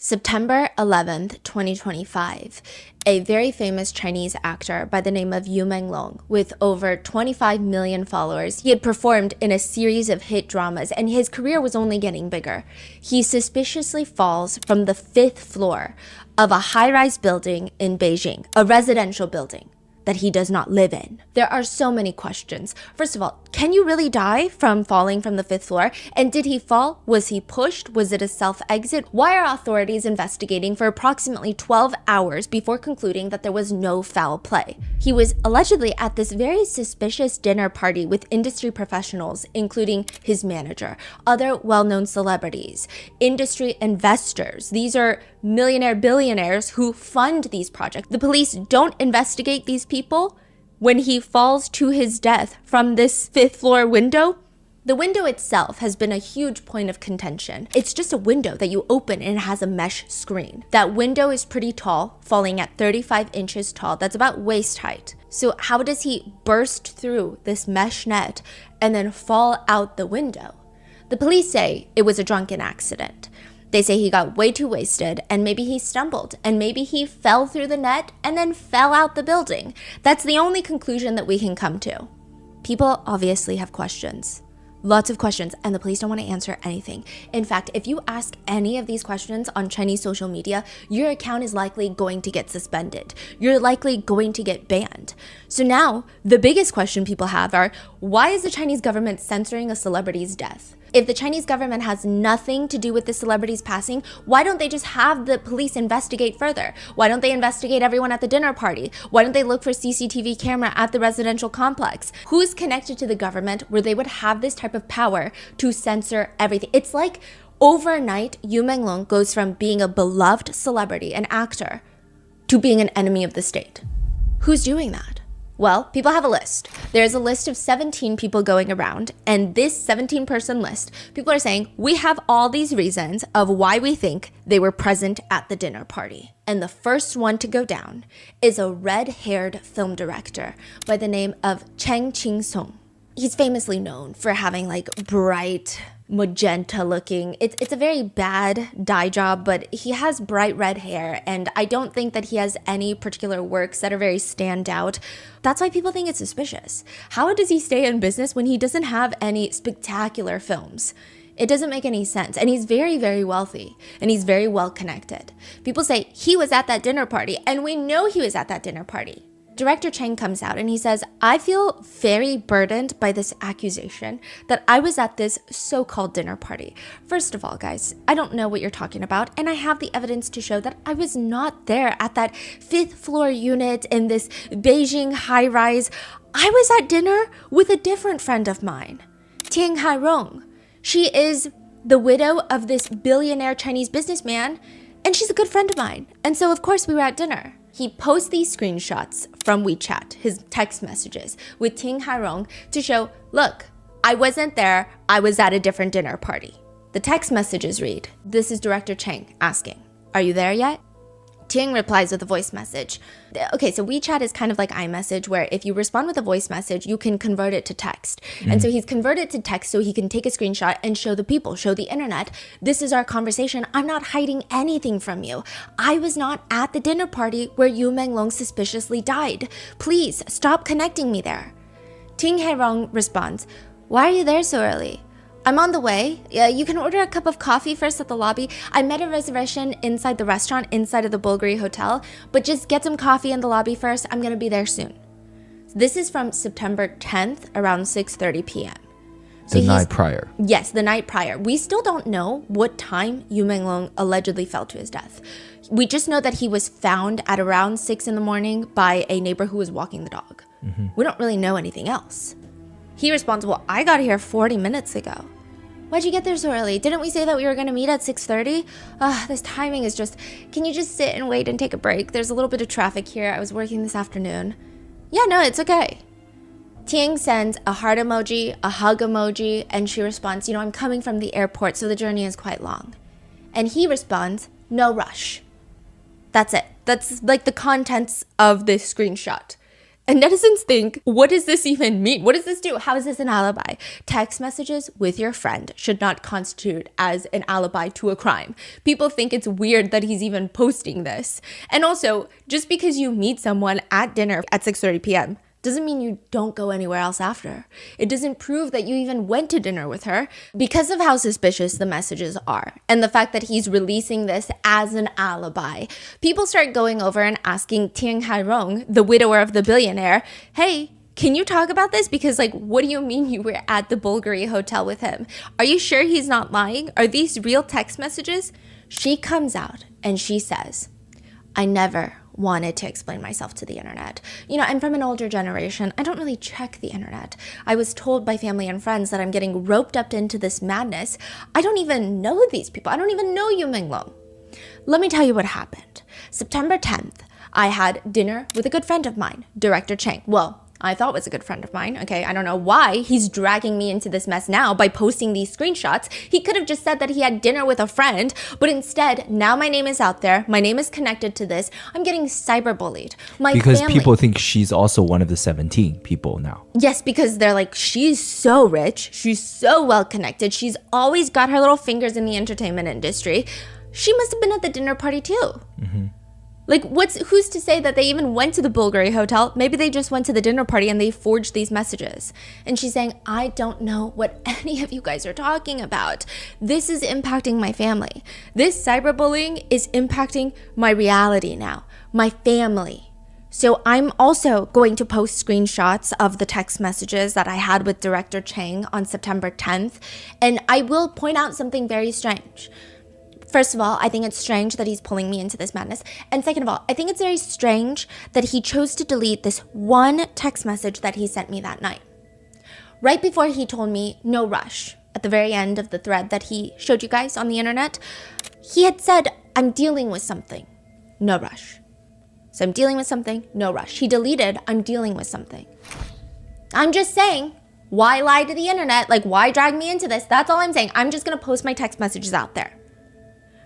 September 11th, 2025, a very famous Chinese actor by the name of Yu Menglong, with over 25 million followers, he had performed in a series of hit dramas and his career was only getting bigger. He suspiciously falls from the 5th floor of a high-rise building in Beijing, a residential building that he does not live in. There are so many questions. First of all, can you really die from falling from the 5th floor? And did he fall? Was he pushed? Was it a self-exit? Why are authorities investigating for approximately 12 hours before concluding that there was no foul play? He was allegedly at this very suspicious dinner party with industry professionals, including his manager, other well-known celebrities, industry investors. These are millionaire billionaires who fund these projects. The police don't investigate these people when he falls to his death from this 5th floor window. The window itself has been a huge point of contention. It's just a window that you open and it has a mesh screen. That window is pretty tall, falling at 35 inches tall. That's about waist height. So how does he burst through this mesh net and then fall out the window? The police say it was a drunken accident. They say he got way too wasted and maybe he stumbled and maybe he fell through the net and then fell out the building. That's the only conclusion that we can come to. People obviously have questions. Lots of questions, and the police don't want to answer anything. In fact, if you ask any of these questions on Chinese social media, your account is likely going to get suspended. You're likely going to get banned. So now, the biggest question people have are, why is the Chinese government censoring a celebrity's death? If the Chinese government has nothing to do with the celebrity's passing, why don't they just have the police investigate further? Why don't they investigate everyone at the dinner party? Why don't they look for CCTV camera at the residential complex? Who's connected to the government where they would have this type of power to censor everything? It's like overnight, Yu Menglong goes from being a beloved celebrity, an actor, to being an enemy of the state. Who's doing that? Well, people have a list. There's a list of 17 people going around, and this 17-person list, people are saying, we have all these reasons of why we think they were present at the dinner party. And the first one to go down is a red-haired film director by the name of Cheng Qing-sung. He's famously known for having like bright, magenta looking. It's a very bad dye job, but he has bright red hair and I don't think that he has any particular works that are very stand out. That's why people think it's suspicious. How does he stay in business when he doesn't have any spectacular films? It doesn't make any sense. And he's very, very wealthy and he's very well connected. People say he was at that dinner party and we know he was at that dinner party. Director Cheng comes out and he says, I feel very burdened by this accusation that I was at this so-called dinner party. First of all, guys, I don't know what you're talking about, and I have the evidence to show that I was not there at that 5th floor unit in this Beijing high-rise. I was at dinner with a different friend of mine, Tian Hairong. She is the widow of this billionaire Chinese businessman, and she's a good friend of mine. And so, of course, we were at dinner. He posts these screenshots from WeChat, his text messages, with Tian Hairong to show, look, I wasn't there, I was at a different dinner party. The text messages read, this is Director Cheng asking, are you there yet? Tian replies with a voice message. Okay, so WeChat is kind of like iMessage, where if you respond with a voice message, you can convert it to text. And so he's converted to text so he can take a screenshot and show the people, show the internet, this is our conversation. I'm not hiding anything from you. I was not at the dinner party where Yu Menglong suspiciously died. Please stop connecting me there. Tian Hairong responds, why are you there so early? I'm on the way. You can order a cup of coffee first at the lobby. I made a reservation inside the restaurant, inside of the Bulgari Hotel, but just get some coffee in the lobby first. I'm gonna be there soon. This is from September 10th, around 6:30 p.m. The night prior. Yes, the night prior. We still don't know what time Yu Menglong allegedly fell to his death. We just know that he was found at around 6 in the morning by a neighbor who was walking the dog. We don't really know anything else. He responds, well, I got here 40 minutes ago. Why'd you get there so early? Didn't we say that we were going to meet at 6:30? This timing is just, can you just sit and wait and take a break? There's a little bit of traffic here. I was working this afternoon. Yeah, no, it's okay. Tian sends a heart emoji, a hug emoji, and she responds, you know, I'm coming from the airport, so the journey is quite long. And he responds, no rush. That's it. That's like the contents of this screenshot. And netizens think, what does this even mean? What does this do? How is this an alibi? Text messages with your friend should not constitute as an alibi to a crime. People think it's weird that he's even posting this. And also, just because you meet someone at dinner at 6:30 p.m. doesn't mean you don't go anywhere else after. It doesn't prove that you even went to dinner with her because of how suspicious the messages are and the fact that he's releasing this as an alibi. People start going over and asking Tian Hairong, the widower of the billionaire, hey, can you talk about this? Because what do you mean you were at the Bulgari hotel with him? Are you sure he's not lying? Are these real text messages? She comes out and she says, I never wanted to explain myself to the internet. I'm from an older generation. I don't really check the internet. I was told by family and friends that I'm getting roped up into this madness. I don't even know these people. I don't even know Yu Minglong. Let me tell you what happened. September 10th, I had dinner with a good friend of mine, Director Chang. Well, I thought was a good friend of mine. Okay, I don't know why he's dragging me into this mess now by posting these screenshots. He could have just said that he had dinner with a friend, but instead, now my name is out there. My name is connected to this. I'm getting cyberbullied. Because people think she's also one of the 17 people now. Yes, because they're like, she's so rich. She's so well connected. She's always got her little fingers in the entertainment industry. She must have been at the dinner party too. Mm-hmm. Who's to say that they even went to the Bulgari hotel? Maybe they just went to the dinner party and they forged these messages. And she's saying, I don't know what any of you guys are talking about. This is impacting my family. This cyberbullying is impacting my reality now, my family. So I'm also going to post screenshots of the text messages that I had with Director Chang on September 10th. And I will point out something very strange. First of all, I think it's strange that he's pulling me into this madness. And second of all, I think it's very strange that he chose to delete this one text message that he sent me that night. Right before he told me, no rush, at the very end of the thread that he showed you guys on the internet, he had said, I'm dealing with something, no rush. So I'm dealing with something, no rush. He deleted, I'm dealing with something. I'm just saying, why lie to the internet? Why drag me into this? That's all I'm saying. I'm just going to post my text messages out there.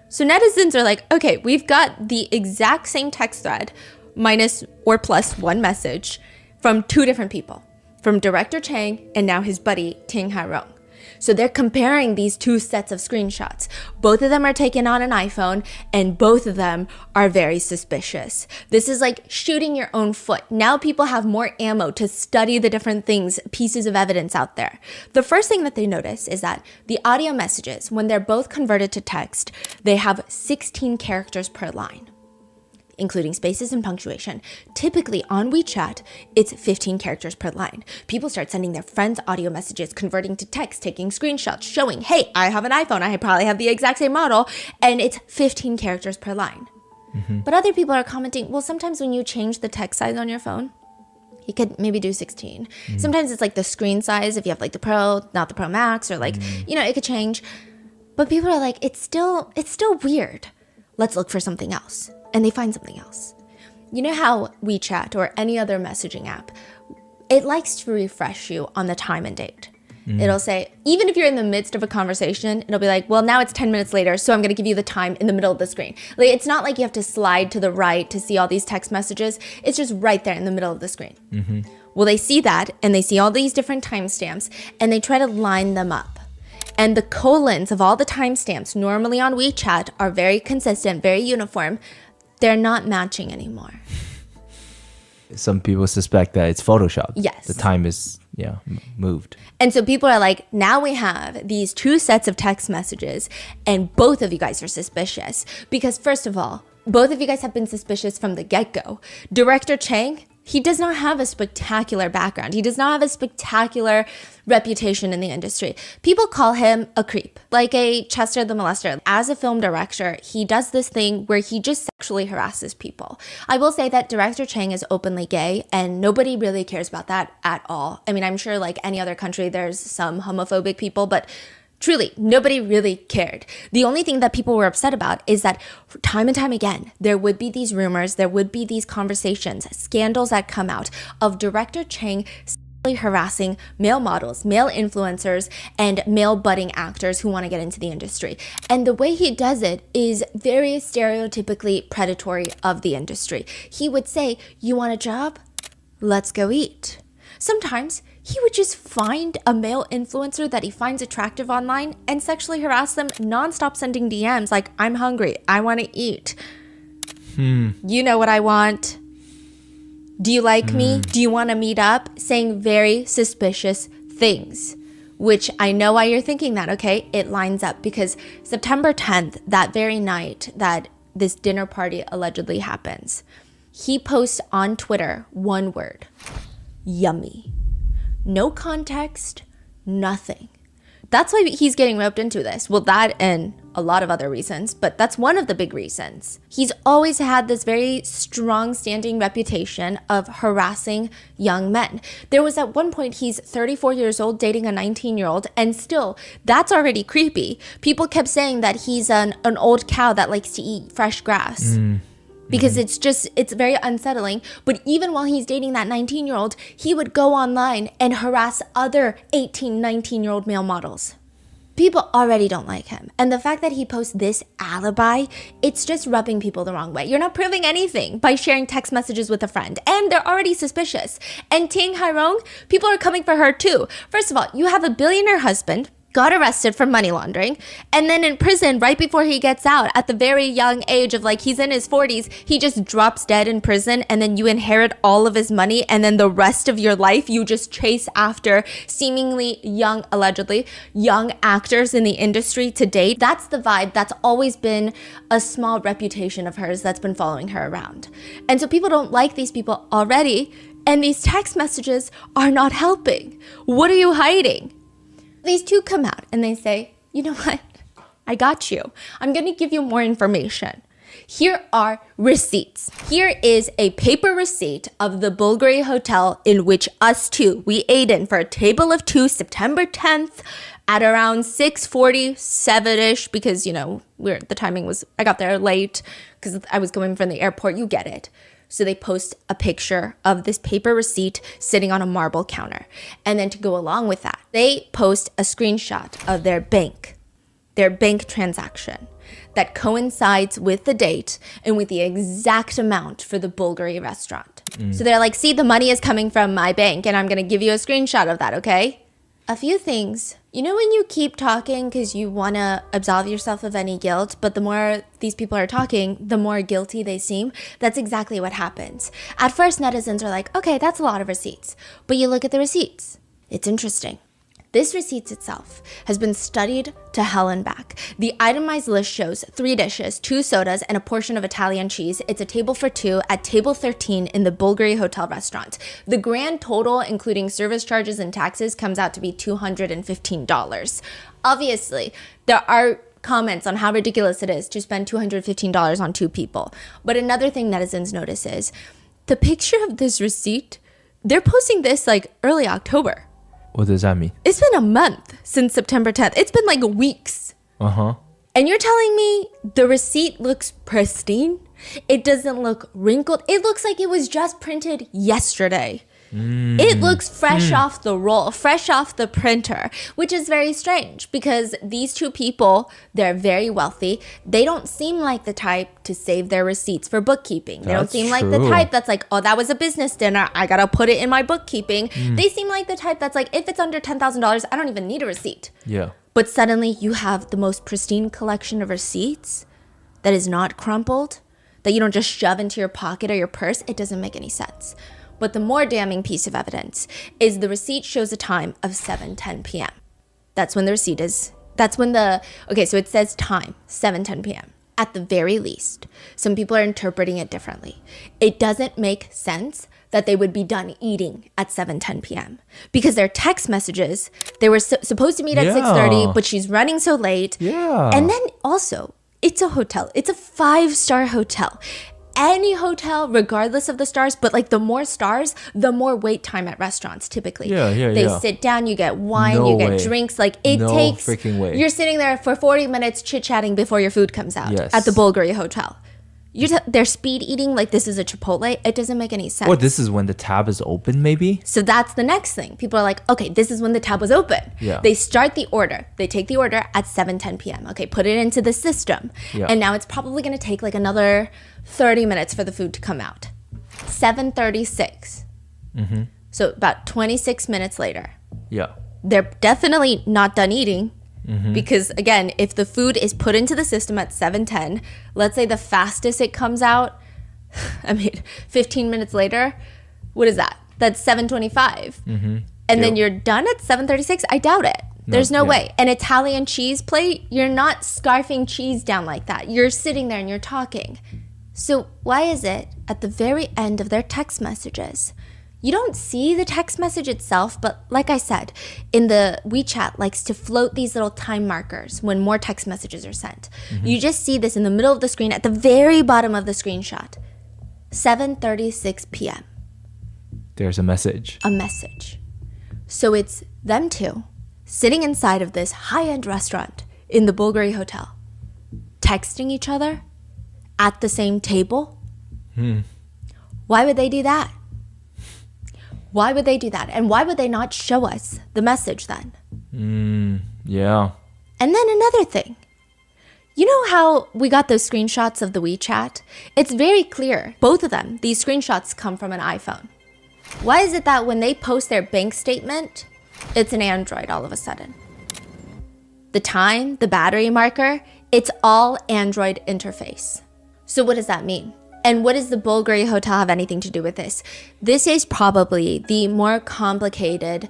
So netizens are like, okay, we've got the exact same text thread minus or plus one message from two different people, from Director Chang and now his buddy Tian Hairong. So they're comparing these two sets of screenshots. Both of them are taken on an iPhone and both of them are very suspicious. This is like shooting your own foot. Now people have more ammo to study the different things, pieces of evidence out there. The first thing that they notice is that the audio messages, when they're both converted to text, they have 16 characters per line, including spaces and punctuation. Typically on WeChat, it's 15 characters per line. People start sending their friends audio messages, converting to text, taking screenshots, showing, hey, I have an iPhone, I probably have the exact same model, and it's 15 characters per line. Mm-hmm. But other people are commenting, well, sometimes when you change the text size on your phone, you could maybe do 16. Mm-hmm. Sometimes it's the screen size, if you have the Pro, not the Pro Max, or it could change. But people are like, it's still weird. Let's look for something else. And they find something else. You know how WeChat or any other messaging app, it likes to refresh you on the time and date. It'll say, even if you're in the midst of a conversation, it'll be like, well, now it's 10 minutes later, so I'm going to give you the time in the middle of the screen. It's not like you have to slide to the right to see all these text messages. It's just right there in the middle of the screen. Mm-hmm. Well, they see that, and they see all these different timestamps, and they try to line them up. And the colons of all the timestamps normally on WeChat are very consistent, very uniform. They're not matching anymore. Some people suspect that it's Photoshop. Yes. The time is, moved. And so people are like, now we have these two sets of text messages and both of you guys are suspicious. Because first of all, both of you guys have been suspicious from the get-go. Director Chang, he does not have a spectacular background. He does not have a spectacular reputation in the industry. People call him a creep, like a Chester the Molester. As a film director, he does this thing where he just sexually harasses people. I will say that Director Chang is openly gay and nobody really cares about that at all. I mean, I'm sure like any other country, there's some homophobic people, but truly, nobody really cared. The only thing that people were upset about is that time and time again, there would be these rumors, there would be these conversations, scandals that come out of Director Chang sexually harassing male models, male influencers, and male budding actors who want to get into the industry. And the way he does it is very stereotypically predatory of the industry. He would say, you want a job? let's go eat. Sometimes he would just find a male influencer that he finds attractive online and sexually harass them nonstop, sending DMs like, I'm hungry, I want to eat. You know what I want. Do you like me? Do you want to meet up? Saying very suspicious things, which I know why you're thinking that, okay? It lines up because September 10th, that very night that this dinner party allegedly happens, he posts on Twitter one word, yummy. No context, nothing. That's why he's getting roped into this. Well, that and a lot of other reasons, but that's one of the big reasons. He's always had this very strong standing reputation of harassing young men. There was at one point, he's 34 years old dating a 19-year-old, and still, that's already creepy. People kept saying that he's an old cow that likes to eat fresh grass. Because it's very unsettling. But even while he's dating that 19-year-old, he would go online and harass other 18, 19-year-old male models. People already don't like him. And the fact that he posts this alibi, it's just rubbing people the wrong way. You're not proving anything by sharing text messages with a friend. And they're already suspicious. And Ting Hairong, people are coming for her too. First of all, you have a billionaire husband, got arrested for money laundering, and then in prison right before he gets out at the very young age of like he's in his 40s, he just drops dead in prison, and then you inherit all of his money, and then the rest of your life you just chase after seemingly young, allegedly young actors in the industry to date. That's the vibe. That's always been a small reputation of hers that's been following her around. And so people don't like these people already, and these text messages are not helping. What are you hiding? These two come out and they say, you know what? I got you. I'm going to give you more information. Here are receipts. Here is a paper receipt of the Bulgari Hotel in which us two, we ate in for a table of two, September 10th at around 6:47-ish because, you know, the timing was, I got there late because I was going from the airport. You get it. So they post a picture of this paper receipt sitting on a marble counter. And then to go along with that, they post a screenshot of their bank transaction that coincides with the date and with the exact amount for the Bulgari restaurant. So they're like, see, the money is coming from my bank and I'm going to give you a screenshot of that, okay? A few things. You know when you keep talking because you want to absolve yourself of any guilt, but the more these people are talking, the more guilty they seem? That's exactly what happens. At first, netizens are like, okay, that's a lot of receipts. But you look at the receipts. It's interesting. This receipt itself has been studied to hell and back. The itemized list shows 3 dishes, 2 sodas, and a portion of Italian cheese. It's a table for 2 at table 13 in the Bulgari Hotel restaurant. The grand total, including service charges and taxes, comes out to be $215. Obviously, there are comments on how ridiculous it is to spend $215 on 2 people. But another thing netizens notice is the picture of this receipt, they're posting this like early October. What does that mean? It's been a month since September 10th. It's been like weeks. And you're telling me the receipt looks pristine? It doesn't look wrinkled. It looks like it was just printed yesterday. It looks fresh off the roll, fresh off the printer, which is very strange because these two people, they're very wealthy. They don't seem like the type to save their receipts for bookkeeping. They don't seem like the type that's like, oh, that was a business dinner. I got to put it in my bookkeeping. They seem like the type that's like, if it's under $10,000, I don't even need a receipt. Yeah. But suddenly you have the most pristine collection of receipts that is not crumpled, that you don't just shove into your pocket or your purse. It doesn't make any sense. But the more damning piece of evidence is the receipt shows a time of 7:10 p.m. That's when the receipt is. That's when okay, so it says time, 7:10 p.m. At the very least, some people are interpreting it differently. It doesn't make sense that they would be done eating at 7:10 p.m. because their text messages, they were supposed to meet at 6:30, but she's running so late. Yeah. And then also, it's a hotel. It's a 5-star hotel. Any hotel, regardless of the stars, but like the more stars, the more wait time at restaurants typically. They sit down, you get wine, you get drinks. Like it takes, freaking way. You're sitting there for 40 minutes chit-chatting before your food comes out at the Bulgari Hotel. They're speed eating like this is a Chipotle. It doesn't make any sense. Or this is when the tab is open, maybe? So that's the next thing. People are like, okay, this is when the tab was open. Yeah. They start the order. They take the order at 7:10 p.m. Okay, put it into the system. Yeah. And now it's probably going to take like another 30 minutes for the food to come out. 7:36. So about 26 minutes later, Yeah. they're definitely not done eating because, again, if the food is put into the system at 7:10, let's say the fastest it comes out, 15 minutes later, what is that? That's 7:25. And then you're done at 7:36? I doubt it. There's no way. An Italian cheese plate, you're not scarfing cheese down like that. You're sitting there and you're talking. So why is it at the very end of their text messages, you don't see the text message itself, but like I said, in the WeChat likes to float these little time markers when more text messages are sent. You just see this in the middle of the screen at the very bottom of the screenshot. 7:36 p.m. There's a message. A message. So it's them two sitting inside of this high-end restaurant in the Bulgari Hotel, texting each other at the same table. Why would they do that? Why would they do that? And why would they not show us the message then? Yeah. And then another thing. You know how we got those screenshots of the WeChat? It's very clear, both of them, these screenshots come from an iPhone. Why is it that when they post their bank statement, it's an Android all of a sudden? The time, the battery marker, it's all Android interface. So what does that mean? And what does the Bulgari Hotel have anything to do with this? This is probably the more complicated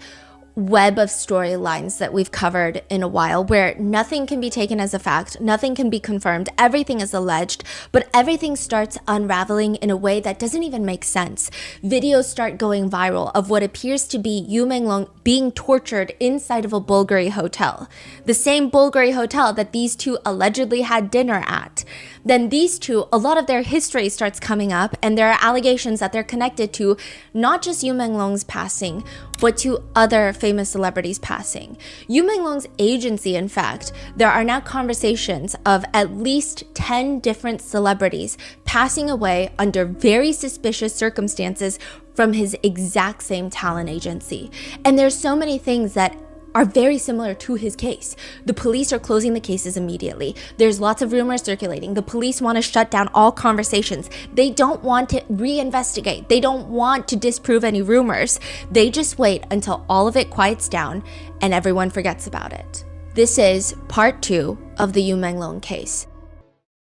web of storylines that we've covered in a while, where nothing can be taken as a fact, nothing can be confirmed, everything is alleged, but everything starts unraveling in a way that doesn't even make sense. Videos start going viral of what appears to be Yu Menglong being tortured inside of a Bulgari hotel, the same Bulgari hotel that these two allegedly had dinner at. Then these two, a lot of their history starts coming up, and there are allegations that they're connected to not just Yu Menglong's passing, but to other famous celebrities passing. Yu Menglong's agency, in fact, there are now conversations of at least 10 different celebrities passing away under very suspicious circumstances from his exact same talent agency. And there's so many things that are very similar to his case. The police are closing the cases immediately. There's lots of rumors circulating. The police want to shut down all conversations. They don't want to reinvestigate. They don't want to disprove any rumors. They just wait until all of it quiets down and everyone forgets about it. This is part 2 of the Yu Menglong case.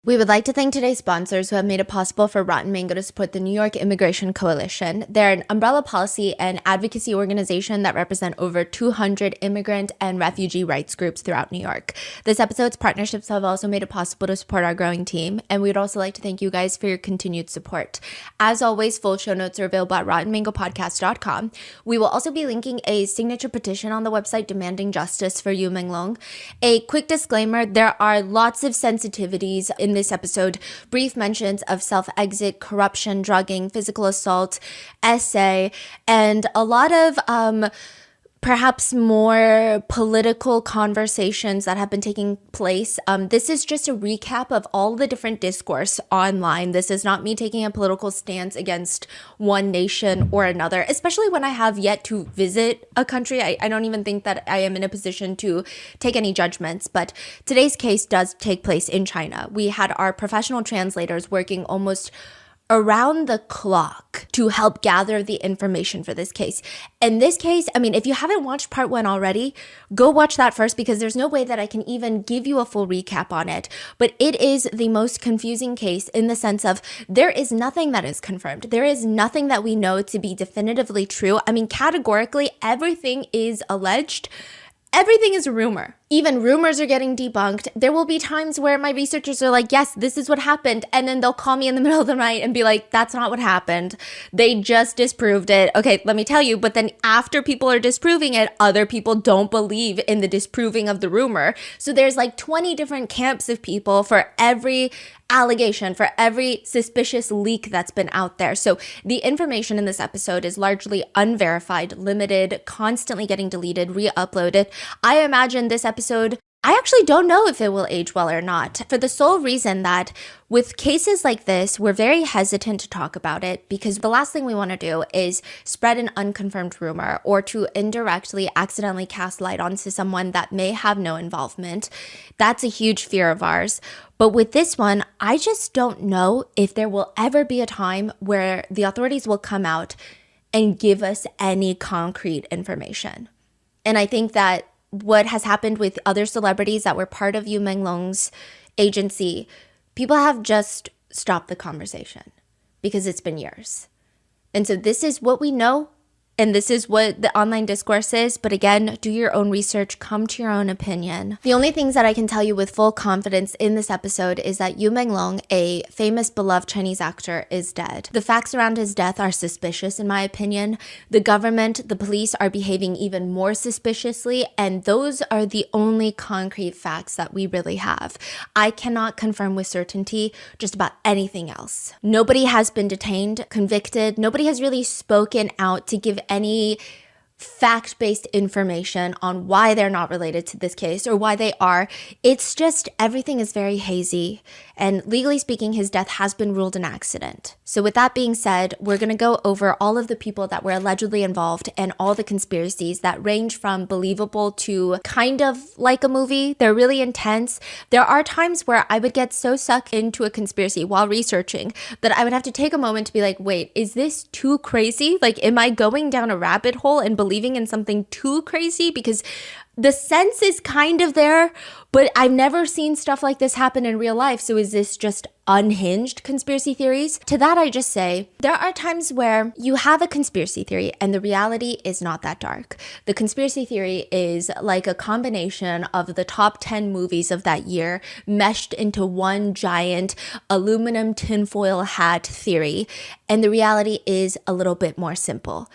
We would like to thank today's sponsors who have made it possible for Rotten Mango to support the New York Immigration Coalition. They're an umbrella policy and advocacy organization that represent over 200 immigrant and refugee rights groups throughout New York. This episode's partnerships have also made it possible to support our growing team, and we'd also like to thank you guys for your continued support. As always, full show notes are available at rottenmangopodcast.com. We will also be linking a signature petition on the website demanding justice for Yu Menglong. A quick disclaimer, there are lots of sensitivities in this episode, brief mentions of self-exit, corruption, drugging, physical assault, essay, and a lot of perhaps more political conversations that have been taking place. This is just a recap of all the different discourse online. This is not me taking a political stance against one nation or another, especially when I have yet to visit a country. I don't even think that I am in a position to take any judgments, but today's case does take place in China. We had our professional translators working almost around the clock to help gather the information for this case. In this case, if you haven't watched part 1 already, go watch that first, because there's no way that I can even give you a full recap on it. But it is the most confusing case in the sense of there is nothing that is confirmed. There is nothing that we know to be definitively true. Categorically, everything is alleged. Everything is a rumor. Even rumors are getting debunked. There will be times where my researchers are like, yes, this is what happened. And then they'll call me in the middle of the night and be like, that's not what happened. They just disproved it. Okay, let me tell you. But then after people are disproving it, other people don't believe in the disproving of the rumor. So there's like 20 different camps of people for every allegation, for every suspicious leak that's been out there. So the information in this episode is largely unverified, limited, constantly getting deleted, re-uploaded. I imagine this episode, I actually don't know if it will age well or not, for the sole reason that with cases like this, we're very hesitant to talk about it, because the last thing we want to do is spread an unconfirmed rumor or to indirectly accidentally cast light onto someone that may have no involvement. That's a huge fear of ours. But with this one, I just don't know if there will ever be a time where the authorities will come out and give us any concrete information. And I think that what has happened with other celebrities that were part of Yu Menglong's agency, people have just stopped the conversation because it's been years. And so this is what we know, and this is what the online discourse is. But again, do your own research, come to your own opinion. The only things that I can tell you with full confidence in this episode is that Yu Menglong, a famous, beloved Chinese actor, is dead. The facts around his death are suspicious, in my opinion. The government, the police are behaving even more suspiciously, and those are the only concrete facts that we really have. I cannot confirm with certainty just about anything else. Nobody has been detained, convicted. Nobody has really spoken out to give any fact-based information on why they're not related to this case or why they are. It's just everything is very hazy. And legally speaking, his death has been ruled an accident. So with that being said, we're going to go over all of the people that were allegedly involved and all the conspiracies that range from believable to kind of like a movie. They're really intense. There are times where I would get so sucked into a conspiracy while researching that I would have to take a moment to be like, wait, is this too crazy? Like, am I going down a rabbit hole and believing in something too crazy? Because the sense is kind of there, but I've never seen stuff like this happen in real life. So is this just unhinged conspiracy theories? To that, I just say, there are times where you have a conspiracy theory and the reality is not that dark. The conspiracy theory is like a combination of the top 10 movies of that year meshed into one giant aluminum tinfoil hat theory. And the reality is a little bit more simple.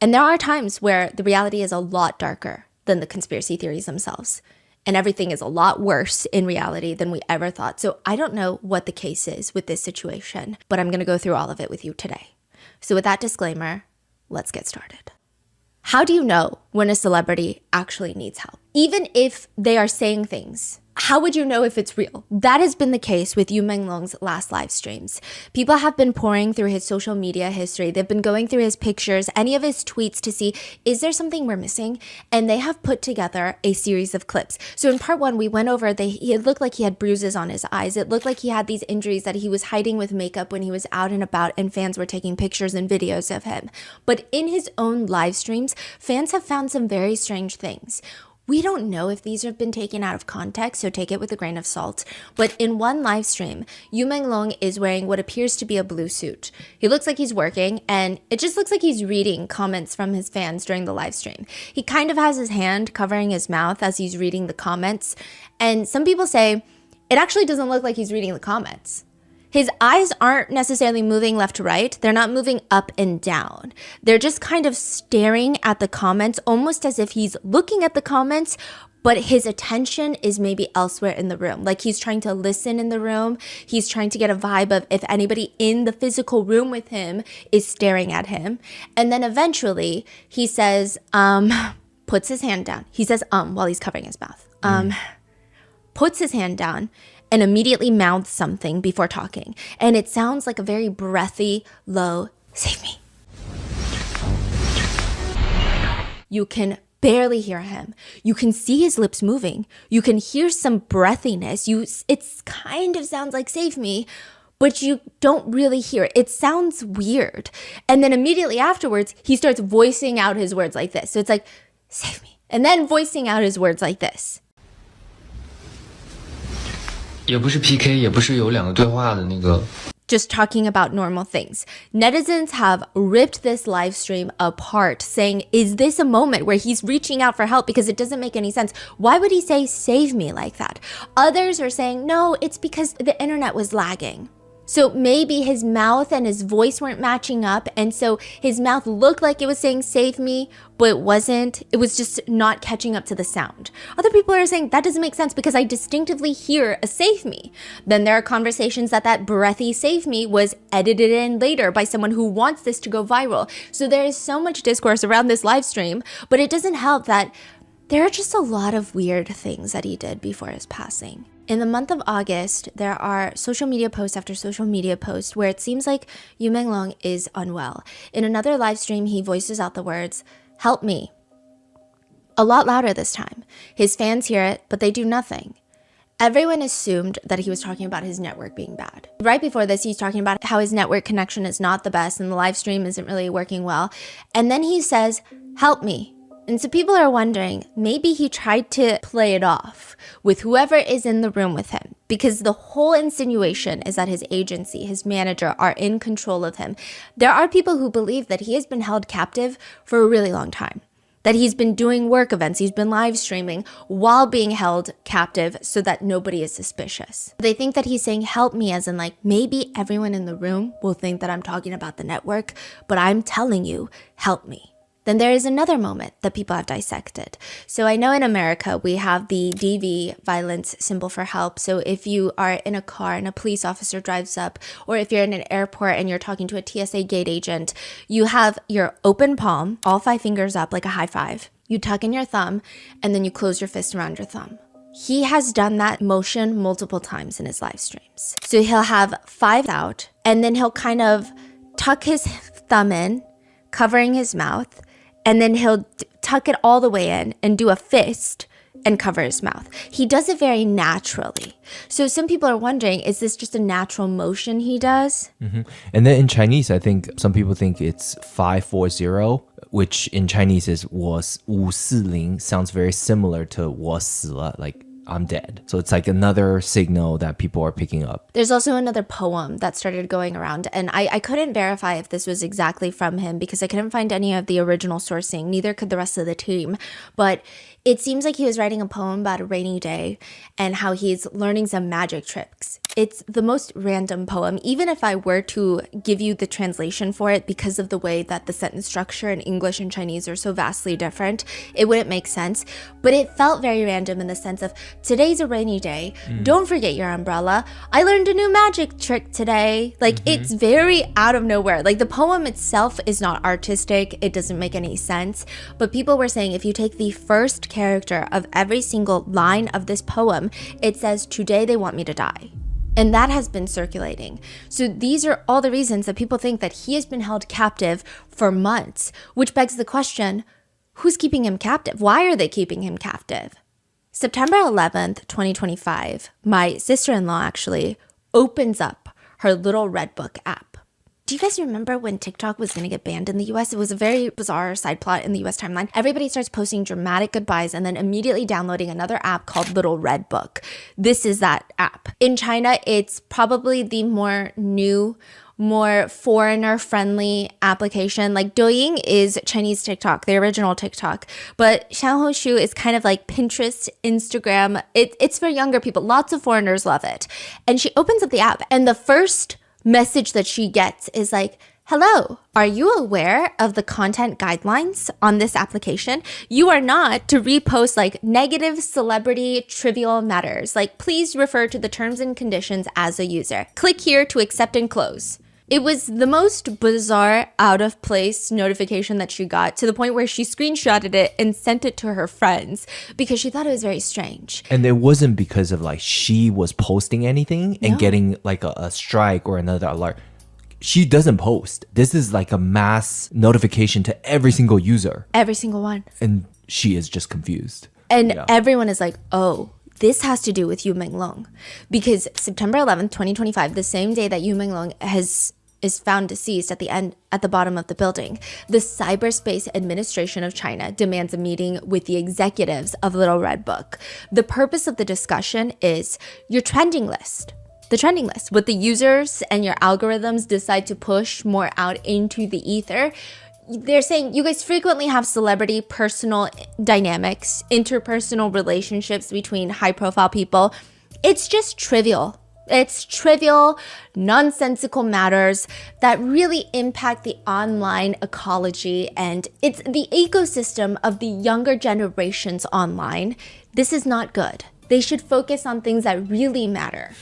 And there are times where the reality is a lot darker than the conspiracy theories themselves. And everything is a lot worse in reality than we ever thought. So I don't know what the case is with this situation, but I'm going to go through all of it with you today. So with that disclaimer, let's get started. How do you know when a celebrity actually needs help? Even if they are saying things, how would you know if it's real? That has been the case with Yu Menglong's last live streams. People have been pouring through his social media history. They've been going through his pictures, any of his tweets to see, is there something we're missing? And they have put together a series of clips. So in part one, we went over, it looked like he had bruises on his eyes. It looked like he had these injuries that he was hiding with makeup when he was out and about and fans were taking pictures and videos of him. But in his own live streams, fans have found some very strange things. We don't know if these have been taken out of context, so take it with a grain of salt. But in one live stream, Yu Menglong is wearing what appears to be a blue suit. He looks like he's working, and it just looks like he's reading comments from his fans during the live stream. He kind of has his hand covering his mouth as he's reading the comments, and some people say it actually doesn't look like he's reading the comments. His eyes aren't necessarily moving left to right. They're not moving up and down. They're just kind of staring at the comments, almost as if he's looking at the comments, but his attention is maybe elsewhere in the room. Like he's trying to listen in the room. He's trying to get a vibe of if anybody in the physical room with him is staring at him. And then eventually he says, puts his hand down. He says, while he's covering his mouth. Puts his hand down and immediately mouths something before talking. And it sounds like a very breathy, low, save me. You can barely hear him. You can see his lips moving. You can hear some breathiness. It kind of sounds like save me, but you don't really hear it. It sounds weird. And then immediately afterwards, he starts voicing out his words like this. So it's like, save me. And then voicing out his words like this. 也不是 PK， 也不是有两个对话的那个。 Just talking about normal things. Netizens have ripped this live stream apart, saying, is this a moment where he's reaching out for help? Because it doesn't make any sense. Why would he say, save me like that? Others are saying, no, it's because the internet was lagging. So maybe his mouth and his voice weren't matching up. And so his mouth looked like it was saying, save me, but it wasn't. It was just not catching up to the sound. Other people are saying that doesn't make sense because I distinctively hear a save me. Then there are conversations that breathy save me was edited in later by someone who wants this to go viral. So there is so much discourse around this live stream, but it doesn't help that there are just a lot of weird things that he did before his passing. In the month of August, there are social media posts after social media posts where it seems like Yu Menglong is unwell. In another live stream, he voices out the words, help me. A lot louder this time. His fans hear it, but they do nothing. Everyone assumed that he was talking about his network being bad. Right before this, he's talking about how his network connection is not the best and the live stream isn't really working well. And then he says, help me. And so people are wondering, maybe he tried to play it off with whoever is in the room with him, because the whole insinuation is that his agency, his manager, are in control of him. There are people who believe that he has been held captive for a really long time, that he's been doing work events, he's been live streaming while being held captive so that nobody is suspicious. They think that he's saying, help me, as in like, maybe everyone in the room will think that I'm talking about the network, but I'm telling you, help me. Then there is another moment that people have dissected. So I know in America, we have the DV, violence symbol for help. So if you are in a car and a police officer drives up, or if you're in an airport and you're talking to a TSA gate agent, you have your open palm, all 5 fingers up like a high five. You tuck in your thumb, and then you close your fist around your thumb. He has done that motion multiple times in his live streams. So he'll have 5 out, and then he'll kind of tuck his thumb in, covering his mouth, and then he'll tuck it all the way in and do a fist and cover his mouth. He does it very naturally. So some people are wondering, is this just a natural motion he does? And then in Chinese, I think some people think it's 540, which in Chinese is 我540, sounds very similar to 我死了, like I'm dead. So it's like another signal that people are picking up. There's also another poem that started going around, and I couldn't verify if this was exactly from him because I couldn't find any of the original sourcing, neither could the rest of the team. But it seems like he was writing a poem about a rainy day and how he's learning some magic tricks. It's the most random poem, even if I were to give you the translation for it, because of the way that the sentence structure in English and Chinese are so vastly different, it wouldn't make sense. But it felt very random in the sense of, today's a rainy day, don't forget your umbrella, I learned a new magic trick today. Like, it's very out of nowhere. Like, the poem itself is not artistic, it doesn't make any sense. But people were saying if you take the first character of every single line of this poem, it says, today they want me to die. And that has been circulating. So these are all the reasons that people think that he has been held captive for months, which begs the question, who's keeping him captive? Why are they keeping him captive? September 11th, 2025, my sister-in-law actually opens up her Little Red Book app. Do you guys remember when TikTok was going to get banned in the US? It was a very bizarre side plot in the US timeline. Everybody starts posting dramatic goodbyes and then immediately downloading another app called Little Red Book. This is that app. In China, it's probably the more new, more foreigner-friendly application. Like Douyin is Chinese TikTok, the original TikTok. But Xianhoshu is kind of like Pinterest, Instagram. It's for younger people. Lots of foreigners love it. And she opens up the app, and the first message that she gets is like, hello, are you aware of the content guidelines on this application? You are not to repost like negative celebrity trivial matters. Like, please refer to the terms and conditions as a user. Click here to accept and close. It was the most bizarre, out of place notification that she got, to the point where she screenshotted it and sent it to her friends because she thought it was very strange. And it wasn't because of like she was posting anything and getting like a strike or another alert. She doesn't post. This is like a mass notification to every single user. Every single one. And she is just confused. And everyone is like, oh, this has to do with Yu Menglong. Because September 11th, 2025, the same day that Yu Menglong is found deceased at the bottom of the building, the Cyberspace Administration of China demands a meeting with the executives of Little Red Book. The purpose of the discussion is your trending list. The trending list, what the users and your algorithms decide to push more out into the ether. They're saying you guys frequently have celebrity personal dynamics, interpersonal relationships between high-profile people. It's just trivial. It's trivial, nonsensical matters that really impact the online ecology, and it's the ecosystem of the younger generations online. This is not good. They should focus on things that really matter.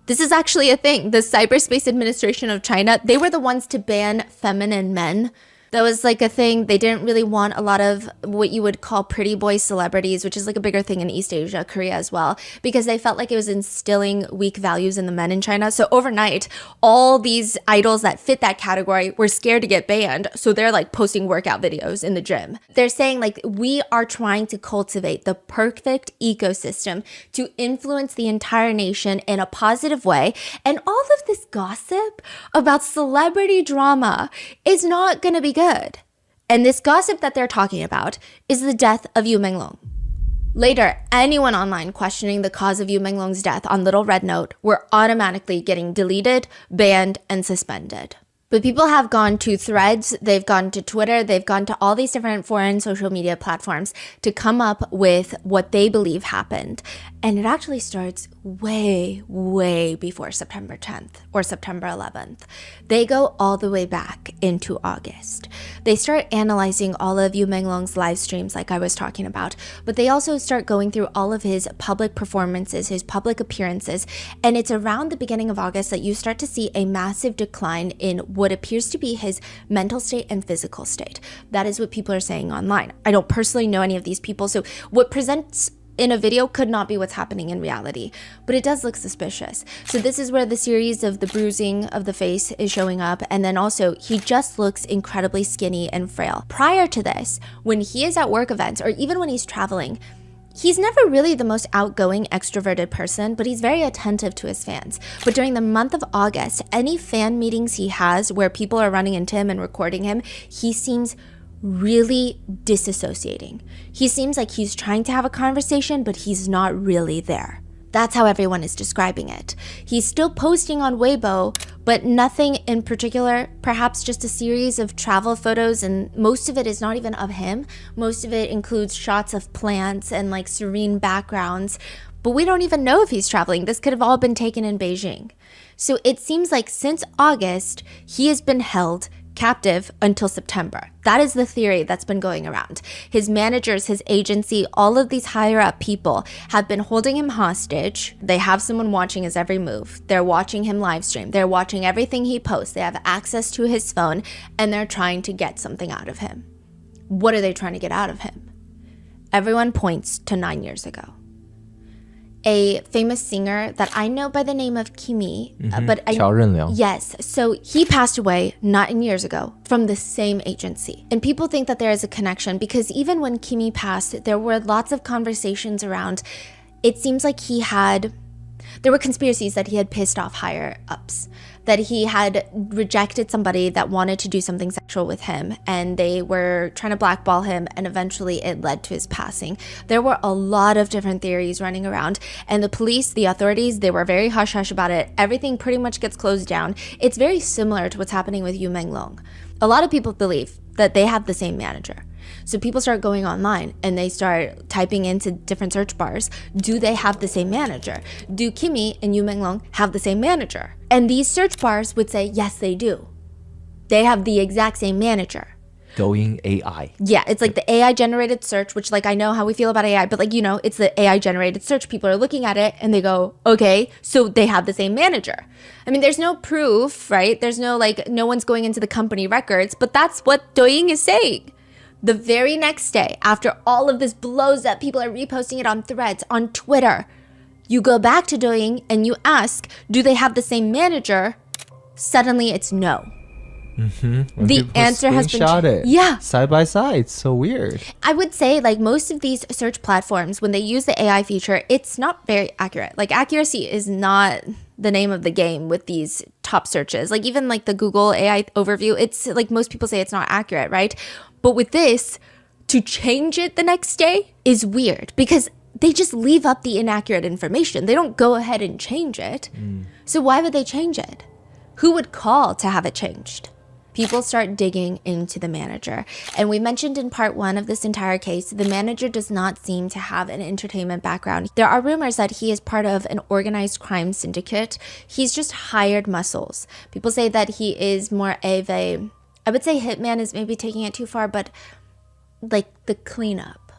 This is actually a thing. The Cyberspace Administration of China, they were the ones to ban feminine men That was like a thing. They didn't really want a lot of what you would call pretty boy celebrities, which is like a bigger thing in East Asia, Korea as well, because they felt like it was instilling weak values in the men in China. So overnight, all these idols that fit that category were scared to get banned. So they're like posting workout videos in the gym. They're saying like, we are trying to cultivate the perfect ecosystem to influence the entire nation in a positive way. And all of this gossip about celebrity drama is not going to be good. And this gossip that they're talking about is the death of Yu Menglong. Later, anyone online questioning the cause of Yu Menglong's death on Little Red Note were automatically getting deleted, banned, and suspended. But people have gone to Threads, they've gone to Twitter, they've gone to all these different foreign social media platforms to come up with what they believe happened. And it actually starts way, way before September 10th or September 11th. They go all the way back into August. They start analyzing all of Yu Menglong's live streams like I was talking about, but they also start going through all of his public performances, his public appearances, and it's around the beginning of August that you start to see a massive decline in what appears to be his mental state and physical state. That is what people are saying online. I don't personally know any of these people, so what presents in a video could not be what's happening in reality, but it does look suspicious. So this is where the series of the bruising of the face is showing up, and then also he just looks incredibly skinny and frail. Prior to this, when he is at work events or even when he's traveling, he's never really the most outgoing, extroverted person, but he's very attentive to his fans. But during the month of August, any fan meetings he has where people are running into him and recording him, he seems really disassociating. He seems like he's trying to have a conversation, but he's not really there. That's how everyone is describing it. He's still posting on Weibo, but nothing in particular, perhaps just a series of travel photos, and most of it is not even of him. Most of it includes shots of plants and like serene backgrounds, but we don't even know if he's traveling. This could have all been taken in Beijing. So it seems like since August, he has been held captive until September. That is the theory that's been going around. His managers, his agency, all of these higher up people have been holding him hostage. They have someone watching his every move. They're watching him live stream. They're watching everything he posts. They have access to his phone, and they're trying to get something out of him. What are they trying to get out of him? Everyone points to 9 years ago. A famous singer that I know by the name of Kimi, but Qiao Renliang. yes, so he passed away 9 years ago from the same agency. And people think that there is a connection because even when Kimi passed, there were lots of conversations around, it seems like there were conspiracies that he had pissed off higher ups, that he had rejected somebody that wanted to do something sexual with him, and they were trying to blackball him, and eventually it led to his passing. There were a lot of different theories running around, and the police, the authorities, they were very hush-hush about it. Everything pretty much gets closed down. It's very similar to what's happening with Yu Menglong. A lot of people believe that they have the same manager. So people start going online and they start typing into different search bars, do they have the same manager? Do Kimi and Yu Menglong have the same manager? And these search bars would say, yes, they do. They have the exact same manager. Douyin AI. Yeah, it's like the AI generated search, which like I know how we feel about AI, but like, you know, it's the AI generated search. People are looking at it and they go, okay, so they have the same manager. I mean, there's no proof, right? There's no like, no one's going into the company records, but that's what Douyin is saying. The very next day, after all of this blows up, people are reposting it on Threads, on Twitter. You go back to Douyin and you ask, do they have the same manager? Suddenly it's no. The answer has been it. Side by side. It's so weird. I would say like most of these search platforms, when they use the AI feature, it's not very accurate. Like accuracy is not the name of the game with these top searches. Like even like the Google AI overview, it's like most people say it's not accurate, right? But with this, to change it the next day is weird because they just leave up the inaccurate information. They don't go ahead and change it. So why would they change it? Who would call to have it changed? People start digging into the manager. And we mentioned in part 1 of this entire case, the manager does not seem to have an entertainment background. There are rumors that he is part of an organized crime syndicate. He's just hired muscles. People say that he is more of a, I would say hitman is maybe taking it too far, but like the cleanup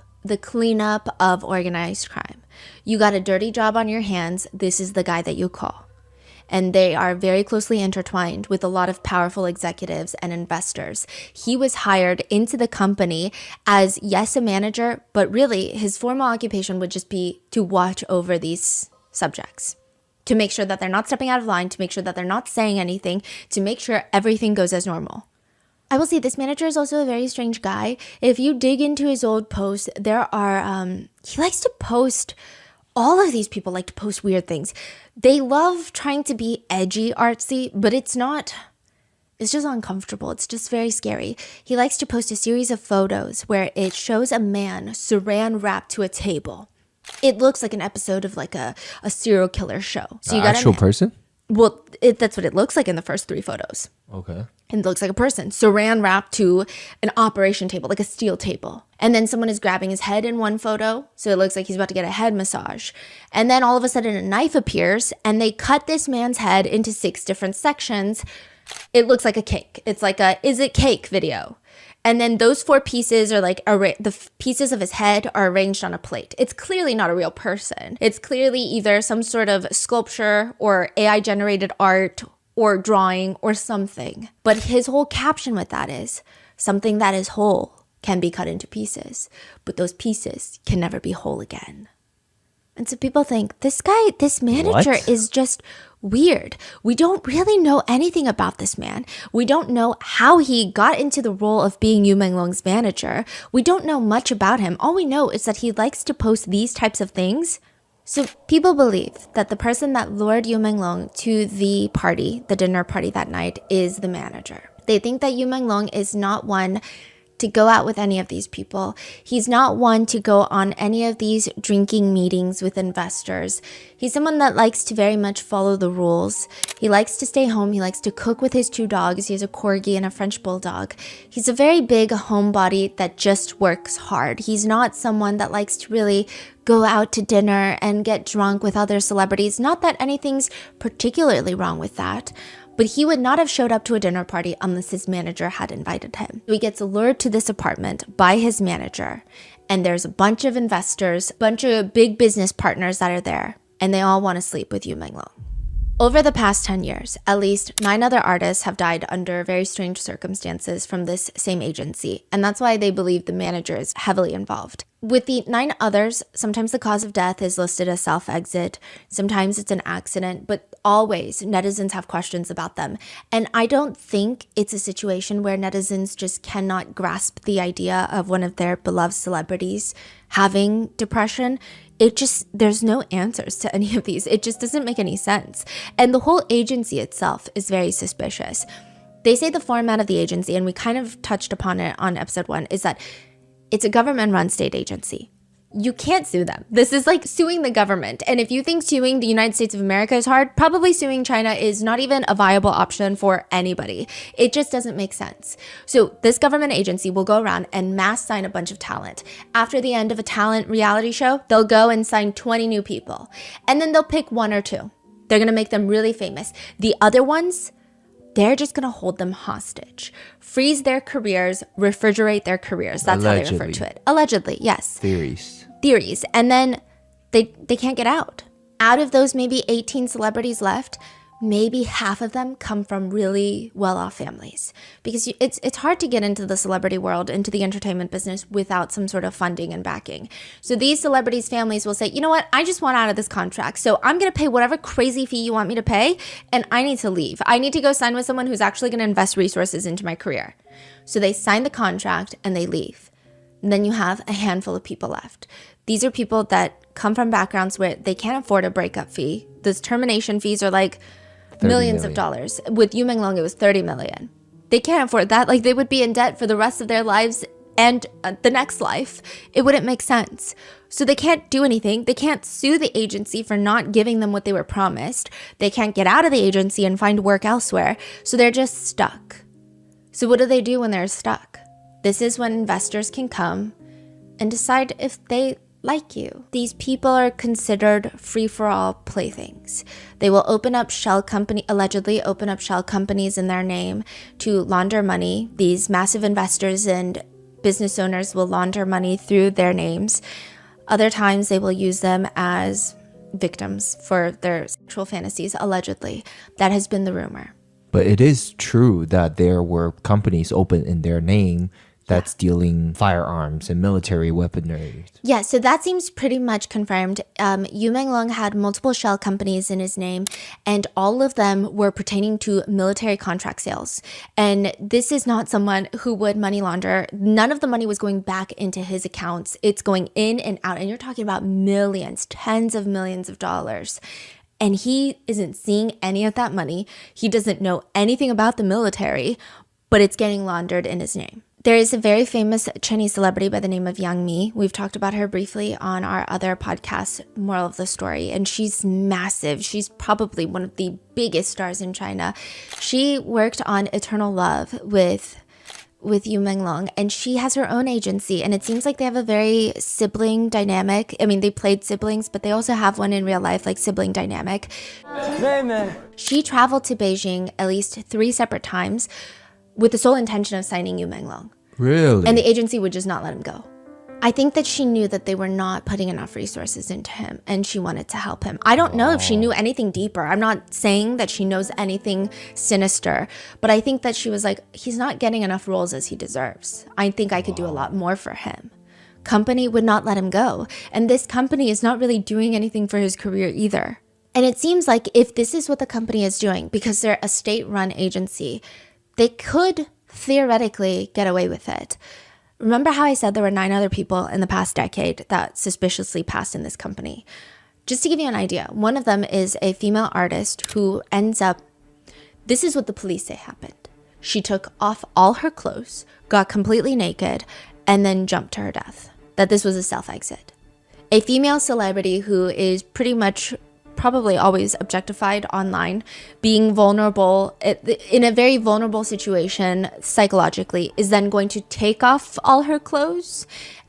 of organized crime. You got a dirty job on your hands. This is the guy that you call. and they are very closely intertwined with a lot of powerful executives and investors. He was hired into the company as, yes, a manager, but really his formal occupation would just be to watch over these subjects, to make sure that they're not stepping out of line, to make sure that they're not saying anything, to make sure everything goes as normal. I will say this manager is also a very strange guy. If you dig into his old posts, there are, he likes to post, all of these people like to post weird things. They love trying to be edgy, artsy, but it's just uncomfortable. It's just very scary. He likes to post a series of photos where it shows a man saran wrapped to a table. It looks like an episode of like a serial killer show. So you got actual person? Well, that's what it looks like in the first 3 photos. Okay. And it looks like a person saran wrapped to an operation table, like a steel table. And then someone is grabbing his head in one photo. So it looks like he's about to get a head massage. And then all of a sudden a knife appears and they cut this man's head into 6 different sections. It looks like a cake. It's like a "is it cake" video. And then those 4 pieces are like the pieces of his head are arranged on a plate. It's clearly not a real person. It's clearly either some sort of sculpture or AI generated art or drawing or something. But his whole caption with that is, something that is whole can be cut into pieces, but those pieces can never be whole again. And so people think, this manager is just weird. We don't really know anything about this man. We don't know how he got into the role of being Yu Menglong's manager. We don't know much about him. All we know is that he likes to post these types of things. So people believe that the person that lured Yu Menglong to the party, the dinner party that night, is the manager. They think that Yu Menglong is not one to go out with any of these people. He's not one to go on any of these drinking meetings with investors. He's someone that likes to very much follow the rules. He likes to stay home. He likes to cook with his 2 dogs. He has a corgi and a French bulldog. He's a very big homebody that just works hard. He's not someone that likes to really go out to dinner and get drunk with other celebrities. Not that anything's particularly wrong with that, but he would not have showed up to a dinner party unless his manager had invited him. So he gets lured to this apartment by his manager, and there's a bunch of investors, a bunch of big business partners that are there, and they all want to sleep with Yu Menglong. Over the past 10 years, at least 9 other artists have died under very strange circumstances from this same agency, and that's why they believe the manager is heavily involved. With the 9 others, sometimes the cause of death is listed as self-exit, sometimes it's an accident, but always netizens have questions about them. And I don't think it's a situation where netizens just cannot grasp the idea of one of their beloved celebrities having depression. There's no answers to any of these. It just doesn't make any sense. And the whole agency itself is very suspicious. They say the format of the agency, and we kind of touched upon it on episode 1, is that it's a government-run state agency. You can't sue them. This is like suing the government. And if you think suing the United States of America is hard, probably suing China is not even a viable option for anybody. It just doesn't make sense. So this government agency will go around and mass sign a bunch of talent. After the end of a talent reality show, they'll go and sign 20 new people. And then they'll pick 1 or 2. They're going to make them really famous. The other ones, they're just going to hold them hostage, freeze their careers, refrigerate their careers. That's how they refer to it. Allegedly, yes. Theories. And then they can't get out. Out of those maybe 18 celebrities left, maybe half of them come from really well-off families. Because it's hard to get into the celebrity world, into the entertainment business without some sort of funding and backing. So these celebrities' families will say, you know what, I just want out of this contract. So I'm going to pay whatever crazy fee you want me to pay, and I need to leave. I need to go sign with someone who's actually going to invest resources into my career. So they sign the contract and they leave. And then you have a handful of people left. These are people that come from backgrounds where they can't afford a breakup fee. Those termination fees are like millions of dollars. With Yu Menglong, it was 30 million. They can't afford that. Like, they would be in debt for the rest of their lives and the next life. It wouldn't make sense. So they can't do anything. They can't sue the agency for not giving them what they were promised. They can't get out of the agency and find work elsewhere. So they're just stuck. So what do they do when they're stuck? This is when investors can come and decide if they like you. These people are considered free-for-all playthings. They will allegedly open up shell companies in their name to launder money. These massive investors and business owners will launder money through their names. Other times they will use them as victims for their sexual fantasies, allegedly. That has been the rumor. But it is true that there were companies open in their name that's dealing firearms and military weaponry. Yeah, so that seems pretty much confirmed. Yu Menglong had multiple shell companies in his name, and all of them were pertaining to military contract sales. And this is not someone who would money launder. None of the money was going back into his accounts. It's going in and out, and you're talking about millions, tens of millions of dollars. And he isn't seeing any of that money. He doesn't know anything about the military, but it's getting laundered in his name. There is a very famous Chinese celebrity by the name of Yang Mi. We've talked about her briefly on our other podcast, Moral of the Story, and she's massive. She's probably one of the biggest stars in China. She worked on Eternal Love with Yu Menglong, and she has her own agency, and it seems like they have a very sibling dynamic. I mean, they played siblings, but they also have one in real life, like sibling dynamic. She traveled to Beijing at least 3 separate times with the sole intention of signing Yu Menglong. Really? And the agency would just not let him go. I think that she knew that they were not putting enough resources into him, and she wanted to help him. I don't know if she knew anything deeper. I'm not saying that she knows anything sinister, but I think that she was like, he's not getting enough roles as he deserves. I think I could do a lot more for him. Company would not let him go. And this company is not really doing anything for his career either. And it seems like if this is what the company is doing, because they're a state-run agency, they could theoretically get away with it. Remember how I said there were 9 other people in the past decade that suspiciously passed in this company? Just to give you an idea, one of them is a female artist who ends up, this is what the police say happened. She took off all her clothes, got completely naked, and then jumped to her death. That this was a self-exit. A female celebrity who is pretty much probably always objectified online, being vulnerable in a very vulnerable situation psychologically, is then going to take off all her clothes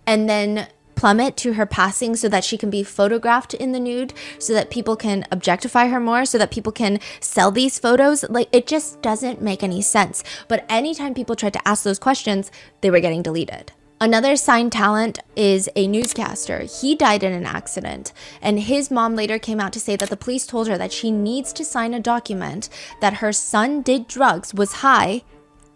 and then plummet to her passing so that she can be photographed in the nude, so that people can objectify her more, so that people can sell these photos. Like, it just doesn't make any sense. But anytime people tried to ask those questions, they were getting deleted. Another signed talent is a newscaster. He died in an accident, and his mom later came out to say that the police told her that she needs to sign a document that her son did drugs, was high,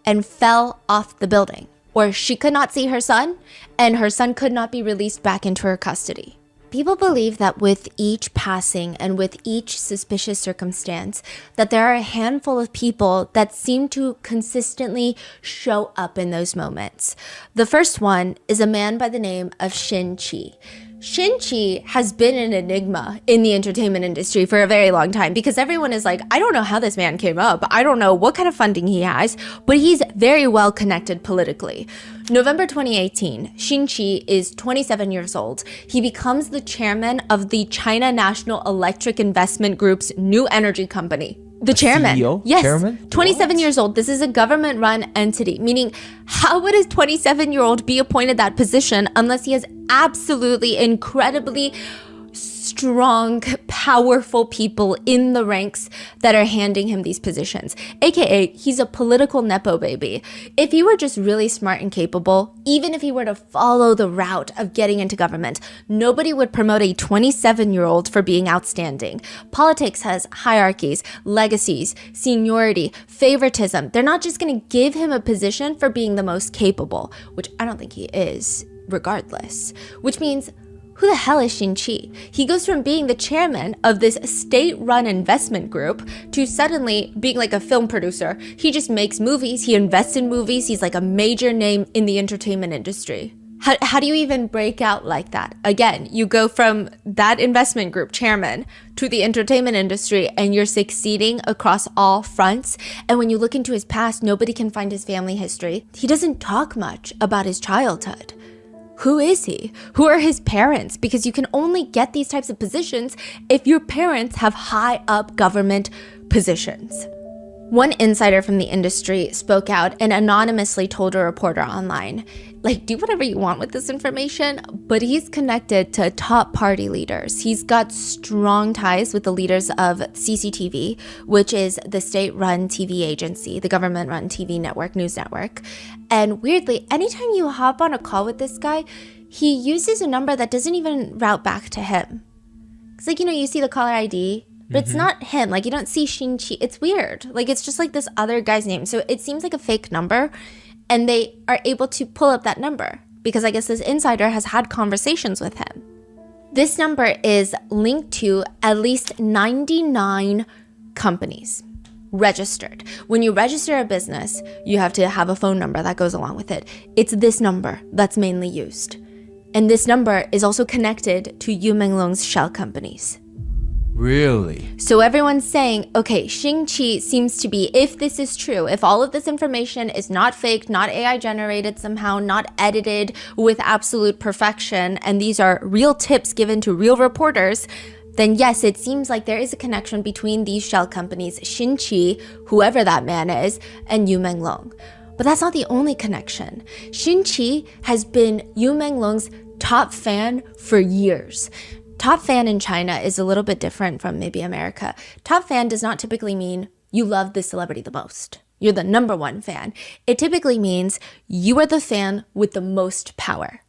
and fell off the building, or she could not see her son, and her son could not be released back into her custody. People believe that with each passing and with each suspicious circumstance, that there are a handful of people that seem to consistently show up in those moments. The first one is a man by the name of Shin Qi. Shin Qi has been an enigma in the entertainment industry for a very long time because everyone is like, I don't know how this man came up. I don't know what kind of funding he has, but he's very well connected politically. November 2018, Shin Qi is 27 years old. He becomes the chairman of the China National Electric Investment Group's new energy company. The chairman. CEO? Yes. Chairman? 27 years old. This is a government-run entity, meaning how would a 27-year-old be appointed that position unless he has absolutely incredibly strong, powerful people in the ranks that are handing him these positions? AKA, he's a political Nepo baby. If he were just really smart and capable, even if he were to follow the route of getting into government, nobody would promote a 27-year-old for being outstanding. Politics has hierarchies, legacies, seniority, favoritism. They're not just going to give him a position for being the most capable, which I don't think he is, regardless. Which means, who the hell is Shin Qi? He goes from being the chairman of this state-run investment group to suddenly being like a film producer. He just makes movies. He invests in movies. He's like a major name in the entertainment industry. How do you even break out like that? Again, you go from that investment group chairman to the entertainment industry and you're succeeding across all fronts. And when you look into his past, nobody can find his family history. He doesn't talk much about his childhood. Who is he? Who are his parents? Because you can only get these types of positions if your parents have high up government positions. One insider from the industry spoke out and anonymously told a reporter online, like, do whatever you want with this information, but he's connected to top party leaders. He's got strong ties with the leaders of CCTV, which is the state-run TV agency, the government-run TV network, news network. And weirdly, anytime you hop on a call with this guy, he uses a number that doesn't even route back to him. It's like, you see the caller ID, but it's not him. Like, you don't see Xinqi. It's weird. Like, it's just like this other guy's name. So it seems like a fake number, and they are able to pull up that number because I guess this insider has had conversations with him. This number is linked to at least 99 companies registered. When you register a business, you have to have a phone number that goes along with it. It's this number that's mainly used. And this number is also connected to Yu Menglong's shell companies. Really? So everyone's saying, okay, Xingqi seems to be, if this is true, if all of this information is not faked, not AI generated somehow, not edited with absolute perfection, and these are real tips given to real reporters, then yes, it seems like there is a connection between these shell companies, Xinqi, whoever that man is, and Yu Menglong. But that's not the only connection. Xinqi has been Yu Menglong's top fan for years. Top fan in China is a little bit different from maybe America. Top fan does not typically mean you love this celebrity the most. You're the number one fan. It typically means you are the fan with the most power.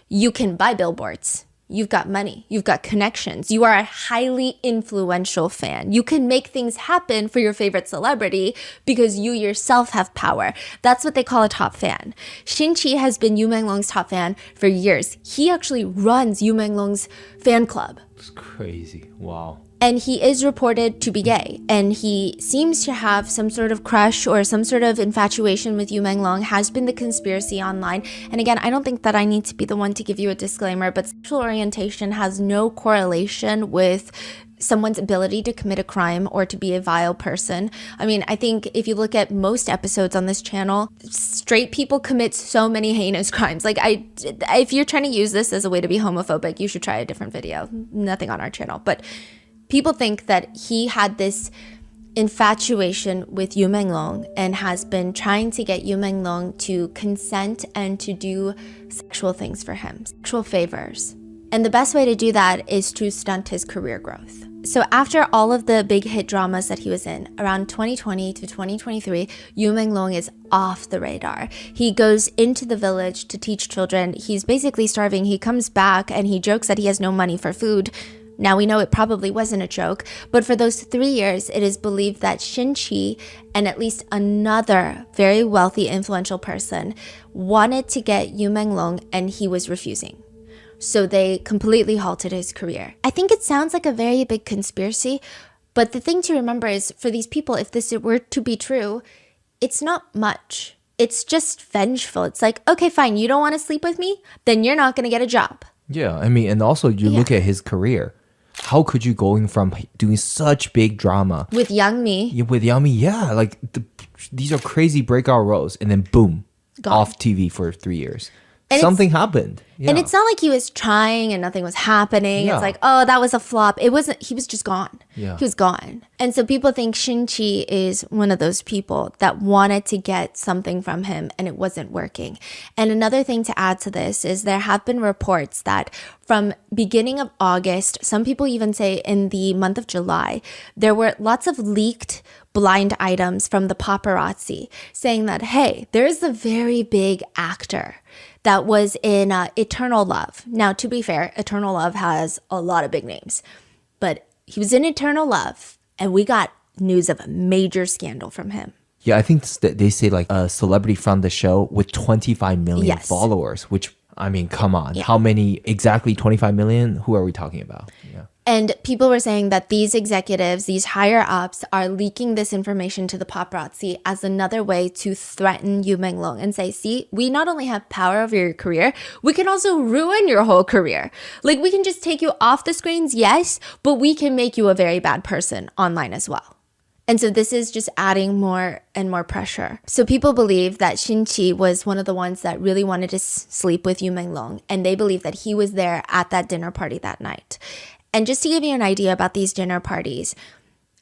You can buy billboards. You've got money. You've got connections. You are a highly influential fan. You can make things happen for your favorite celebrity because you yourself have power. That's what they call a top fan. Xinqi has been Yu Menglong's top fan for years. He actually runs Yu Menglong's fan club. It's crazy. Wow. And he is reported to be gay, and he seems to have some sort of crush or some sort of infatuation with Yu Menglong, has been the conspiracy online. And again, I don't think that I need to be the one to give you a disclaimer, but sexual orientation has no correlation with someone's ability to commit a crime or to be a vile person. I mean, I think if you look at most episodes on this channel, straight people commit so many heinous crimes. Like, if you're trying to use this as a way to be homophobic, you should try a different video. Nothing on our channel, but people think that he had this infatuation with Yu Menglong and has been trying to get Yu Menglong to consent and to do sexual things for him, sexual favors. And the best way to do that is to stunt his career growth. So after all of the big hit dramas that he was in, around 2020 to 2023, Yu Menglong is off the radar. He goes into the village to teach children. He's basically starving. He comes back and he jokes that he has no money for food. Now we know it probably wasn't a joke, but for those 3 years, it is believed that Xinqi and at least another very wealthy, influential person wanted to get Yu Menglong, and he was refusing. So they completely halted his career. I think it sounds like a very big conspiracy, but the thing to remember is for these people, if this were to be true, it's not much. It's just vengeful. It's like, okay, fine, you don't want to sleep with me? Then you're not going to get a job. Yeah, I mean, and also you look at his career. How could you going from doing such big drama with Yang Mi? With Yang Mi, yeah, like these are crazy breakout roles, and then boom, Gone. off TV for 3 years. And something happened. Yeah. And it's not like he was trying and nothing was happening. Yeah. It's like, oh, that was a flop. It wasn't, he was just gone. Yeah. He was gone. And so people think Xinqi is one of those people that wanted to get something from him and it wasn't working. And another thing to add to this is there have been reports that from beginning of August, some people even say in the month of July, there were lots of leaked blind items from the paparazzi saying that, hey, there's a very big actor that was in Eternal Love. Now, to be fair, Eternal Love has a lot of big names, but he was in Eternal Love, and we got news of a major scandal from him. Yeah, I think they say like a celebrity from the show with 25 million Yes. followers, which, I mean, come on. Yeah. How many, exactly 25 million? Who are we talking about? Yeah. And people were saying that these executives, these higher ups, are leaking this information to the paparazzi as another way to threaten Yu Menglong and say, see, we not only have power over your career, we can also ruin your whole career. Like, we can just take you off the screens, yes, but we can make you a very bad person online as well. And so this is just adding more and more pressure. So people believe that Xinqi was one of the ones that really wanted to sleep with Yu Menglong, and they believe that he was there at that dinner party that night. And just to give you an idea about these dinner parties,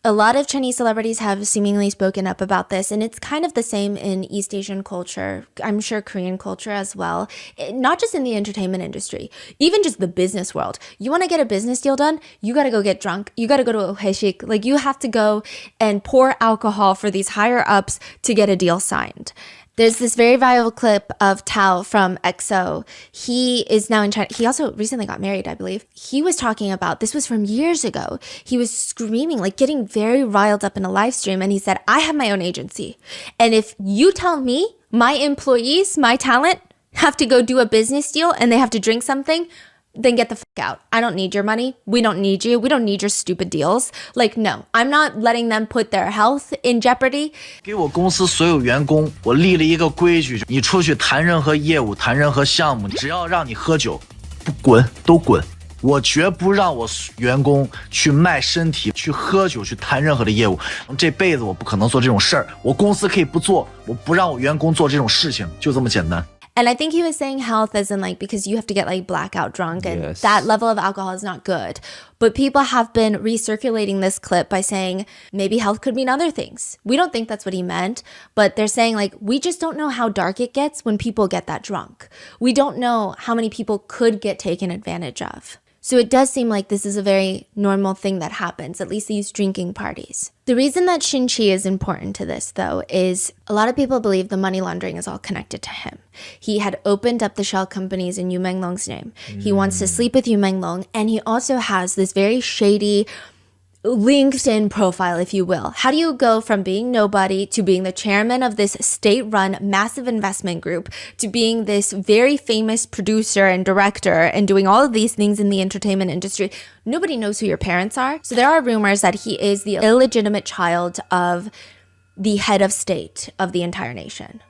a lot of Chinese celebrities have seemingly spoken up about this, and it's kind of the same in East Asian culture, I'm sure Korean culture as well, not just in the entertainment industry, even just the business world. You want to get a business deal done, you got to go get drunk, you got to go to a haeshik, like you have to go and pour alcohol for these higher ups to get a deal signed. There's this very viral clip of Tao from EXO. He is now in China. He also recently got married, I believe. He was talking about, this was from years ago. He was screaming, like getting very riled up in a live stream. And he said, I have my own agency. And if you tell me my employees, my talent have to go do a business deal and they have to drink something, then get the fuck out. I don't need your money. We don't need you. We don't need your stupid deals. Like, no, I'm not letting them put their health in jeopardy. 给我公司所有员工，我立了一个规矩：你出去谈任何业务、谈任何项目，只要让你喝酒，不滚都滚。我绝不让我员工去卖身体、去喝酒、去谈任何的业务。这辈子我不可能做这种事儿。我公司可以不做，我不让我员工做这种事情，就这么简单。And I think he was saying health as in like, because you have to get like blackout drunk and Yes. that level of alcohol is not good. But people have been recirculating this clip by saying maybe health could mean other things. We don't think that's what he meant, but they're saying like, we just don't know how dark it gets when people get that drunk. We don't know how many people could get taken advantage of. So it does seem like this is a very normal thing that happens, at least these drinking parties. The reason that Shin-Chi is important to this, though, is a lot of people believe the money laundering is all connected to him. He had opened up the shell companies in Yu Menglong's name. He wants to sleep with Yu Menglong, and he also has this very shady LinkedIn profile, if you will. How do you go from being nobody to being the chairman of this state-run massive investment group to being this very famous producer and director and doing all of these things in the entertainment industry? Nobody knows who your parents are. So there are rumors that he is the illegitimate child of the head of state of the entire nation.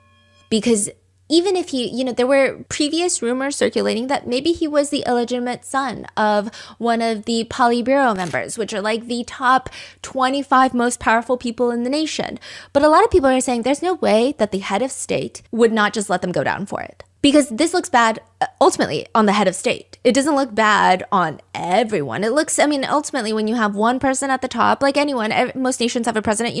Because even if he, there were previous rumors circulating that maybe he was the illegitimate son of one of the Politburo members, which are like the top 25 most powerful people in the nation. But a lot of people are saying there's no way that the head of state would not just let them go down for it. Because this looks bad, ultimately, on the head of state. It doesn't look bad on everyone. It looks, ultimately, when you have one person at the top, like anyone, most nations have a president,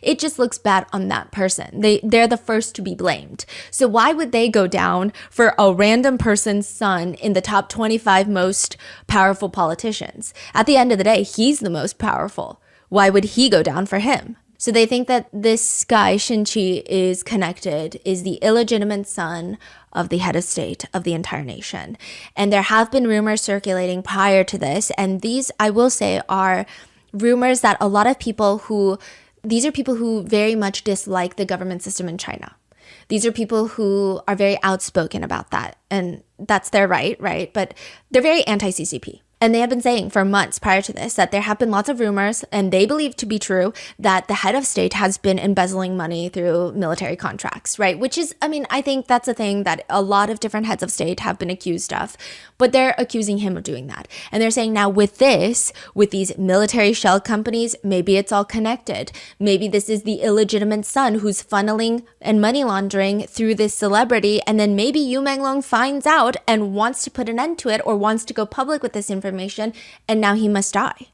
it just looks bad on that person. They're the first to be blamed. So why would they go down for a random person's son in the top 25 most powerful politicians? At the end of the day, he's the most powerful. Why would he go down for him? So they think that this guy, Shin-Chi, is connected, is the illegitimate son of the head of state of the entire nation. And there have been rumors circulating prior to this. And these, I will say, are rumors that a lot of these are people who very much dislike the government system in China. These are people who are very outspoken about that. And that's their right? But they're very anti-CCP. And they have been saying for months prior to this that there have been lots of rumors, and they believe to be true, that the head of state has been embezzling money through military contracts, right? Which is, I think that's a thing that a lot of different heads of state have been accused of, but they're accusing him of doing that. And they're saying now with these military shell companies, maybe it's all connected. Maybe this is the illegitimate son who's funneling and money laundering through this celebrity, and then maybe Yu Menglong finds out and wants to put an end to it or wants to go public with this information. And now he must die.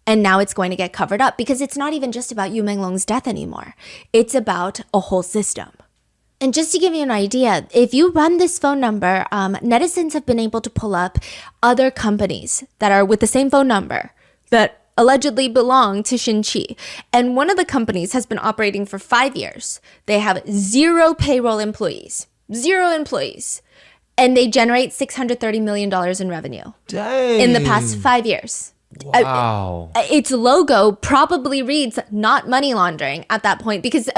And now it's going to get covered up because it's not even just about Yu Menglong's death anymore. It's about a whole system. And just to give you an idea, if you run this phone number, netizens have been able to pull up other companies that are with the same phone number that allegedly belong to Shin-Chi. And one of the companies has been operating for 5 years. They have 0 payroll employees. 0 employees. And they generate $630 million in revenue. Dang. In the past 5 years. Wow. Its logo probably reads not money laundering at that point because,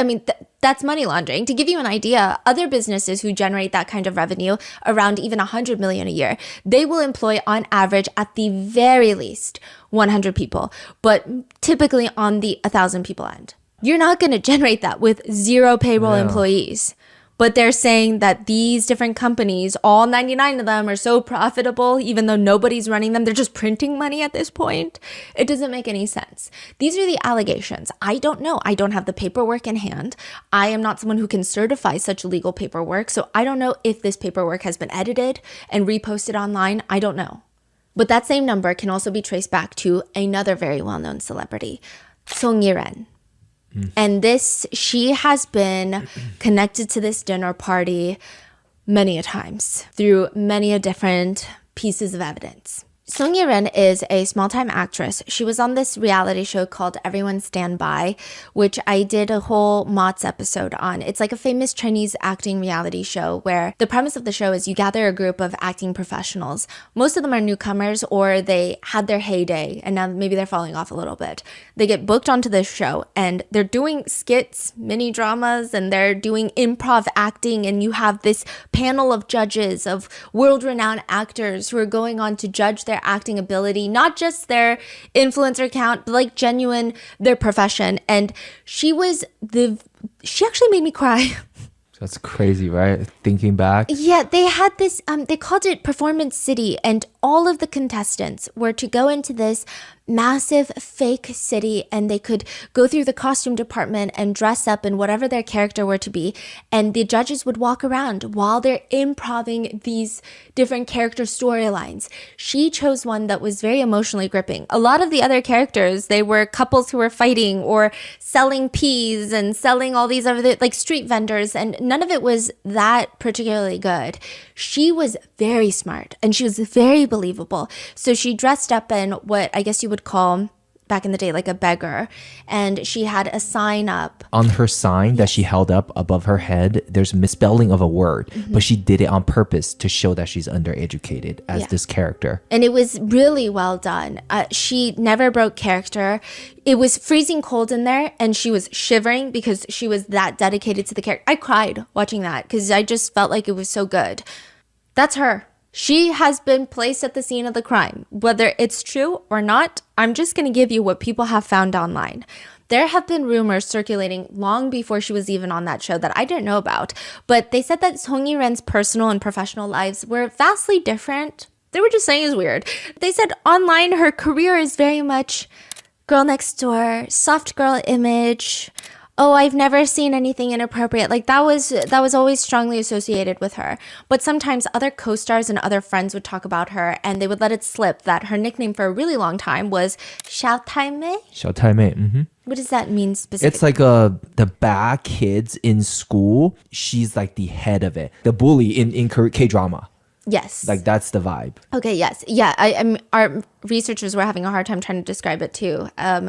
that's money laundering. To give you an idea, other businesses who generate that kind of revenue, around even 100 million a year, they will employ on average at the very least 100 people, but typically on the 1,000 people end. You're not going to generate that with 0 payroll employees. But they're saying that these different companies, all 99 of them, are so profitable, even though nobody's running them. They're just printing money at this point. It doesn't make any sense. These are the allegations. I don't know. I don't have the paperwork in hand. I am not someone who can certify such legal paperwork. So I don't know if this paperwork has been edited and reposted online. I don't know. But that same number can also be traced back to another very well-known celebrity, Song Yiren. And she has been connected to this dinner party many a times through many a different pieces of evidence. Song Ye-ren is a small-time actress. She was on this reality show called Everyone Stand By, which I did a whole Mott's episode on. It's like a famous Chinese acting reality show where the premise of the show is you gather a group of acting professionals. Most of them are newcomers or they had their heyday and now maybe they're falling off a little bit. They get booked onto this show and they're doing skits, mini dramas, and they're doing improv acting, and you have this panel of judges of world-renowned actors who are going on to judge their acting ability, not just their influencer count, but like genuine their profession. And she actually made me cry. That's crazy, right? Thinking back. Yeah, they had this, they called it Performance City, and all of the contestants were to go into this massive fake city and they could go through the costume department and dress up in whatever their character were to be. And the judges would walk around while they're improving these different character storylines. She chose one that was very emotionally gripping. A lot of the other characters, they were couples who were fighting or selling peas and selling all these other like street vendors, and none of it was that particularly good. She was very smart and she was very believable. So she dressed up in what I guess you would call back in the day like a beggar, and she had a sign up. On her sign that she held up above her head, there's a misspelling of a word, but she did it on purpose to show that she's undereducated as this character. And it was really well done. She never broke character. It was freezing cold in there and she was shivering because she was that dedicated to the character. I cried watching that because I just felt like it was so good. That's her. She has been placed at the scene of the crime. Whether it's true or not, I'm just going to give you what people have found online. There have been rumors circulating long before she was even on that show that I didn't know about, but they said that Song Ye-ren's personal and professional lives were vastly different. They were just saying it's weird. They said online her career is very much girl next door, soft girl image. Oh, I've never seen anything inappropriate. Like that was always strongly associated with her. But sometimes other co-stars and other friends would talk about her and they would let it slip that her nickname for a really long time was Xiao Taimei. Xiao Taimei. What does that mean specifically? It's like the bad kids in school. She's like the head of it. The bully in K-drama. Yes. Like that's the vibe. Okay, yes. Yeah, our researchers were having a hard time trying to describe it too.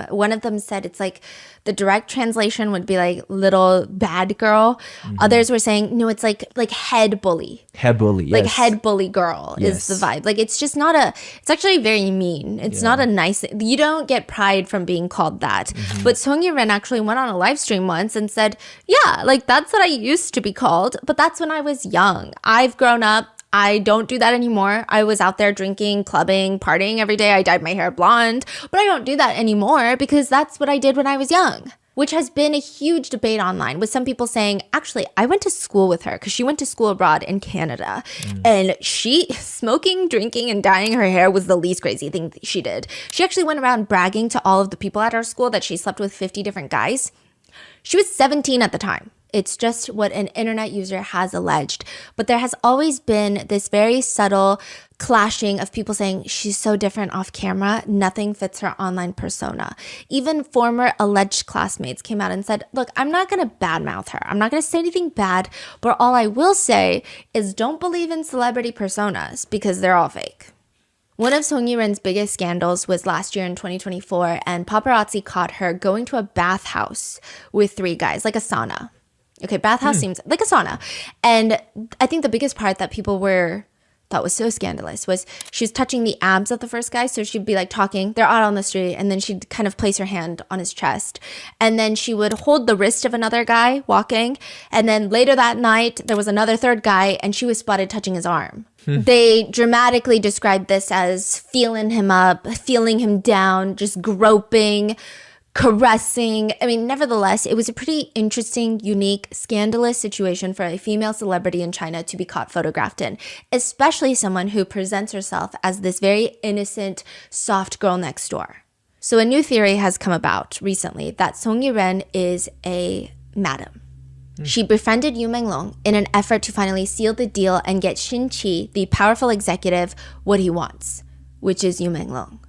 One of them said it's like the direct translation would be like little bad girl. Others were saying, no, it's like head bully. Head bully, yes. Like head bully girl is the vibe. Like it's just not it's actually very mean. It's not a nice, you don't get pride from being called that. But Song Ye-ren actually went on a live stream once and said, yeah, like that's what I used to be called, but that's when I was young. I've grown up. I don't do that anymore. I was out there drinking, clubbing, partying every day. I dyed my hair blonde, but I don't do that anymore because that's what I did when I was young, which has been a huge debate online with some people saying, actually, I went to school with her because she went to school abroad in Canada and she smoking, drinking, and dyeing her hair was the least crazy thing she did. She actually went around bragging to all of the people at our school that she slept with 50 different guys. She was 17 at the time. It's just what an internet user has alleged. But there has always been this very subtle clashing of people saying she's so different off camera, nothing fits her online persona. Even former alleged classmates came out and said, look, I'm not going to badmouth her. I'm not going to say anything bad, but all I will say is don't believe in celebrity personas because they're all fake. One of Song Ye-ren's biggest scandals was last year in 2024, and paparazzi caught her going to a bathhouse with 3 guys, like a sauna. Okay, bathhouse seems like a sauna. And I think the biggest part that people thought was so scandalous was she was touching the abs of the first guy. So she'd be like talking, they're out on the street, and then she'd kind of place her hand on his chest. And then she would hold the wrist of another guy walking. And then later that night, there was another third guy, and she was spotted touching his arm. They dramatically described this as feeling him up, feeling him down, just groping, caressing. I mean, nevertheless, it was a pretty interesting, unique, scandalous situation for a female celebrity in China to be caught photographed in, especially someone who presents herself as this very innocent, soft girl next door. So a new theory has come about recently that Song Ye-ren is a madam. She befriended Yu Menglong in an effort to finally seal the deal and get Shin Qi, the powerful executive, what he wants, which is Yu Menglong.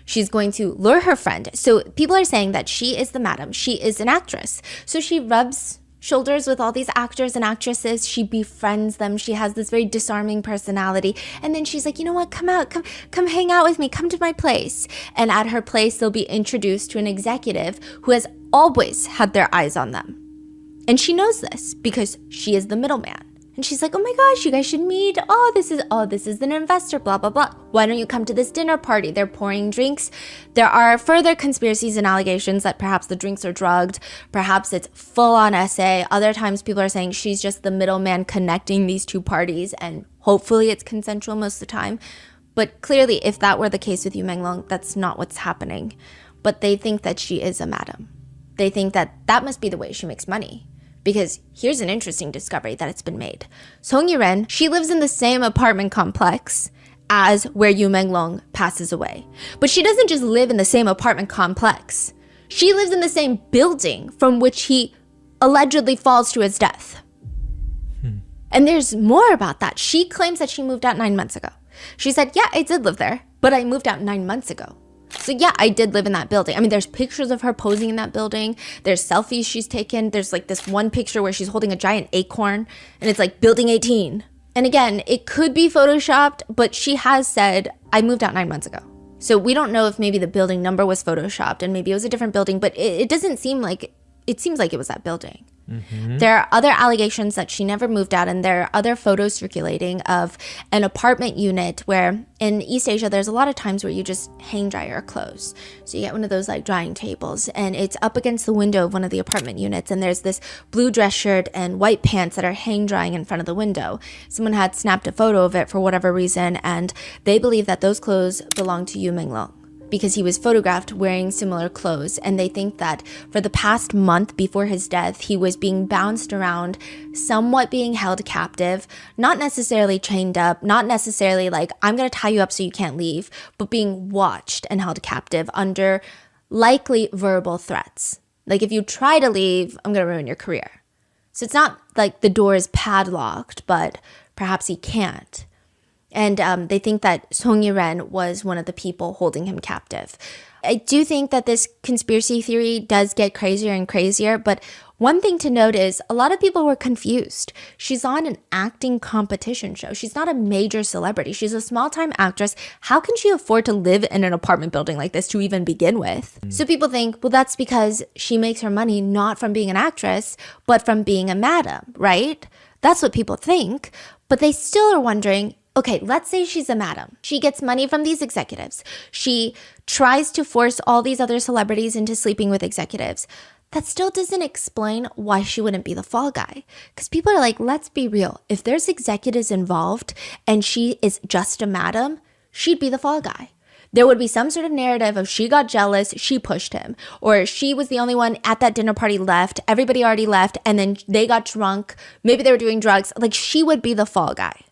She's going to lure her friend. So people are saying that she is the madam. She is an actress. So she rubs shoulders with all these actors and actresses. She befriends them. She has this very disarming personality. And then she's like, you know what? Come out. Come hang out with me. Come to my place. And at her place, they'll be introduced to an executive who has always had their eyes on them. And she knows this because she is the middleman. And she's like, oh my gosh, you guys should meet. This is an investor, blah, blah, blah. Why don't you come to this dinner party? They're pouring drinks. There are further conspiracies and allegations that perhaps the drinks are drugged. Perhaps it's full on SA. Other times people are saying she's just the middleman connecting these two parties. And hopefully it's consensual most of the time. But clearly, if that were the case with Yu Menglong, that's not what's happening. But they think that she is a madam. They think that that must be the way she makes money. Because here's an interesting discovery that it's been made. Song Yiren, she lives in the same apartment complex as where Yu Menglong passes away. But she doesn't just live in the same apartment complex. She lives in the same building from which he allegedly falls to his death. And there's more about that. She claims that she moved out 9 months ago. She said, yeah, I did live there, but I moved out 9 months ago. So yeah, I did live in that building. I mean, there's pictures of her posing in that building. There's selfies she's taken. There's like this one picture where she's holding a giant acorn and it's like building 18. And again, it could be photoshopped, but she has said, I moved out 9 months ago. So we don't know if maybe the building number was photoshopped and maybe it was a different building, but it doesn't seem like, it seems like it was that building. There are other allegations that she never moved out, and there are other photos circulating of an apartment unit where in East Asia, there's a lot of times where you just hang dry your clothes. So you get one of those like drying tables and it's up against the window of one of the apartment units. And there's this blue dress shirt and white pants that are hang drying in front of the window. Someone had snapped a photo of it for whatever reason, and they believe that those clothes belong to Yu Menglong, because he was photographed wearing similar clothes. And they think that for the past month before his death, he was being bounced around, somewhat being held captive, not necessarily chained up, not necessarily like, I'm going to tie you up so you can't leave, but being watched and held captive under likely verbal threats. Like, if you try to leave, I'm going to ruin your career. So it's not like the door is padlocked, but perhaps he can't. And they think that Song Yiren was one of the people holding him captive. I do think that this conspiracy theory does get crazier and crazier, but one thing to note is a lot of people were confused. She's on an acting competition show. She's not a major celebrity. She's a small-time actress. How can she afford to live in an apartment building like this to even begin with? So people think, well, that's because she makes her money not from being an actress, but from being a madam, right? That's what people think, but they still are wondering, okay, let's say she's a madam. She gets money from these executives. She tries to force all these other celebrities into sleeping with executives. That still doesn't explain why she wouldn't be the fall guy. Because people are like, let's be real. If there's executives involved and she is just a madam, she'd be the fall guy. There would be some sort of narrative of she got jealous, she pushed him, or she was the only one at that dinner party left, everybody already left, and then they got drunk, maybe they were doing drugs. Like, she would be the fall guy.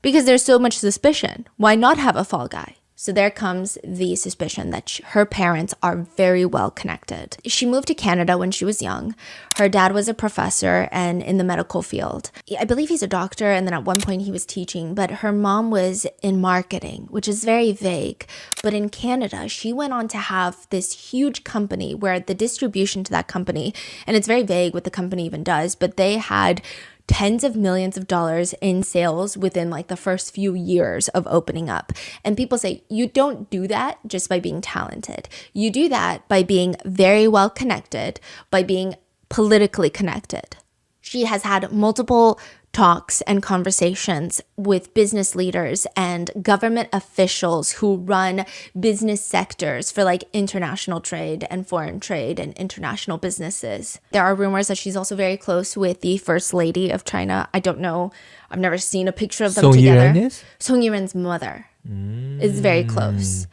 Because there's so much suspicion. Why not have a fall guy? So there comes the suspicion that her parents are very well connected. She moved to Canada when she was young. Her dad was a professor and in the medical field. I believe he's a doctor, and then at one point he was teaching, but her mom was in marketing, which is very vague. But in Canada, she went on to have this huge company where the distribution to that company, and it's very vague what the company even does, but they had tens of millions of dollars in sales within like the first few years of opening up. And people say, you don't do that just by being talented. You do that by being very well connected, by being politically connected. She has had multiple talks and conversations with business leaders and government officials who run business sectors for like international trade and foreign trade and international businesses. There are rumors that she's also very close with the First Lady of China. I don't know. I've never seen a picture of them Song together. Yiren is? Song Yiren's mother is very close.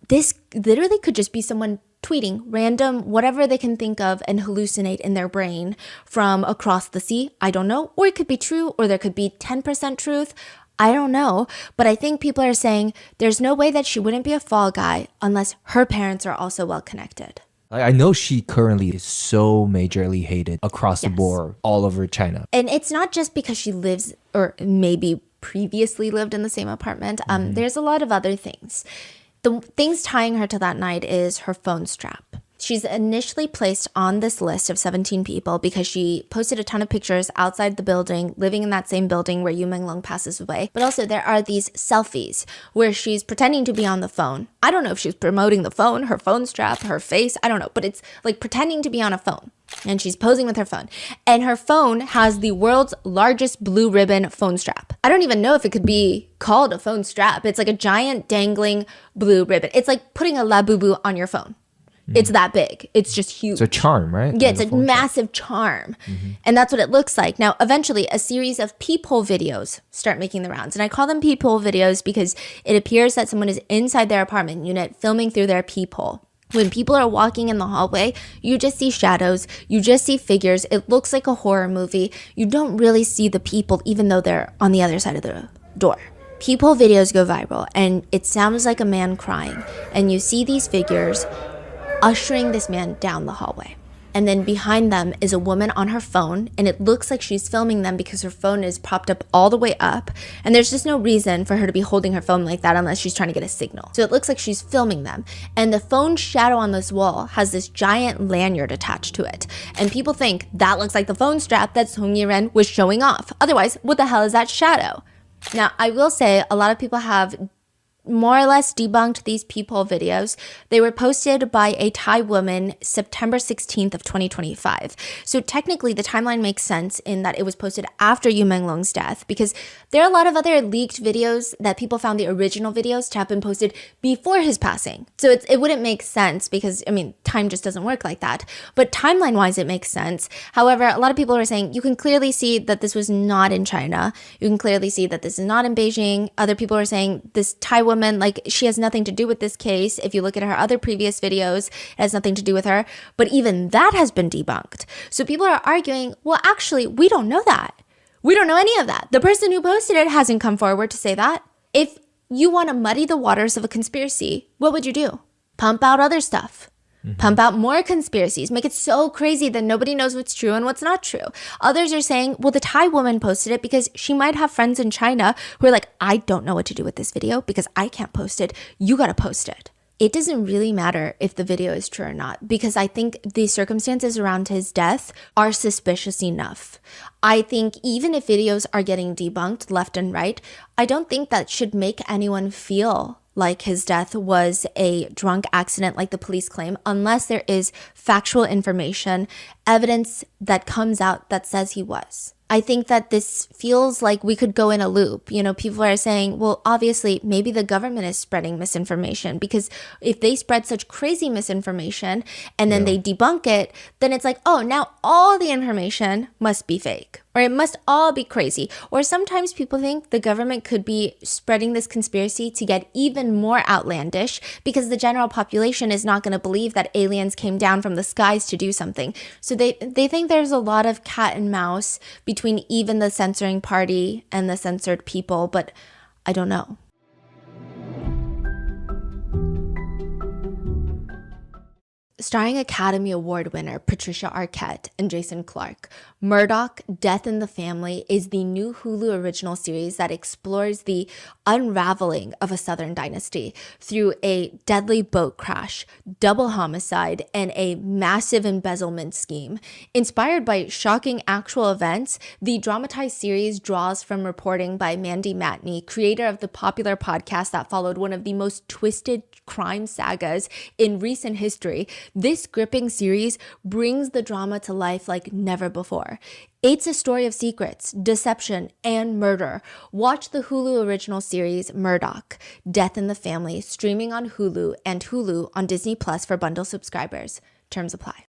This literally could just be someone tweeting random whatever they can think of and hallucinate in their brain from across the sea. I don't know. Or it could be true, or there could be 10% truth. I don't know. But I think people are saying there's no way that she wouldn't be a fall guy unless her parents are also well connected. I know she currently is so majorly hated across the Yes. board all over China. And it's not just because she lives or maybe previously lived in the same apartment. There's a lot of other things. The things tying her to that night is her phone strap. She's initially placed on this list of 17 people because she posted a ton of pictures outside the building, living in that same building where Yu Menglong passes away. But also there are these selfies where she's pretending to be on the phone. I don't know if she's promoting the phone, her phone strap, her face, I don't know, but it's like pretending to be on a phone. And she's posing with her phone. And her phone has the world's largest blue ribbon phone strap. I don't even know if it could be called a phone strap. It's like a giant dangling blue ribbon. It's like putting a Labubu on your phone. It's that big. It's just huge. It's a charm, right? Yeah, it's a massive charm. And that's what it looks like. Now, eventually, a series of peephole videos start making the rounds. And I call them peephole videos because it appears that someone is inside their apartment unit filming through their peephole. When people are walking in the hallway, you just see shadows, you just see figures. It looks like a horror movie. You don't really see the people, even though they're on the other side of the door. Peephole videos go viral, and it sounds like a man crying. And you see these figures ushering this man down the hallway. And then behind them is a woman on her phone, and it looks like she's filming them because her phone is propped up all the way up, and there's just no reason for her to be holding her phone like that unless she's trying to get a signal. So it looks like she's filming them, and the phone shadow on this wall has this giant lanyard attached to it, and people think that looks like the phone strap that Song Yiren was showing off. Otherwise, what the hell is that shadow? Now, I will say a lot of people have more or less debunked these peephole videos. They were posted by a Thai woman September 16th of 2025. So technically the timeline makes sense in that it was posted after Yu Menglong's death, because there are a lot of other leaked videos that people found the original videos to have been posted before his passing. So it wouldn't make sense because, I mean, time just doesn't work like that. But timeline wise, it makes sense. However, a lot of people are saying you can clearly see that this was not in China. You can clearly see that this is not in Beijing. Other people are saying this Thai woman, like, she has nothing to do with this case. If you look at her other previous videos, it has nothing to do with her. But even that has been debunked. So people are arguing, well, actually, we don't know that. We don't know any of that. The person who posted it hasn't come forward to say that. If you want to muddy the waters of a conspiracy, what would you do? Pump out other stuff. Pump out more conspiracies. Make it so crazy that nobody knows what's true and what's not true. Others are saying, well, the Thai woman posted it because she might have friends in China who are like, I don't know what to do with this video because I can't post it. You got to post it. It doesn't really matter if the video is true or not, because I think the circumstances around his death are suspicious enough. I think even if videos are getting debunked left and right, I don't think that should make anyone feel like his death was a drunk accident like the police claim, unless there is factual information, evidence that comes out that says he was. I think that this feels like we could go in a loop. You know, people are saying, well, obviously, maybe the government is spreading misinformation, because if they spread such crazy misinformation and then they debunk it, then it's like, oh, now all the information must be fake, or it must all be crazy. Or sometimes people think the government could be spreading this conspiracy to get even more outlandish because the general population is not going to believe that aliens came down from the skies to do something. So they think there's a lot of cat and mouse between even the censoring party and the censored people, but I don't know. Starring Academy Award winner Patricia Arquette and Jason Clarke, Murdoch: Death in the Family is the new Hulu original series that explores the unraveling of a Southern dynasty through a deadly boat crash, double homicide, and a massive embezzlement scheme. Inspired by shocking actual events, the dramatized series draws from reporting by Mandy Matney, creator of the popular podcast that followed one of the most twisted crime sagas in recent history. This gripping series brings the drama to life like never before. It's a story of secrets, deception, and murder. Watch the Hulu original series Murdoch: Death in the Family, streaming on Hulu and Hulu on Disney Plus for bundle subscribers. Terms apply.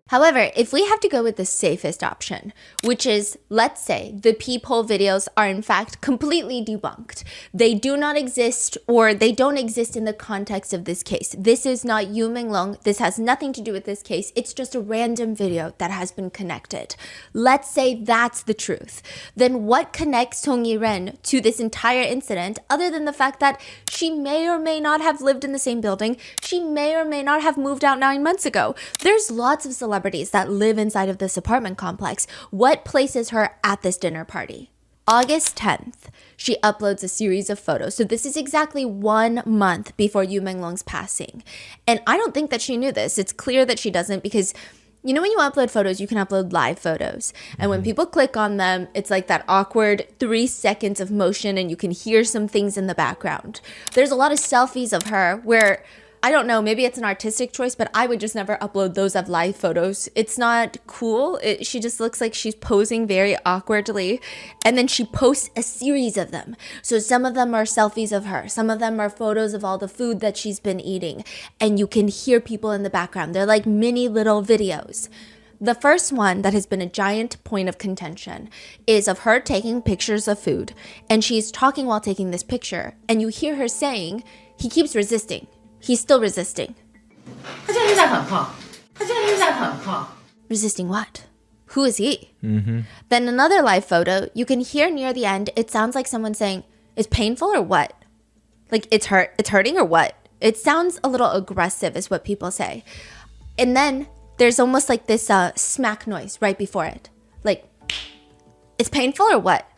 However, if we have to go with the safest option, which is, let's say, the peephole videos are in fact completely debunked. They do not exist, or they don't exist in the context of this case. This is not Yu Menglong. This has nothing to do with this case. It's just a random video that has been connected. Let's say that's the truth. Then what connects Song Yiren to this entire incident other than the fact that she may or may not have lived in the same building? She may or may not have moved out 9 months ago. There's lots of celebrities that live inside of this apartment complex. What places her at this dinner party? August 10th, she uploads a series of photos. So this is exactly 1 month before Yu Menglong's passing. And I don't think that she knew this. It's clear that she doesn't because you know when you upload photos, you can upload live photos. And when people click on them, it's like that awkward 3 seconds of motion and you can hear some things in the background. There's a lot of selfies of her where I don't know, maybe it's an artistic choice, but I would just never upload those as live photos. It's not cool. She just looks like she's posing very awkwardly. And then she posts a series of them. So some of them are selfies of her. Some of them are photos of all the food that she's been eating. And you can hear people in the background. They're like mini little videos. The first one that has been a giant point of contention is of her taking pictures of food. And she's talking while taking this picture. And you hear her saying, he keeps resisting. He's still resisting. Resisting what? Who is he? Then another live photo, you can hear near the end, it sounds like someone saying, it's painful or what? Like it's hurting or what? It sounds a little aggressive is what people say. And then there's almost like this smack noise right before it. Like, it's painful or what?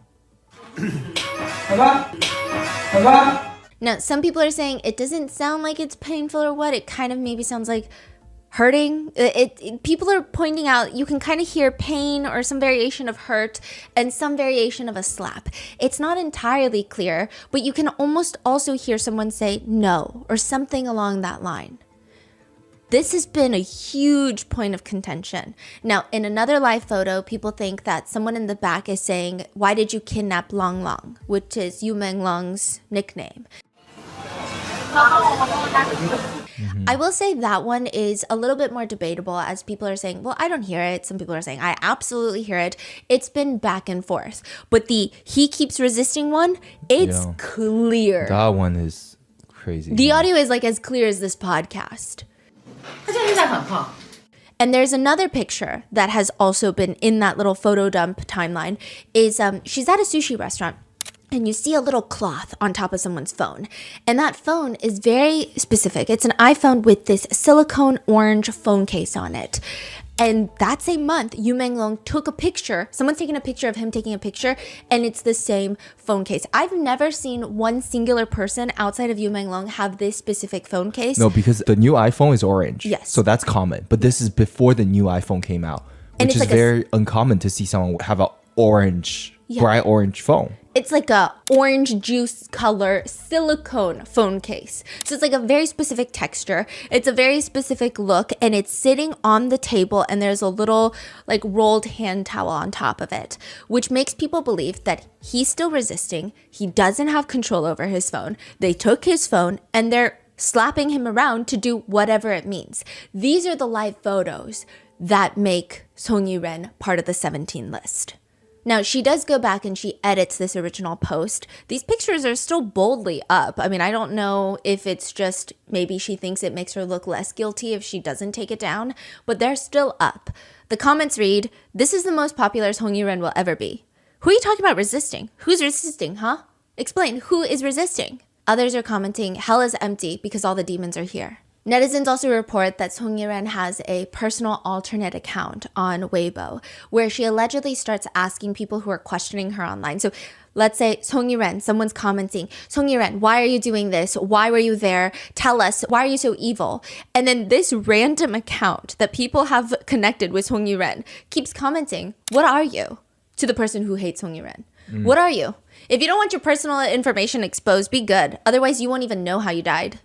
Now, some people are saying it doesn't sound like it's painful or what. It kind of maybe sounds like hurting. People are pointing out you can kind of hear pain or some variation of hurt and some variation of a slap. It's not entirely clear, but you can almost also hear someone say no or something along that line. This has been a huge point of contention. Now, in another live photo, people think that someone in the back is saying, why did you kidnap Long Long, which is Yu Menglong's nickname. I will say that one is a little bit more debatable as people are saying, well, I don't hear it. Some people are saying, I absolutely hear it. It's been back and forth. But the he keeps resisting one, it's clear. That one is crazy. The audio is like as clear as this podcast. And there's another picture that has also been in that little photo dump timeline is she's at a sushi restaurant. And you see a little cloth on top of someone's phone. And that phone is very specific. It's an iPhone with this silicone orange phone case on it. And that same month, Yu Menglong took a picture. Someone's taking a picture of him taking a picture, and it's the same phone case. I've never seen one singular person outside of Yu Menglong have this specific phone case. No, because the new iPhone is orange. Yes. So that's common. But this is before the new iPhone came out, And which it's is like very uncommon to see someone have a bright orange phone. It's like a orange juice color silicone phone case. So it's like a very specific texture. It's a very specific look, and it's sitting on the table, and there's a little like rolled hand towel on top of it, which makes people believe that he's still resisting. He doesn't have control over his phone. They took his phone and they're slapping him around to do whatever it means. These are the live photos that make Song Yiren part of the 17 list. Now, she does go back and she edits this original post. These pictures are still boldly up. I mean, I don't know if it's just maybe she thinks it makes her look less guilty if she doesn't take it down, but they're still up. The comments read, this is the most popular Song Yiren will ever be. Who are you talking about resisting? Who's resisting, huh? Explain, who is resisting? Others are commenting, hell is empty because all the demons are here. Netizens also report that Song Yiren has a personal alternate account on Weibo, where she allegedly starts asking people who are questioning her online. So let's say Song Yiren, someone's commenting, Song Yiren, why are you doing this? Why were you there? Tell us, why are you so evil? And then this random account that people have connected with Song Yiren keeps commenting, what are you? To the person who hates Song Yiren. What are you? If you don't want your personal information exposed, be good. Otherwise, you won't even know how you died.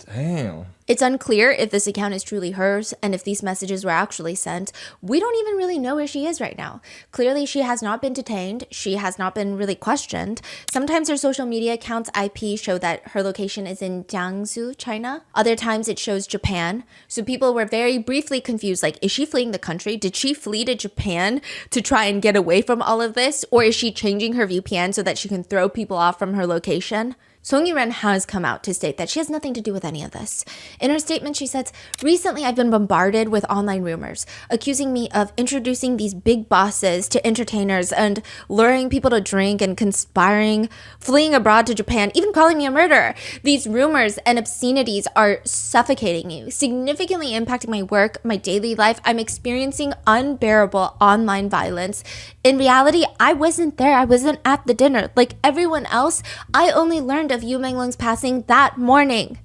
Damn. It's unclear if this account is truly hers and if these messages were actually sent. We don't even really know where she is right now. Clearly, she has not been detained. She has not been really questioned. Sometimes her social media account's IP show that her location is in Jiangsu, China. Other times it shows Japan. So people were very briefly confused, like, is she fleeing the country? Did she flee to Japan to try and get away from all of this? Or is she changing her VPN so that she can throw people off from her location? Song Yiren has come out to state that she has nothing to do with any of this. In her statement, she says, "Recently, I've been bombarded with online rumors, accusing me of introducing these big bosses to entertainers and luring people to drink and conspiring, fleeing abroad to Japan, even calling me a murderer. These rumors and obscenities are suffocating me, significantly impacting my work, my daily life. I'm experiencing unbearable online violence. In reality, I wasn't there. I wasn't at the dinner. Like everyone else, I only learned of Yu Menglung's passing that morning.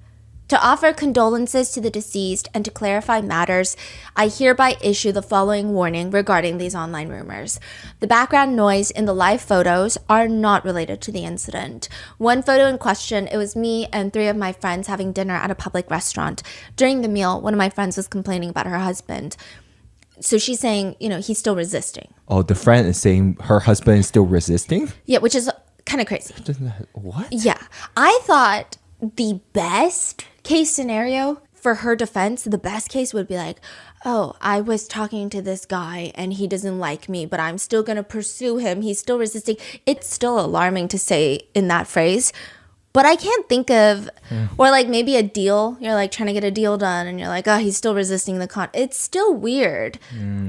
To offer condolences to the deceased and to clarify matters, I hereby issue the following warning regarding these online rumors. The background noise in the live photos are not related to the incident. One photo in question, it was me and 3 of my friends having dinner at a public restaurant. During the meal, one of my friends was complaining about her husband. So she's saying, he's still resisting. Oh, the friend is saying her husband is still resisting? Yeah, which is kind of crazy. What? Yeah. I thought the best case scenario for her defense, the best case would be like, oh, I was talking to this guy and he doesn't like me, but I'm still going to pursue him. He's still resisting. It's still alarming to say in that phrase. But I can't think of, or like maybe a deal. You're like trying to get a deal done and you're like, oh, he's still resisting the It's still weird.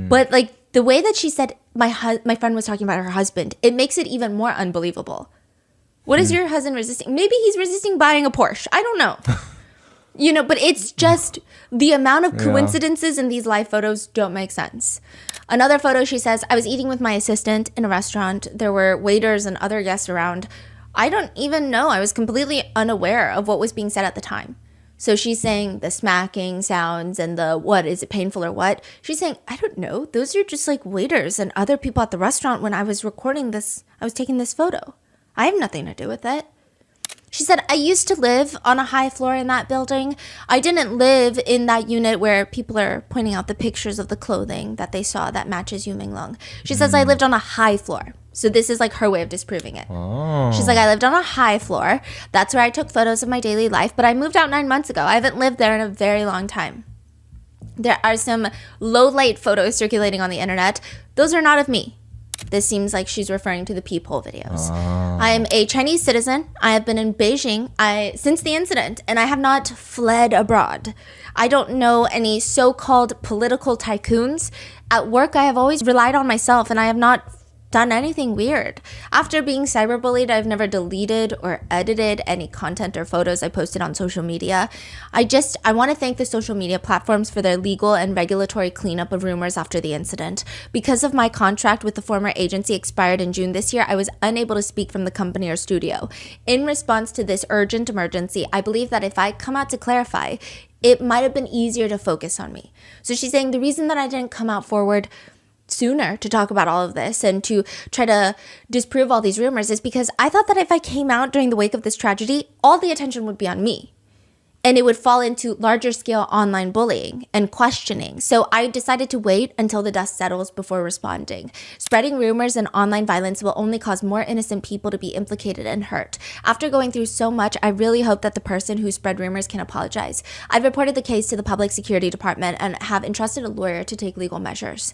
But like the way that she said my friend was talking about her husband, it makes it even more unbelievable. What is your husband resisting? Maybe he's resisting buying a Porsche. I don't know. But it's just the amount of coincidences in these live photos don't make sense. Another photo, she says, I was eating with my assistant in a restaurant. There were waiters and other guests around. I don't even know. I was completely unaware of what was being said at the time. So she's saying the smacking sounds and the what, is it painful or what? She's saying, I don't know. Those are just like waiters and other people at the restaurant when I was recording this. I was taking this photo. I have nothing to do with it. She said, I used to live on a high floor in that building. I didn't live in that unit where people are pointing out the pictures of the clothing that they saw that matches Yu Menglung. She says, I lived on a high floor. So this is like her way of disproving it. Oh. She's like, I lived on a high floor. That's where I took photos of my daily life. But I moved out 9 months ago. I haven't lived there in a very long time. There are some low light photos circulating on the internet. Those are not of me. This seems like she's referring to the peephole videos. I am a Chinese citizen. I have been in Beijing since the incident, and I have not fled abroad. I don't know any so-called political tycoons. At work, I have always relied on myself, and I have not done anything weird. After being cyberbullied, I've never deleted or edited any content or photos I posted on social media. I want to thank the social media platforms for their legal and regulatory cleanup of rumors after the incident. Because of my contract with the former agency expired in June this year, I was unable to speak from the company or studio. In response to this urgent emergency, I believe that if I come out to clarify, it might have been easier to focus on me. So she's saying the reason that I didn't come out forward sooner to talk about all of this and to try to disprove all these rumors is because I thought that if I came out during the wake of this tragedy, all the attention would be on me. And it would fall into larger scale online bullying and questioning. So I decided to wait until the dust settles before responding. Spreading rumors and online violence will only cause more innocent people to be implicated and hurt. After going through so much, I really hope that the person who spread rumors can apologize. I've reported the case to the Public Security Department and have entrusted a lawyer to take legal measures.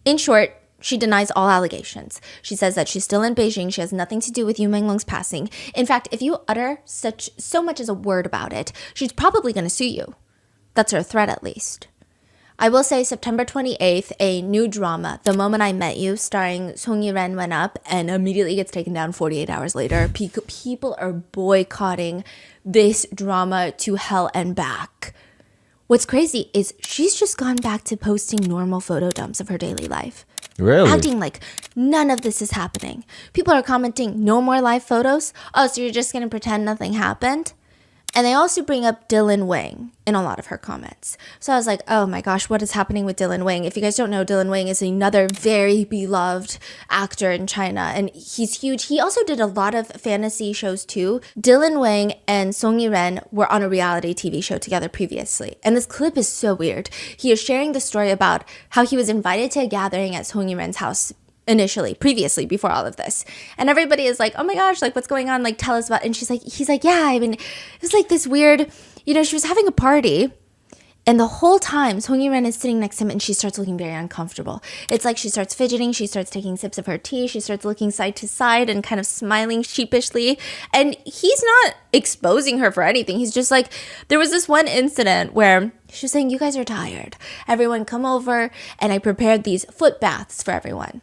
In short, she denies all allegations. She says that she's still in Beijing. She has nothing to do with Yu Menglung's passing. In fact, if you utter so much as a word about it, she's probably going to sue you. That's her threat, at least. I will say September 28th, a new drama, The Moment I Met You, starring Song Yiren, went up and immediately gets taken down 48 hours later. People are boycotting this drama to hell and back. What's crazy is she's just gone back to posting normal photo dumps of her daily life. Really? Acting like none of this is happening. People are commenting, no more live photos? Oh, so you're just going to pretend nothing happened? And they also bring up Dylan Wang in a lot of her comments. So I was like, oh my gosh, what is happening with Dylan Wang? If you guys don't know, Dylan Wang is another very beloved actor in China, and he's huge. He also did a lot of fantasy shows too. Dylan Wang and Song Yiren were on a reality TV show together previously. And this clip is so weird. He is sharing the story about how he was invited to a gathering at Song Yiren's house previously, before all of this. And everybody is like, oh my gosh, like what's going on? Like tell us about, and he's like, yeah, I mean, it was like this weird, she was having a party And the whole time, Song Yiren is sitting next to him and she starts looking very uncomfortable. It's like she starts fidgeting, she starts taking sips of her tea, she starts looking side to side and kind of smiling sheepishly. And he's not exposing her for anything. He's just like, there was this one incident where she was saying, you guys are tired. Everyone come over, and I prepared these foot baths for everyone.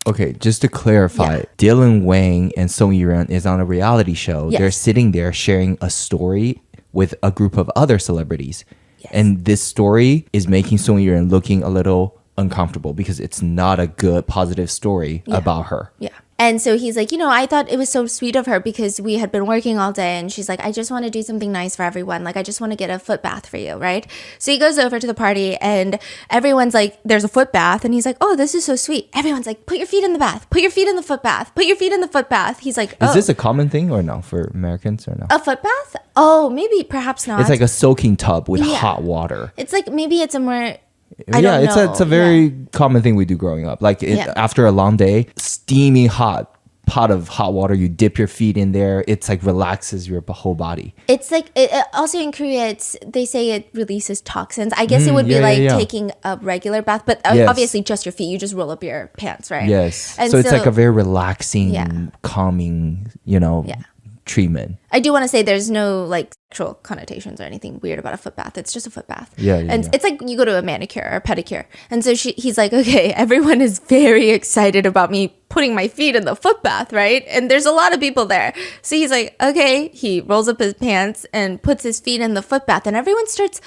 Okay, just to clarify, Dylan Wang and Song Yiren is on a reality show. Yes. They're sitting there sharing a story with a group of other celebrities. Yes. And this story is making Song Yiren looking a little uncomfortable because it's not a good, positive story about her. Yeah. And so he's like, I thought it was so sweet of her because we had been working all day, and she's like, I just want to do something nice for everyone. Like, I just want to get a foot bath for you, right? So he goes over to the party and everyone's like, there's a foot bath. And he's like, oh, this is so sweet. Everyone's like, put your feet in the bath. Put your feet in the foot bath. Put your feet in the foot bath. He's like, oh. Is this a common thing or no for Americans or no? A foot bath? Oh, maybe, perhaps not. It's like a soaking tub with Yeah. hot water. It's like, maybe it's a more... I don't it's know. it's a very common thing we do growing up. Like after a long day, steaming hot pot of hot water, you dip your feet in there. It's like relaxes your whole body. It's like, it also in Korea, they say it releases toxins. I guess it would be like taking a regular bath, but Yes. obviously just your feet. You just roll up your pants, right? Yes. And so it's like a very relaxing, Yeah. calming, treatment. I do want to say there's no like sexual connotations or anything weird about a foot bath. It's just a foot bath. Yeah, And it's like you go to a manicure or a pedicure. And so he's like, okay, everyone is very excited about me putting my feet in the foot bath, right? And there's a lot of people there. So he's like, okay, he rolls up his pants and puts his feet in the foot bath, and everyone starts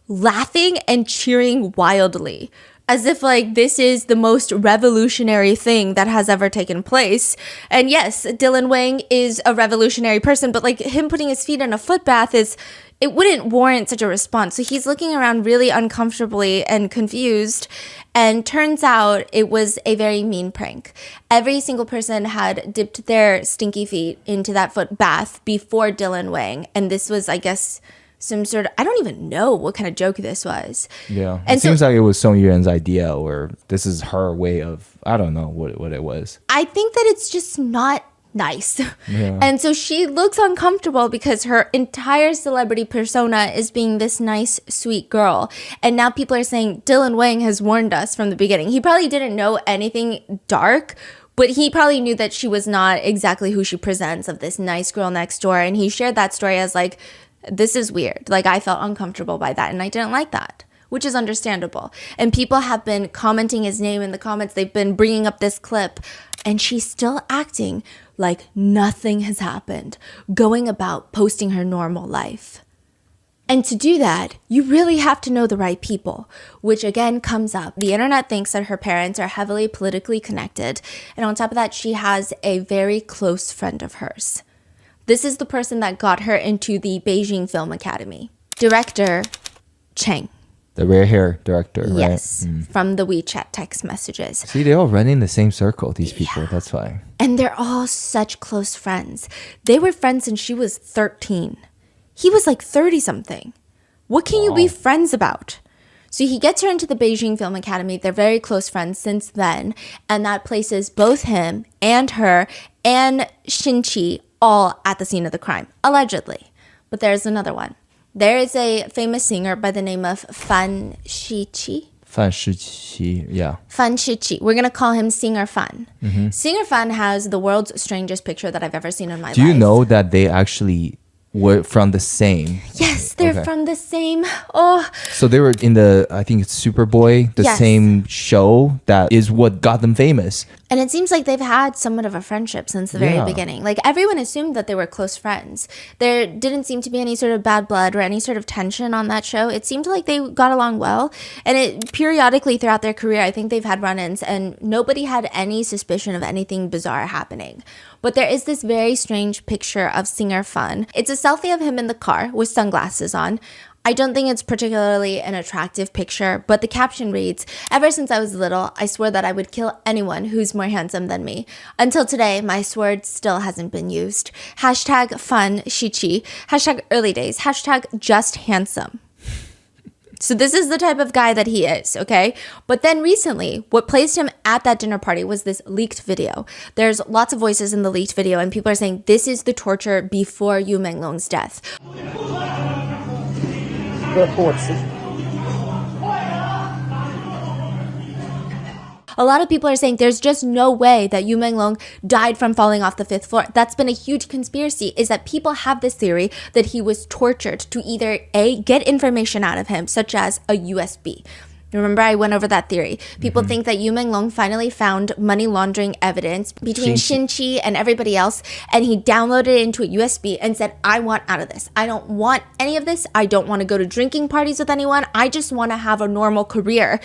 laughing and cheering wildly, as if like this is the most revolutionary thing that has ever taken place. And yes, Dylan Wang is a revolutionary person, but like him putting his feet in a foot bath it wouldn't warrant such a response. So he's looking around really uncomfortably and confused. And turns out it was a very mean prank. Every single person had dipped their stinky feet into that foot bath before Dylan Wang. And this was, I guess, some sort of, I don't even know what kind of joke this was. Yeah. And It seems like it was Song Yiren's idea, or this is her way of, I don't know what it was. I think that it's just not nice. And so she looks uncomfortable because her entire celebrity persona is being this nice, sweet girl. And now people are saying Dylan Wang has warned us from the beginning. He probably didn't know anything dark, but he probably knew that she was not exactly who she presents, of this nice girl next door. And he shared that story as like, this is weird. Like, I felt uncomfortable by that and I didn't like that, which is understandable. And people have been commenting his name in the comments. They've been bringing up this clip, and she's still acting like nothing has happened, going about posting her normal life. And to do that, you really have to know the right people, which again comes up. The internet thinks that her parents are heavily politically connected. And on top of that, she has a very close friend of hers. This is the person that got her into the Beijing Film Academy. Director Cheng. The rare hair director, right? Yes, from the WeChat text messages. See, they all run in the same circle, these people. That's why. And they're all such close friends. They were friends since she was 13. He was like 30-something. What can you be friends about? So he gets her into the Beijing Film Academy. They're very close friends since then. And that places both him and her and Shin-chi all at the scene of the crime, allegedly. But there's another one. There is a famous singer by the name of Fan Shiqi. Fan Shiqi, yeah. Fan Shiqi. We're going to call him Singer Fan. Singer Fan has the world's strangest picture that I've ever seen in my life. Do you know that they actually were from the same? Yes, they're Okay. from the same. Oh, So they were in the, I think it's Superboy, the Yes. same show that is what got them famous. and it seems like they've had somewhat of a friendship since the very Yeah. beginning. Like, everyone assumed that they were close friends. There didn't seem to be any sort of bad blood or any sort of tension on that show. It seemed like they got along well. And it periodically throughout their career, I think they've had run-ins, and nobody had any suspicion of anything bizarre happening. But there is this very strange picture of Singer Fan. It's a selfie of him in the car with sunglasses on. I don't think it's particularly an attractive picture, but the caption reads, "Ever since I was little, I swore that I would kill anyone who's more handsome than me. Until today, my sword still hasn't been used. Hashtag fun shichi. Hashtag early days. Hashtag just handsome." So this is the type of guy that he is, okay? But then recently, what placed him at that dinner party was this leaked video. There's lots of voices in the leaked video, and people are saying this is the torture before Yu Menglong's death. A lot of people are saying there's just no way that Yu Menglong died from falling off the 5th floor. That's been a huge conspiracy, is that people have this theory that he was tortured to either A, get information out of him, such as a USB. Remember, I went over that theory. People think that Yu Menglong finally found money laundering evidence between Xin-Chi and everybody else, and he downloaded it into a USB and said, I want out of this. I don't want any of this. I don't want to go to drinking parties with anyone. I just want to have a normal career.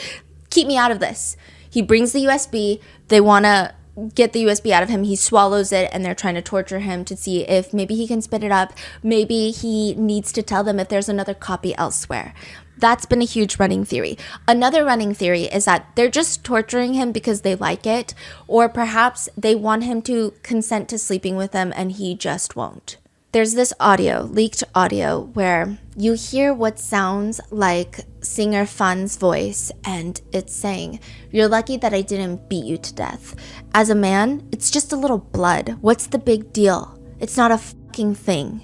Keep me out of this. He brings the USB. They want to get the USB out of him. He swallows it, and they're trying to torture him to see if maybe he can spit it up. Maybe he needs to tell them if there's another copy elsewhere. That's been a huge running theory. Another running theory is that they're just torturing him because they like it, or perhaps they want him to consent to sleeping with them and he just won't. There's this audio, leaked audio, where you hear what sounds like singer Fan's voice, and it's saying, "You're lucky that I didn't beat you to death. As a man, it's just a little blood. What's the big deal? It's not a fucking thing."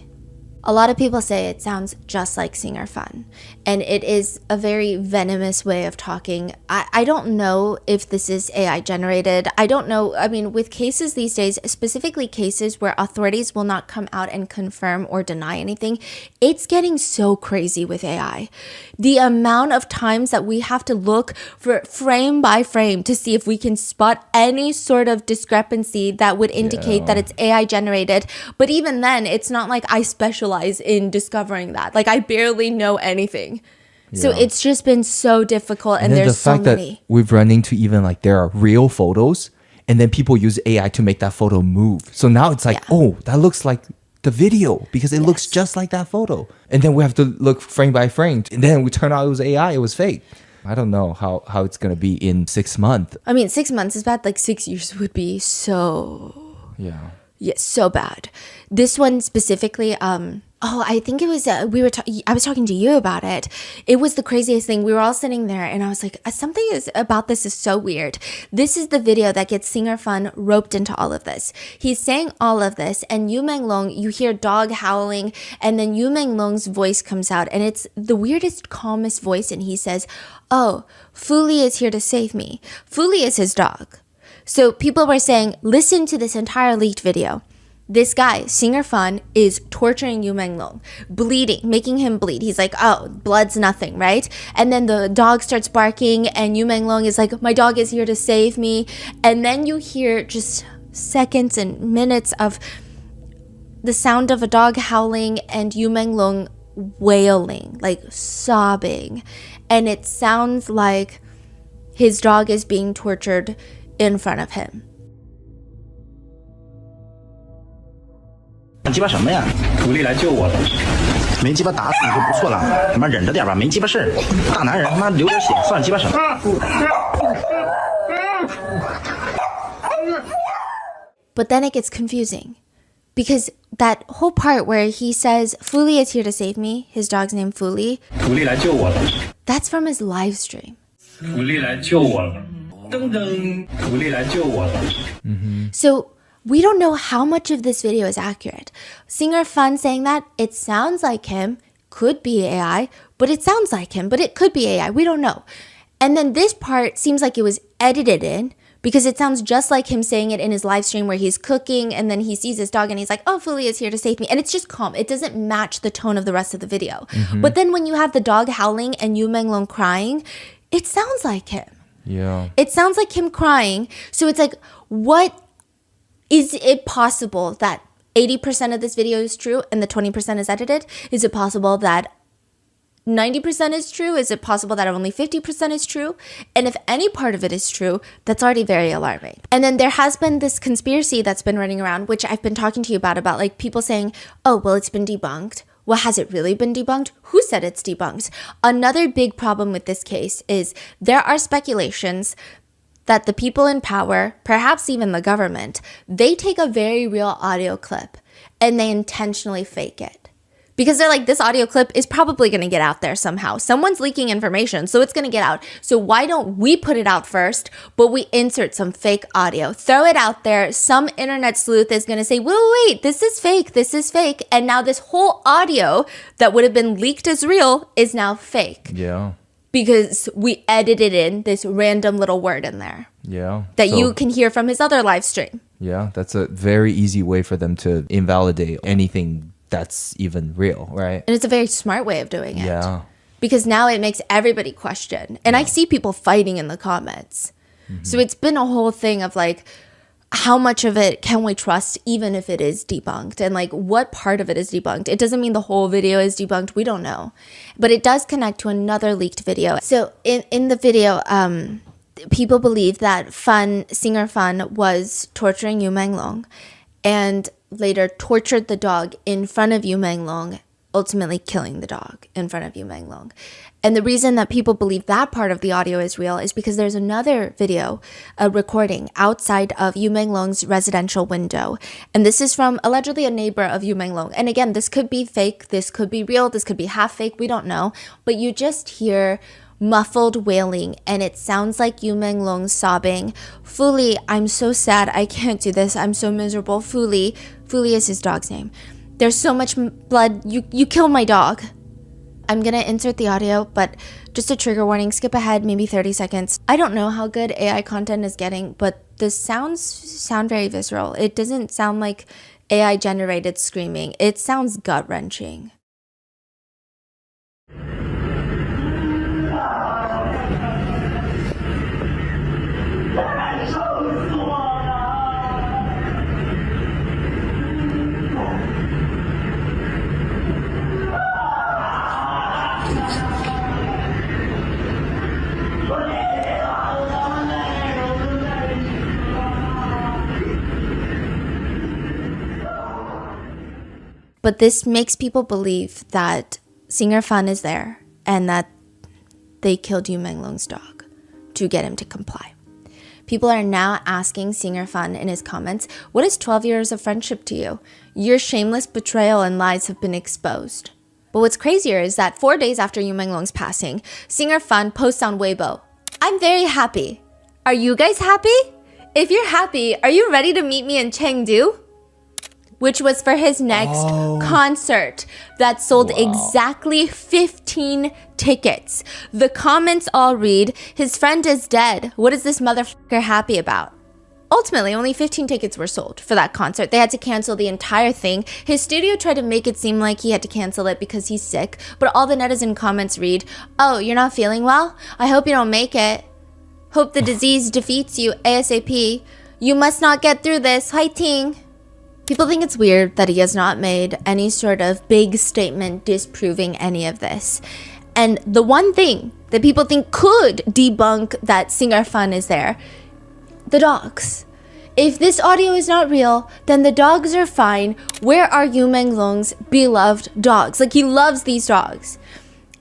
A lot of people say it sounds just like Singer Fan, and it is a very venomous way of talking. I don't know if this is AI generated. I don't know. I mean, with cases these days, specifically cases where authorities will not come out and confirm or deny anything, it's getting so crazy with AI. The amount of times that we have to look for frame by frame to see if we can spot any sort of discrepancy that would indicate that it's AI generated. But even then, it's not like I specialize in discovering that. Like, I barely know anything. So it's just been so difficult, and then there's the fact so many. that we've run into even like there are real photos, and then people use AI to make that photo move. So now it's like, oh, that looks like the video because it looks just like that photo. And then we have to look frame by frame. And then we turn out it was AI, it was fake. I don't know how it's going to be in 6 months. I mean, 6 months is bad. Like 6 years would be so... Yeah. Yes, so bad. This one specifically, I think it was, I was talking to you about it. It was the craziest thing. We were all sitting there and I was like, something is about this is so weird. This is the video that gets Singer Fan roped into all of this. He's saying all of this, and Yu Menglong, you hear dog howling, and then Yu Menglong's voice comes out, and it's the weirdest, calmest voice, and he says, "Oh, Fuli is here to save me." Fuli is his dog. So people were saying, listen to this entire leaked video. This guy, Singer Fan, is torturing Yu Menglong, bleeding, making him bleed. He's like, oh, blood's nothing, right? And then the dog starts barking, and Yu Menglong is like, my dog is here to save me. And then you hear just seconds and minutes of the sound of a dog howling and Yu Menglong wailing, like sobbing. And it sounds like his dog is being tortured in front of him. 鸡巴什么呀？福利来救我了，没鸡巴打死你就不错了，他妈忍着点吧，没鸡巴事儿，大男人他妈流点血算鸡巴什么？ But then it gets confusing, because that whole part where he says, Fuli is here to save me, his dog's name Fuli, 福利来救我了， that's from his live stream. 福利来救我了，噔噔，福利来救我了。 So we don't know how much of this video is accurate. Singer Fan saying that, it sounds like him, could be AI, but it sounds like him, but it could be AI, we don't know. And then this part seems like it was edited in, because it sounds just like him saying it in his live stream where he's cooking and then he sees his dog and he's like, oh, Fuli is here to save me. And it's just calm. It doesn't match the tone of the rest of the video. But then when you have the dog howling and Yu Menglong crying, it sounds like him. Yeah. It sounds like him crying. So it's like, what is it possible that 80% of this video is true and the 20% is edited? Is it possible that 90% is true? Is it possible that only 50% is true? And if any part of it is true, that's already very alarming. And then there has been this conspiracy that's been running around, which I've been talking to you about like people saying, oh, well, it's been debunked. Well, has it really been debunked? Who said it's debunked? Another big problem with this case is there are speculations that the people in power, perhaps even the government, they take a very real audio clip and they intentionally fake it. Because they're like, this audio clip is probably going to get out there somehow. Someone's leaking information, so it's going to get out. So why don't we put it out first, but we insert some fake audio, throw it out there. Some internet sleuth is going to say, wait, this is fake. This is fake. And now this whole audio that would have been leaked as real is now fake. Yeah. Because we edited in this random little word in there. Yeah. that So- you can hear from his other live stream. Yeah, that's a very easy way for them to invalidate anything that's even real, right? And it's a very smart way of doing it. Yeah. Because now it makes everybody question. And I see people fighting in the comments. So it's been a whole thing of like, how much of it can we trust even if it is debunked? And like, what part of it is debunked? It doesn't mean the whole video is debunked. We don't know. But it does connect to another leaked video. So in the video, people believe that singer Fan was torturing Yu Menglong and later tortured the dog in front of Yu Menglong, ultimately killing the dog in front of Yu Menglong. And the reason that people believe that part of the audio is real is because there's another video, a recording outside of Yu Menglong's residential window. And this is from allegedly a neighbor of Yu Menglong. And again, this could be fake, this could be real, this could be half fake, we don't know. But you just hear muffled wailing, and it sounds like Yu Menglong sobbing, "Fuli, I'm so sad, I can't do this, I'm so miserable, Fuli." Fuli is his dog's name. "There's so much blood, you killed my dog." I'm gonna insert the audio, but just a trigger warning, skip ahead maybe 30 seconds. I don't know how good AI content is getting, but the sounds sound very visceral. It doesn't sound like AI generated screaming. It sounds gut-wrenching. But this makes people believe that singer Fan is there and that they killed Yu Menglong's dog to get him to comply. People are now asking singer Fan in his comments, "What is 12 years of friendship to you? Your shameless betrayal and lies have been exposed." But what's crazier is that 4 days after Yu Menglong's passing, singer Fan posts on Weibo, "I'm very happy. Are you guys happy? If you're happy, are you ready to meet me in Chengdu?" Which was for his next concert that sold exactly 15 tickets. The comments all read, "His friend is dead. What is this motherfucker happy about?" Ultimately, only 15 tickets were sold for that concert. They had to cancel the entire thing. His studio tried to make it seem like he had to cancel it because he's sick, but all the netizen comments read, "Oh, you're not feeling well? I hope you don't make it. Hope the disease defeats you ASAP. You must not get through this. Fighting." People think it's weird that he has not made any sort of big statement disproving any of this. And the one thing that people think could debunk that singer Fan is there, the dogs. If this audio is not real, then the dogs are fine. Where are Yu Menglong's beloved dogs? Like, he loves these dogs.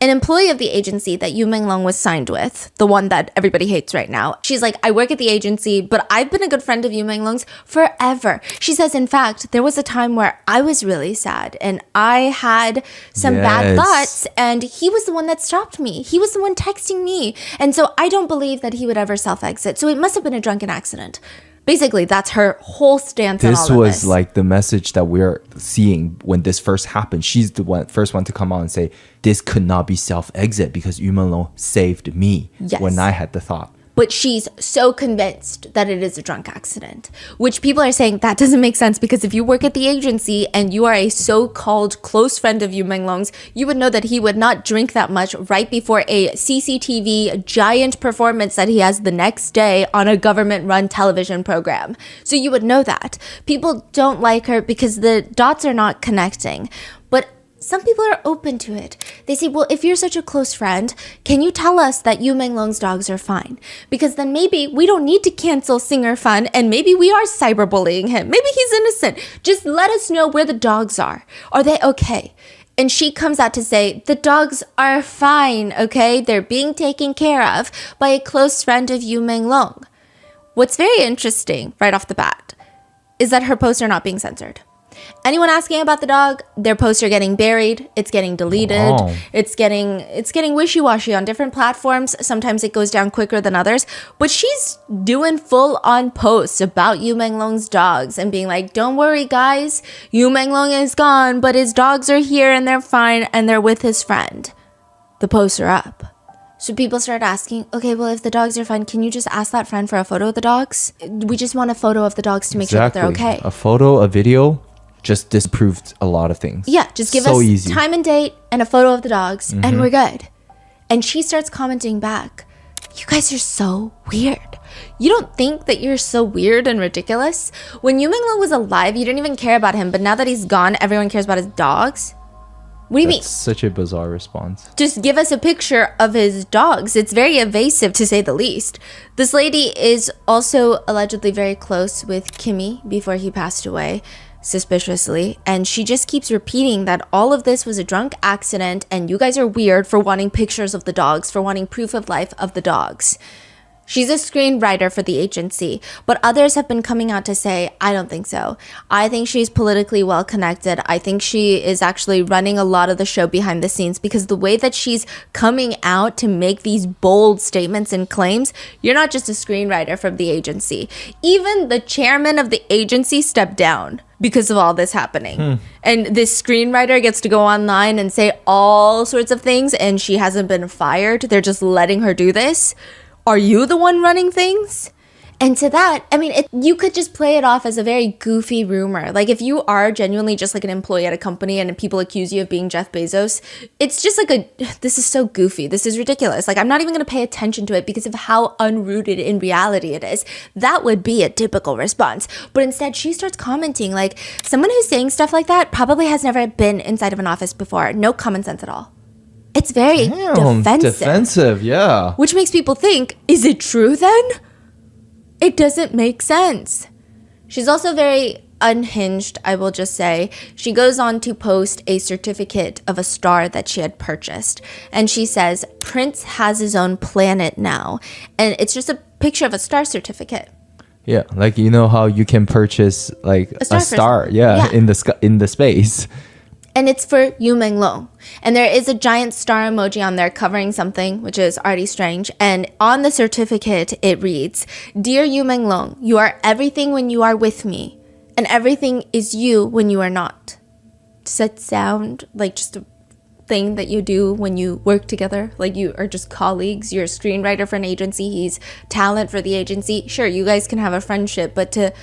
An employee of the agency that Yu Menglong was signed with, the one that everybody hates right now, she's like, "I work at the agency, but I've been a good friend of Yu Menglong's forever." She says, "In fact, there was a time where I was really sad and I had some bad Yes. thoughts, and he was the one that stopped me. He was the one texting me. And so I don't believe that he would ever self-exit. So it must have been a drunken accident." Basically, that's her whole stance on all This of was this. like the message that we're seeing when this first happened. She's the first one to come out and say, "This could not be self-exit because Yu Menglong saved me Yes. when I had the thought." But she's so convinced that it is a drunk accident, which people are saying that doesn't make sense, because if you work at the agency and you are a so-called close friend of Yu Menglong's, you would know that he would not drink that much right before a CCTV giant performance that he has the next day on a government-run television program. So you would know that. People don't like her because the dots are not connecting. But some people are open to it. They say, "Well, if you're such a close friend, can you tell us that Yu Menglong's dogs are fine? Because then maybe we don't need to cancel singer Fan, and maybe we are cyberbullying him. Maybe he's innocent. Just let us know where the dogs are. Are they okay?" And she comes out to say, "The dogs are fine, okay? They're being taken care of by a close friend of Yu Menglong." What's very interesting right off the bat is that her posts are not being censored. Anyone asking about the dog, their posts are getting buried, it's getting deleted, Wow. it's getting wishy-washy on different platforms. Sometimes it goes down quicker than others, but she's doing full-on posts about Yu Menglong's dogs and being like, "Don't worry guys, Yu Menglong is gone, but his dogs are here and they're fine and they're with his friend." The posts are up. So people started asking, okay, well, if the dogs are fine, can you just ask that friend for a photo of the dogs? We just want a photo of the dogs to make sure that they're okay. A photo, a video just disproved a lot of things. Yeah, just give so us easy. time and date and a photo of the dogs, and we're good. And she starts commenting back, you guys are so weird. You don't think that you're so weird and ridiculous? When Yu Minglong was alive, you didn't even care about him, but now that he's gone, everyone cares about his dogs? What do you mean? That's such a bizarre response. Just give us a picture of his dogs. It's very evasive, to say the least. This lady is also allegedly very close with Kimmy before he passed away, suspiciously, and she just keeps repeating that all of this was a drunk accident and you guys are weird for wanting pictures of the dogs, for wanting proof of life of the dogs. She's a screenwriter for the agency, but others have been coming out to say, I don't think so. I think she's politically well connected. I think she is actually running a lot of the show behind the scenes, because the way that she's coming out to make these bold statements and claims, you're not just a screenwriter from the agency. Even the chairman of the agency stepped down because of all this happening. And this screenwriter gets to go online and say all sorts of things, and she hasn't been fired. They're just letting her do this. Are you the one running things? And to that, I mean, you could just play it off as a very goofy rumor. Like, if you are genuinely just like an employee at a company and people accuse you of being Jeff Bezos, it's just like this is so goofy. This is ridiculous. Like, I'm not even going to pay attention to it because of how unrooted in reality it is. That would be a typical response. But instead, she starts commenting like, someone who's saying stuff like that probably has never been inside of an office before. No common sense at all. It's very defensive. Yeah. Which makes people think, is it true then? It doesn't make sense. She's also very unhinged, I will just say. She goes on to post a certificate of a star that she had purchased. And she says, Prince has his own planet now. And it's just a picture of a star certificate. Yeah, like you know how you can purchase like a star, Yeah. in the space. And it's for Yu Minglong. And there is a giant star emoji on there covering something, which is already strange. And on the certificate, it reads, Dear Yu Minglong, you are everything when you are with me, and everything is you when you are not. Does that sound like just a thing that you do when you work together? Like you are just colleagues? You're a screenwriter for an agency. He's talent for the agency. Sure, you guys can have a friendship, but to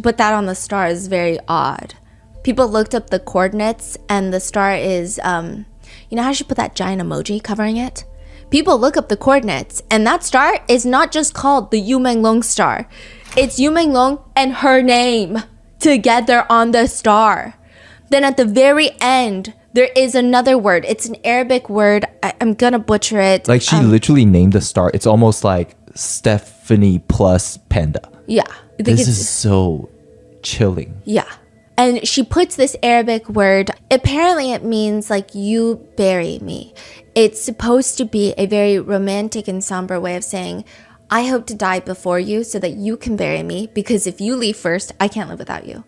put that on the star is very odd. People looked up the coordinates, and the star is, you know how she put that giant emoji covering it? People look up the coordinates, and that star is not just called the Yu Minglong star. It's Yu Minglong and her name together on the star. Then at the very end, there is another word. It's an Arabic word. I'm gonna butcher it. Like she literally named the star. It's almost like Stephanie plus Panda. Yeah. This is so chilling. Yeah. And she puts this Arabic word. Apparently it means like you bury me. It's supposed to be a very romantic and somber way of saying, I hope to die before you so that you can bury me, because if you leave first, I can't live without you.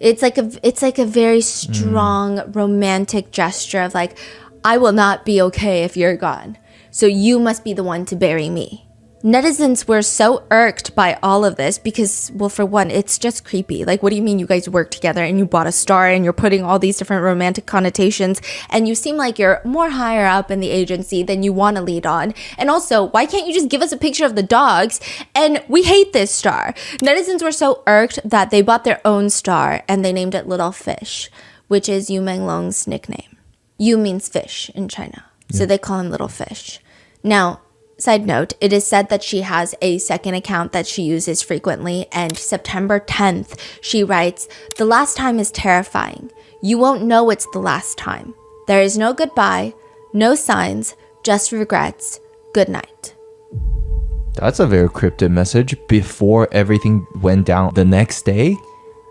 It's like a very strong romantic gesture of like, I will not be okay if you're gone. So you must be the one to bury me. Netizens were so irked by all of this because, well, for one, it's just creepy. Like, what do you mean you guys work together and you bought a star and you're putting all these different romantic connotations and you seem like you're more higher up in the agency than you want to lead on? And also, why can't you just give us a picture of the dogs? And we hate this star. Netizens were so irked that they bought their own star and they named it Little Fish, which is Yu Minglong's nickname. Yu means fish in China, so they call him Little Fish. Now, side note, it is said that she has a second account that she uses frequently, and September 10th, she writes, The last time is terrifying. You won't know it's the last time. There is no goodbye, no signs, just regrets. Good night. That's a very cryptic message before everything went down the next day.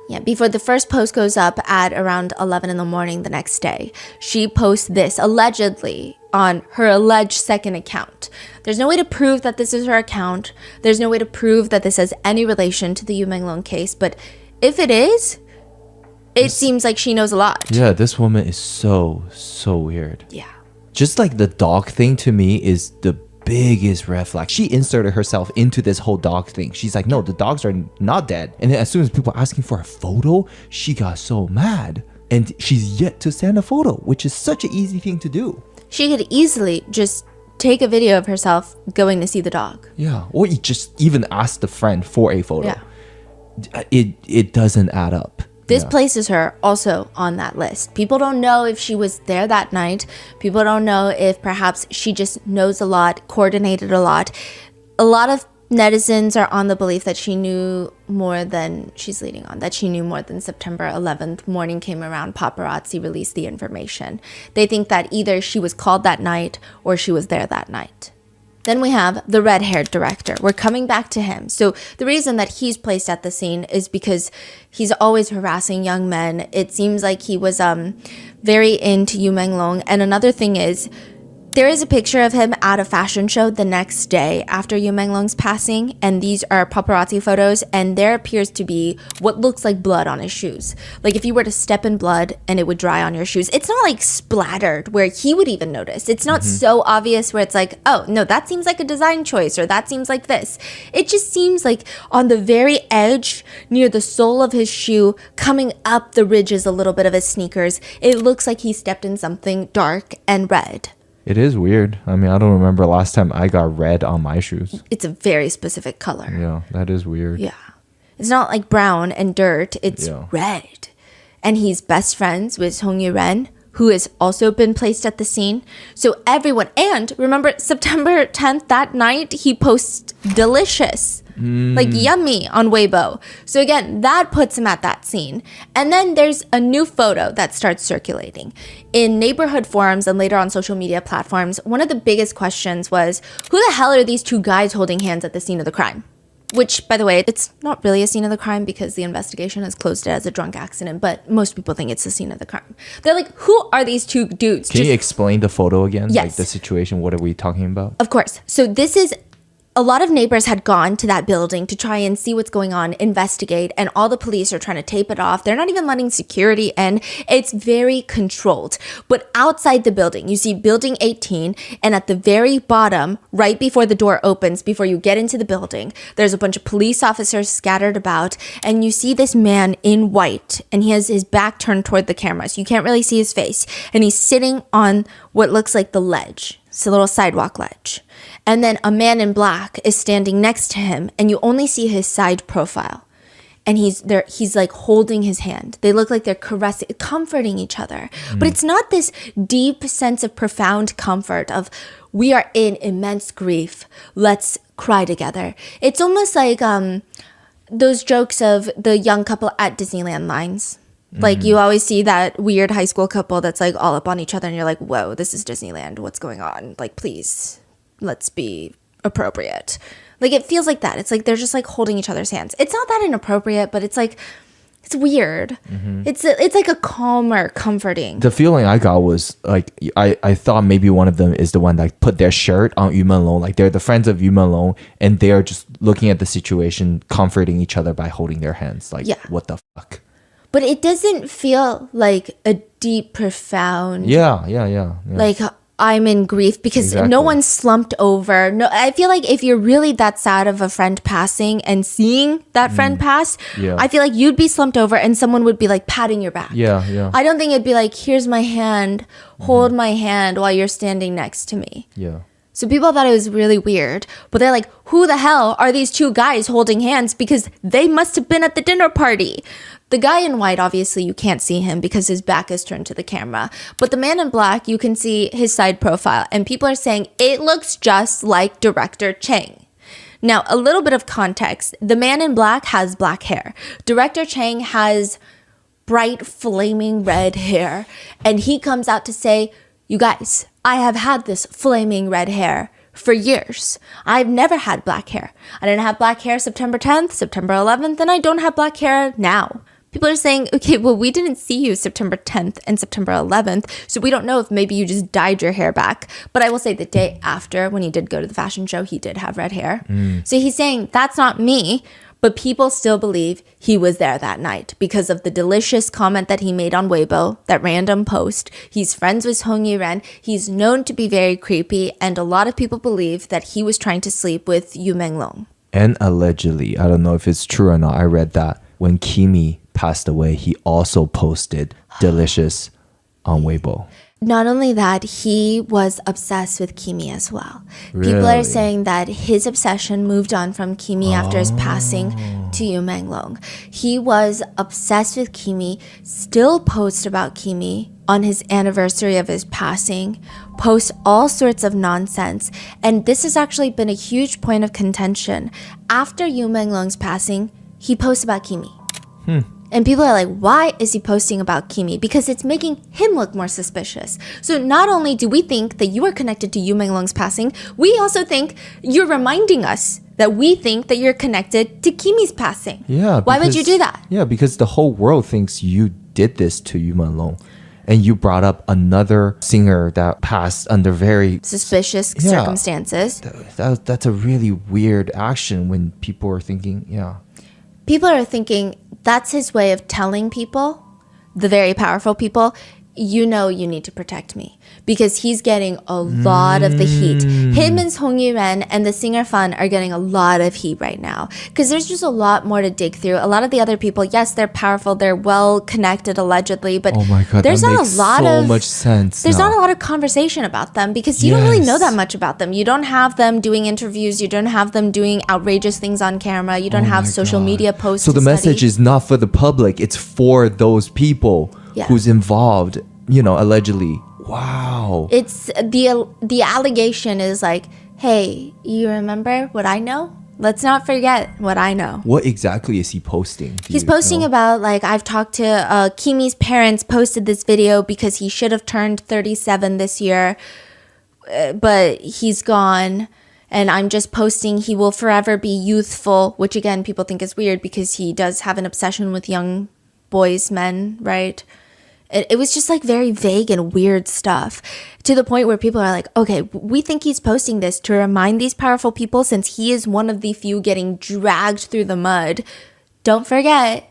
Yeah, before the first post goes up at around 11 in the morning the next day, she posts this allegedly on her alleged second account. There's no way to prove that this is her account. There's no way to prove that this has any relation to the Yu Minglong case. But if it is, it seems like she knows a lot. Yeah, this woman is so weird. Yeah. Just like the dog thing to me is the biggest red flag. She inserted herself into this whole dog thing. She's like, no, the dogs are not dead. And then as soon as people are asking for a photo, she got so mad. And she's yet to send a photo, which is such an easy thing to do. She could easily just take a video of herself going to see the dog. Yeah. Or you just even ask the friend for a photo. Yeah. It doesn't add up. This Yeah. places her also on that list. People don't know if she was there that night. People don't know if perhaps she just knows a lot, coordinated a lot. A lot of netizens are on the belief that she knew more than she's leading on, that she knew more than September 11th. Morning came around, paparazzi released the information. They think that either she was called that night or she was there that night. Then we have the red-haired director. We're coming back to him. So the reason that he's placed at the scene is because he's always harassing young men. It seems like he was very into Yu Menglong. And another thing is, there is a picture of him at a fashion show the next day after Yu Menglong's passing, and these are paparazzi photos, and there appears to be what looks like blood on his shoes. Like if you were to step in blood and it would dry on your shoes. It's not like splattered where he would even notice. It's not so obvious where it's like, oh, no, that seems like a design choice, or that seems like this. It just seems like on the very edge, near the sole of his shoe, coming up the ridges a little bit of his sneakers, it looks like he stepped in something dark and red. It is weird. I mean, I don't remember last time I got red on my shoes. It's a very specific color. Yeah, that is weird. Yeah. It's not like brown and dirt. It's Yeah. red. And he's best friends with Song Yu-ren, who has also been placed at the scene. So everyone, and remember September 10th, that night, he posts delicious, like yummy on Weibo. So again, that puts him at that scene. And then there's a new photo that starts circulating. In neighborhood forums and later on social media platforms, one of the biggest questions was, who the hell are these two guys holding hands at the scene of the crime? Which, by the way, it's not really a scene of the crime because the investigation has closed it as a drunk accident, but most people think it's the scene of the crime. They're like, who are these two dudes? Can you explain the photo again? Yes. Like the situation, what are we talking about? Of course. So this is, a lot of neighbors had gone to that building to try and see what's going on, investigate, and all the police are trying to tape it off. They're not even letting security in. It's very controlled. But outside the building, you see building 18, and at the very bottom, right before the door opens, before you get into the building, there's a bunch of police officers scattered about, and you see this man in white, and he has his back turned toward the camera, so you can't really see his face, and he's sitting on what looks like the ledge. It's a little sidewalk ledge. And then a man in black is standing next to him, and you only see his side profile. And he's there, he's like holding his hand. They look like they're caressing, comforting each other. But it's not this deep sense of profound comfort of, we are in immense grief, let's cry together. It's almost like those jokes of the young couple at Disneyland lines. Like you always see that weird high school couple that's like all up on each other, and you're like, whoa, this is Disneyland. What's going on? Like, please, let's be appropriate. Like it feels like that. It's like they're just like holding each other's hands. It's not that inappropriate, but it's like, it's weird. It's like a calmer, comforting. The feeling I got was like I thought maybe one of them is the one that put their shirt on Yu Menlong, like they're the friends of Yu Menlong, and they're just looking at the situation, comforting each other by holding their hands. Like, Yeah. what the fuck? But it doesn't feel like a deep, profound, Yeah. like I'm in grief, because Exactly. no one's slumped over. No, I feel like if you're really that sad of a friend passing and seeing that friend pass, Yeah. I feel like you'd be slumped over and someone would be like patting your back. Yeah. I don't think it'd be like, here's my hand, hold my hand while you're standing next to me. Yeah. So people thought it was really weird, but they're like, who the hell are these two guys holding hands? Because they must have been at the dinner party. The guy in white, obviously, you can't see him because his back is turned to the camera. But the man in black, you can see his side profile. And people are saying it looks just like director Chang. Now, a little bit of context. The man in black has black hair. Director Chang has bright, flaming red hair. And he comes out to say, you guys, I have had this flaming red hair for years. I've never had black hair. I didn't have black hair September 10th, September 11th, and I don't have black hair now. People are saying, okay, well, we didn't see you September 10th and September 11th, so we don't know if maybe you just dyed your hair back. But I will say the day after, when he did go to the fashion show, he did have red hair. So he's saying, that's not me. But people still believe he was there that night because of the delicious comment that he made on Weibo, that random post. He's friends with Song Yu-ren. He's known to be very creepy, and a lot of people believe that he was trying to sleep with Yu Menglong. And allegedly, I don't know if it's true or not, I read that when Kimi passed away, he also posted delicious on Weibo. Not only that, he was obsessed with Kimi as well. People are Really? saying that his obsession moved on from Kimi after his passing to Yu Menglong. He was obsessed with Kimi, still posts about Kimi on his anniversary of his passing, posts all sorts of nonsense. And this has actually been a huge point of contention. After Yu Menglong's passing, he posts about Kimi. And people are like, why is he posting about Kimi? Because it's making him look more suspicious. So not only do we think that you are connected to Yu Menglong's passing, we also think you're reminding us that we think that you're connected to Kimi's passing. Yeah. Why would you do that? Yeah, because the whole world thinks you did this to Yu Manlong. And you brought up another singer that passed under very... Suspicious Yeah. circumstances. That's a really weird action when people are thinking, yeah. People are thinking that's his way of telling people, the very powerful people, you know you need to protect me. Because he's getting a lot of the heat. Him and Song Yuan and the singer Fan are getting a lot of heat right now. Because there's just a lot more to dig through. A lot of the other people, yes, they're powerful, they're well connected allegedly, but Oh my God, there's that not makes a lot so of much sense There's now. not a lot of conversation about them because you don't really know Yes. that much about them. You don't have them doing interviews, you don't have them doing outrageous things on camera, you don't have social media posts. So the to message study. is not for the public, it's for those people Yeah. who's involved, allegedly. Wow. It's the allegation is like, hey, you remember what I know? Let's not forget what I know. What exactly is he posting? Do He's you posting know? about, like, I've talked to Kimi's parents, posted this video because he should have turned 37 this year, but he's gone. And I'm just posting he will forever be youthful, which again, people think is weird because he does have an obsession with young boys, men, right? It was just like very vague and weird stuff to the point where people are like, okay, we think he's posting this to remind these powerful people since he is one of the few getting dragged through the mud. Don't forget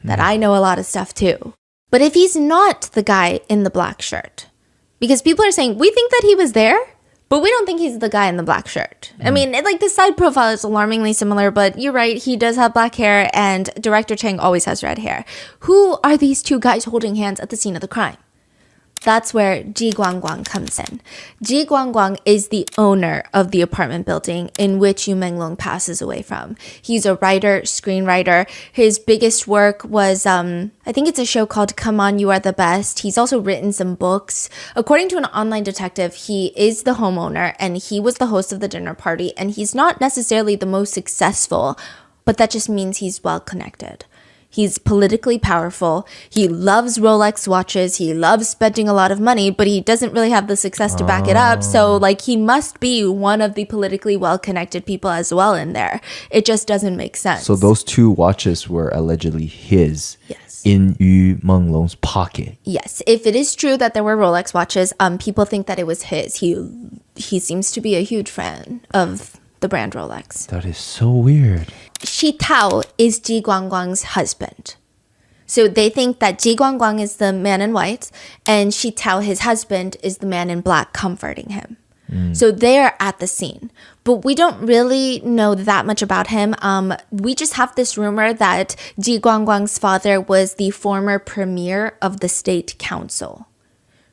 that I know a lot of stuff too. But if he's not the guy in the black shirt, because people are saying, we think that he was there, but we don't think he's the guy in the black shirt. I mean, like the side profile is alarmingly similar, but you're right. He does have black hair and director Chang always has red hair. Who are these two guys holding hands at the scene of the crime? That's where Ji Guangguang comes in. Ji Guangguang is the owner of the apartment building in which Yu Menglong passes away from. He's a writer, screenwriter. His biggest work was, I think it's a show called Come On, You Are the Best. He's also written some books. According to an online detective, he is the homeowner and he was the host of the dinner party. And he's not necessarily the most successful, but that just means he's well connected. He's politically powerful. He loves Rolex watches. He loves spending a lot of money, but he doesn't really have the success to back it up. So, like, he must be one of the politically well-connected people as well in there. It just doesn't make sense. So those two watches were allegedly his Yes. in Yu Menglong's pocket. Yes, if it is true that there were Rolex watches, people think that it was his. He seems to be a huge fan of the brand Rolex. That is so weird. Shi Tao is Ji Guangguang's husband. So they think that Ji Guangguang is the man in white and Shi Tao, his husband, is the man in black comforting him. So they're at the scene. But we don't really know that much about him. We just have this rumor that Ji Guangguang's father was the former premier of the state council.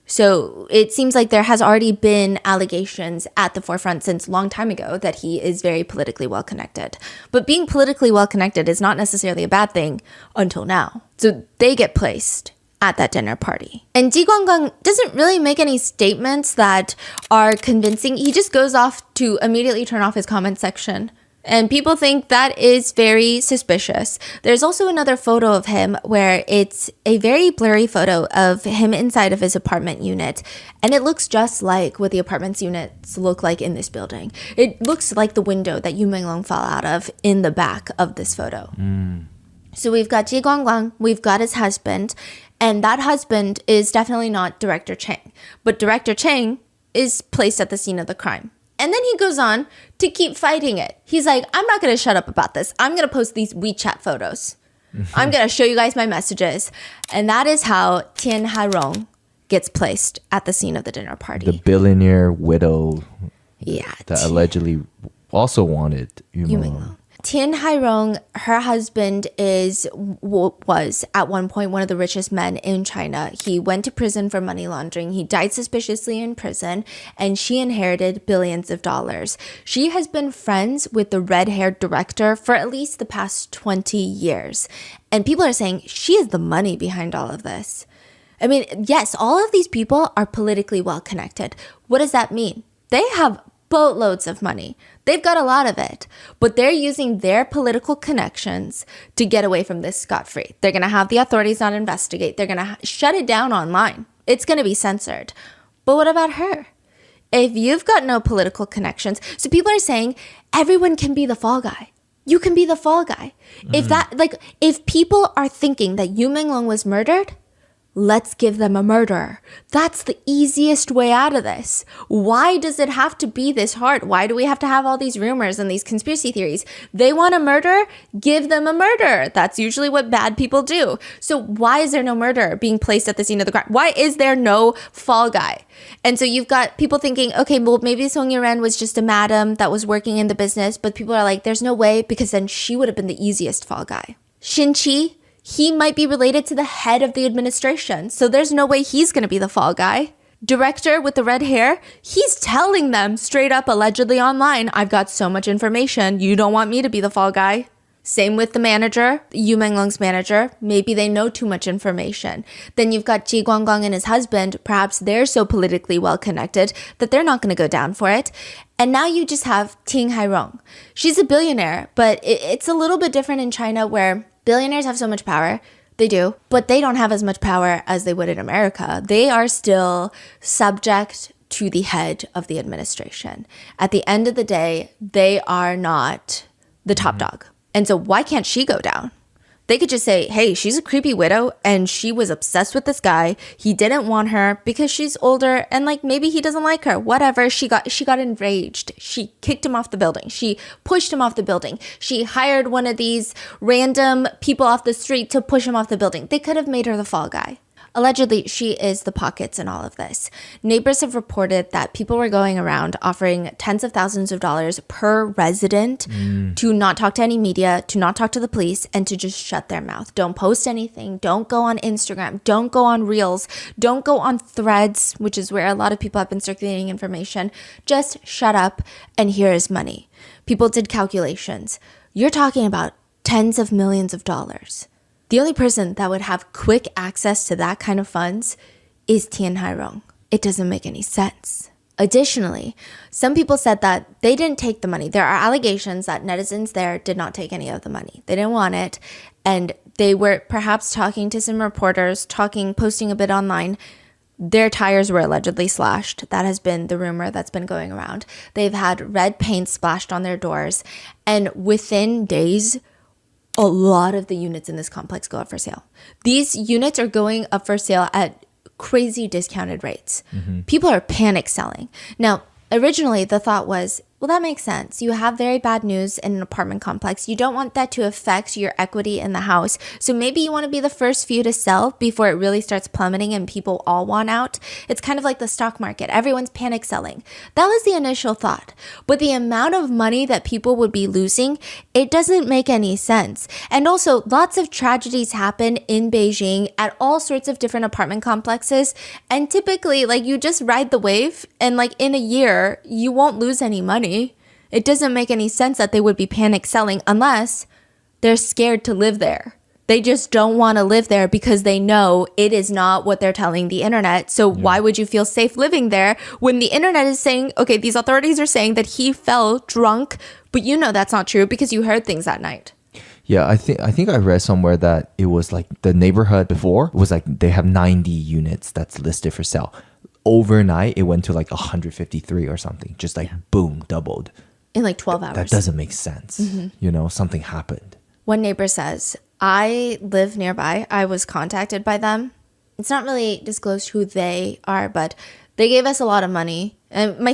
So it seems like there has already been allegations at the forefront since a long time ago that he is very politically well connected. But being politically well connected is not necessarily a bad thing until now. So they get placed at that dinner party. And Ji Guangguang doesn't really make any statements that are convincing. He just goes off to immediately turn off his comment section. And people think that is very suspicious. There's also another photo of him where it's a very blurry photo of him inside of his apartment unit. And it looks just like what the apartment units look like in this building. It looks like the window that Yu Menglong fell out of in the back of this photo. So we've got Ji Guangguang, we've got his husband, and that husband is definitely not Director Chang. But Director Chang is placed at the scene of the crime. And then he goes on to keep fighting it. He's like, I'm not going to shut up about this. I'm going to post these WeChat photos. I'm going to show you guys my messages. And that is how Tian Hairong gets placed at the scene of the dinner party. The billionaire widow Yeah. that allegedly also wanted Yu Yu Menglong. Menglong. Tian Hairong, her husband was at one point one of the richest men in China. He went to prison for money laundering. He died suspiciously in prison, and she inherited billions of dollars. She has been friends with the red-haired director for at least the past 20 years. And people are saying she is the money behind all of this. I mean, yes, all of these people are politically well connected. What does that mean? They have boatloads of money. They've got a lot of it, but they're using their political connections to get away from this scot-free. They're going to have the authorities not investigate. They're going to shut it down online. It's going to be censored. But what about her? If you've got no political connections, so people are saying everyone can be the fall guy. You can be the fall guy. If people are thinking that Yu Minglong was murdered, let's give them a murderer. That's the easiest way out of this. Why does it have to be this hard? Why do we have to have all these rumors and these conspiracy theories? They want a murderer? Give them a murderer. That's usually what bad people do. So why is there no murderer being placed at the scene of the crime? Why is there no fall guy? And so you've got people thinking, okay, well, maybe Song Yiren was just a madam that was working in the business, but people are like, there's no way, because then she would have been the easiest fall guy. Shin Qi, he might be related to the head of the administration, so there's no way he's going to be the fall guy. Director with the red hair, he's telling them straight up, allegedly online, I've got so much information, you don't want me to be the fall guy. Same with the manager, Yu Minglong's manager. Maybe they know too much information. Then you've got Ji Guangguang and his husband. Perhaps they're so politically well connected that they're not going to go down for it. And now you just have Tian Hairong. She's a billionaire, but it's a little bit different in China where billionaires have so much power. They do, but they don't have as much power as they would in America. They are still subject to the head of the administration. At the end of the day, they are not the top dog. And so why can't she go down? They could just say, hey, she's a creepy widow and she was obsessed with this guy. He didn't want her because she's older and like maybe he doesn't like her. Whatever. She got enraged. She kicked him off the building. She pushed him off the building. She hired one of these random people off the street to push him off the building. They could have made her the fall guy. Allegedly, she is the pockets in all of this. Neighbors have reported that people were going around offering tens of thousands of dollars per resident to not talk to any media, to not talk to the police, and to just shut their mouth. Don't post anything. Don't go on Instagram. Don't go on Reels. Don't go on Threads, which is where a lot of people have been circulating information. Just shut up, and here is money. People did calculations. You're talking about tens of millions of dollars. The only person that would have quick access to that kind of funds is Tian Hairong. It doesn't make any sense. Additionally, some people said that they didn't take the money. There are allegations that netizens there did not take any of the money. They didn't want it. And they were perhaps talking to some reporters, posting a bit online. Their tires were allegedly slashed. That has been the rumor that's been going around. They've had red paint splashed on their doors. And within days, a lot of the units in this complex go up for sale. These units are going up for sale at crazy discounted rates. People are panic selling. Now, originally the thought was, well, that makes sense. You have very bad news in an apartment complex. You don't want that to affect your equity in the house. So maybe you want to be the first few to sell before it really starts plummeting and people all want out. It's kind of like the stock market. Everyone's panic selling. That was the initial thought. But the amount of money that people would be losing, it doesn't make any sense. And also, lots of tragedies happen in Beijing at all sorts of different apartment complexes. And typically, like, you just ride the wave and like in a year, you won't lose any money. It doesn't make any sense that they would be panic selling unless they're scared to live there. They just don't want to live there because they know it is not what they're telling the internet. So why would you feel safe living there when the internet is saying, okay, these authorities are saying that he fell drunk, but you know that's not true because you heard things that night. Yeah, I think I read somewhere that it was like the neighborhood before was like they have 90 units that's listed for sale. Overnight, it went to like 153 or something. Just like boom, doubled. In like 12 hours. That doesn't make sense. You know, something happened. One neighbor says, I live nearby. I was contacted by them. It's not really disclosed who they are, but they gave us a lot of money. And they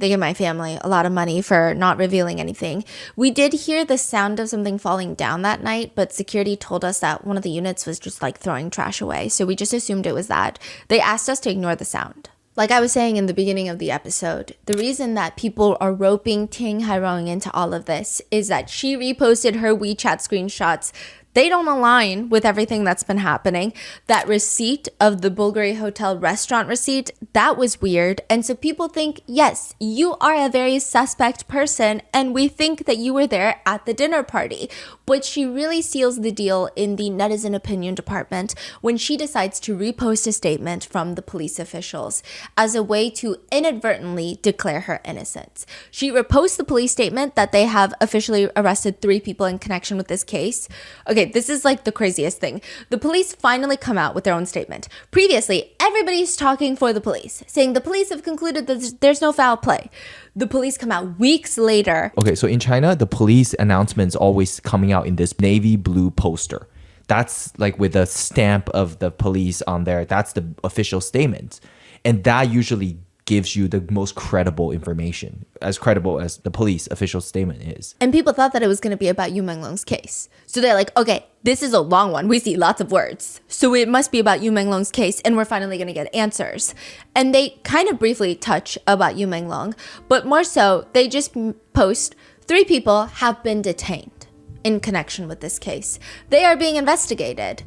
gave my family a lot of money for not revealing anything. We did hear the sound of something falling down that night, but security told us that one of the units was just like throwing trash away. So we just assumed it was that. They asked us to ignore the sound. Like I was saying in the beginning of the episode, the reason that people are roping Ting Hairong into all of this is that she reposted her WeChat screenshots. They don't align with everything that's been happening. That receipt of the Bulgari Hotel restaurant receipt, that was weird. And so people think, yes, you are a very suspect person, and we think that you were there at the dinner party. But she really seals the deal in the netizen opinion department when she decides to repost a statement from the police officials as a way to inadvertently declare her innocence. She reposts the police statement that they have officially arrested 3 people in connection with this case. Okay, this is like the craziest thing. The police finally come out with their own statement. Previously, everybody's talking for the police, saying the police have concluded that there's no foul play. The police come out weeks later. Okay, so in China, the police announcement's always coming out in this navy blue poster. That's like with a stamp of the police on there. That's the official statement. And that usually gives you the most credible information, as credible as the police official statement is. And people thought that it was going to be about Yu Menglong's case. So they're like, okay, this is a long one. We see lots of words. So it must be about Yu Menglong's case, and we're finally going to get answers. And they kind of briefly touch about Yu Menglong, but more so, they just post 3 people have been detained in connection with this case. They are being investigated.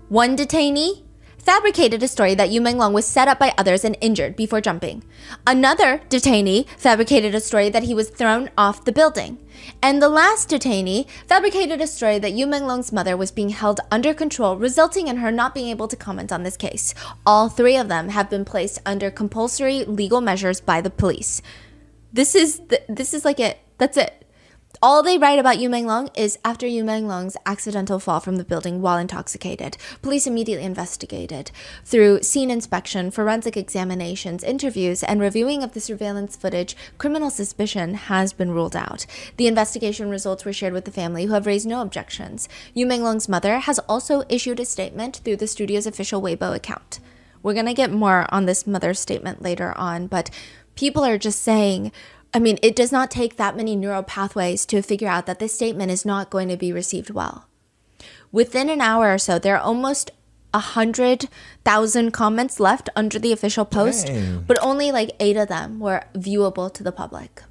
One detainee fabricated a story that Yu Menglong was set up by others and injured before jumping. Another detainee fabricated a story that he was thrown off the building. And the last detainee fabricated a story that Yu Menglong's mother was being held under control, resulting in her not being able to comment on this case. All 3 of them have been placed under compulsory legal measures by the police. This is like it. That's it. All they write about Yu Menglong is after Yu Menglong's accidental fall from the building while intoxicated. Police immediately investigated. Through scene inspection, forensic examinations, interviews, and reviewing of the surveillance footage, criminal suspicion has been ruled out. The investigation results were shared with the family, who have raised no objections. Yu Menglong's mother has also issued a statement through the studio's official Weibo account. We're going to get more on this mother's statement later on, but people are just saying, I mean, it does not take that many neural pathways to figure out that this statement is not going to be received well. Within an hour or so, there are almost 100,000 comments left under the official post, Dang. but only like 8 of them were viewable to the public.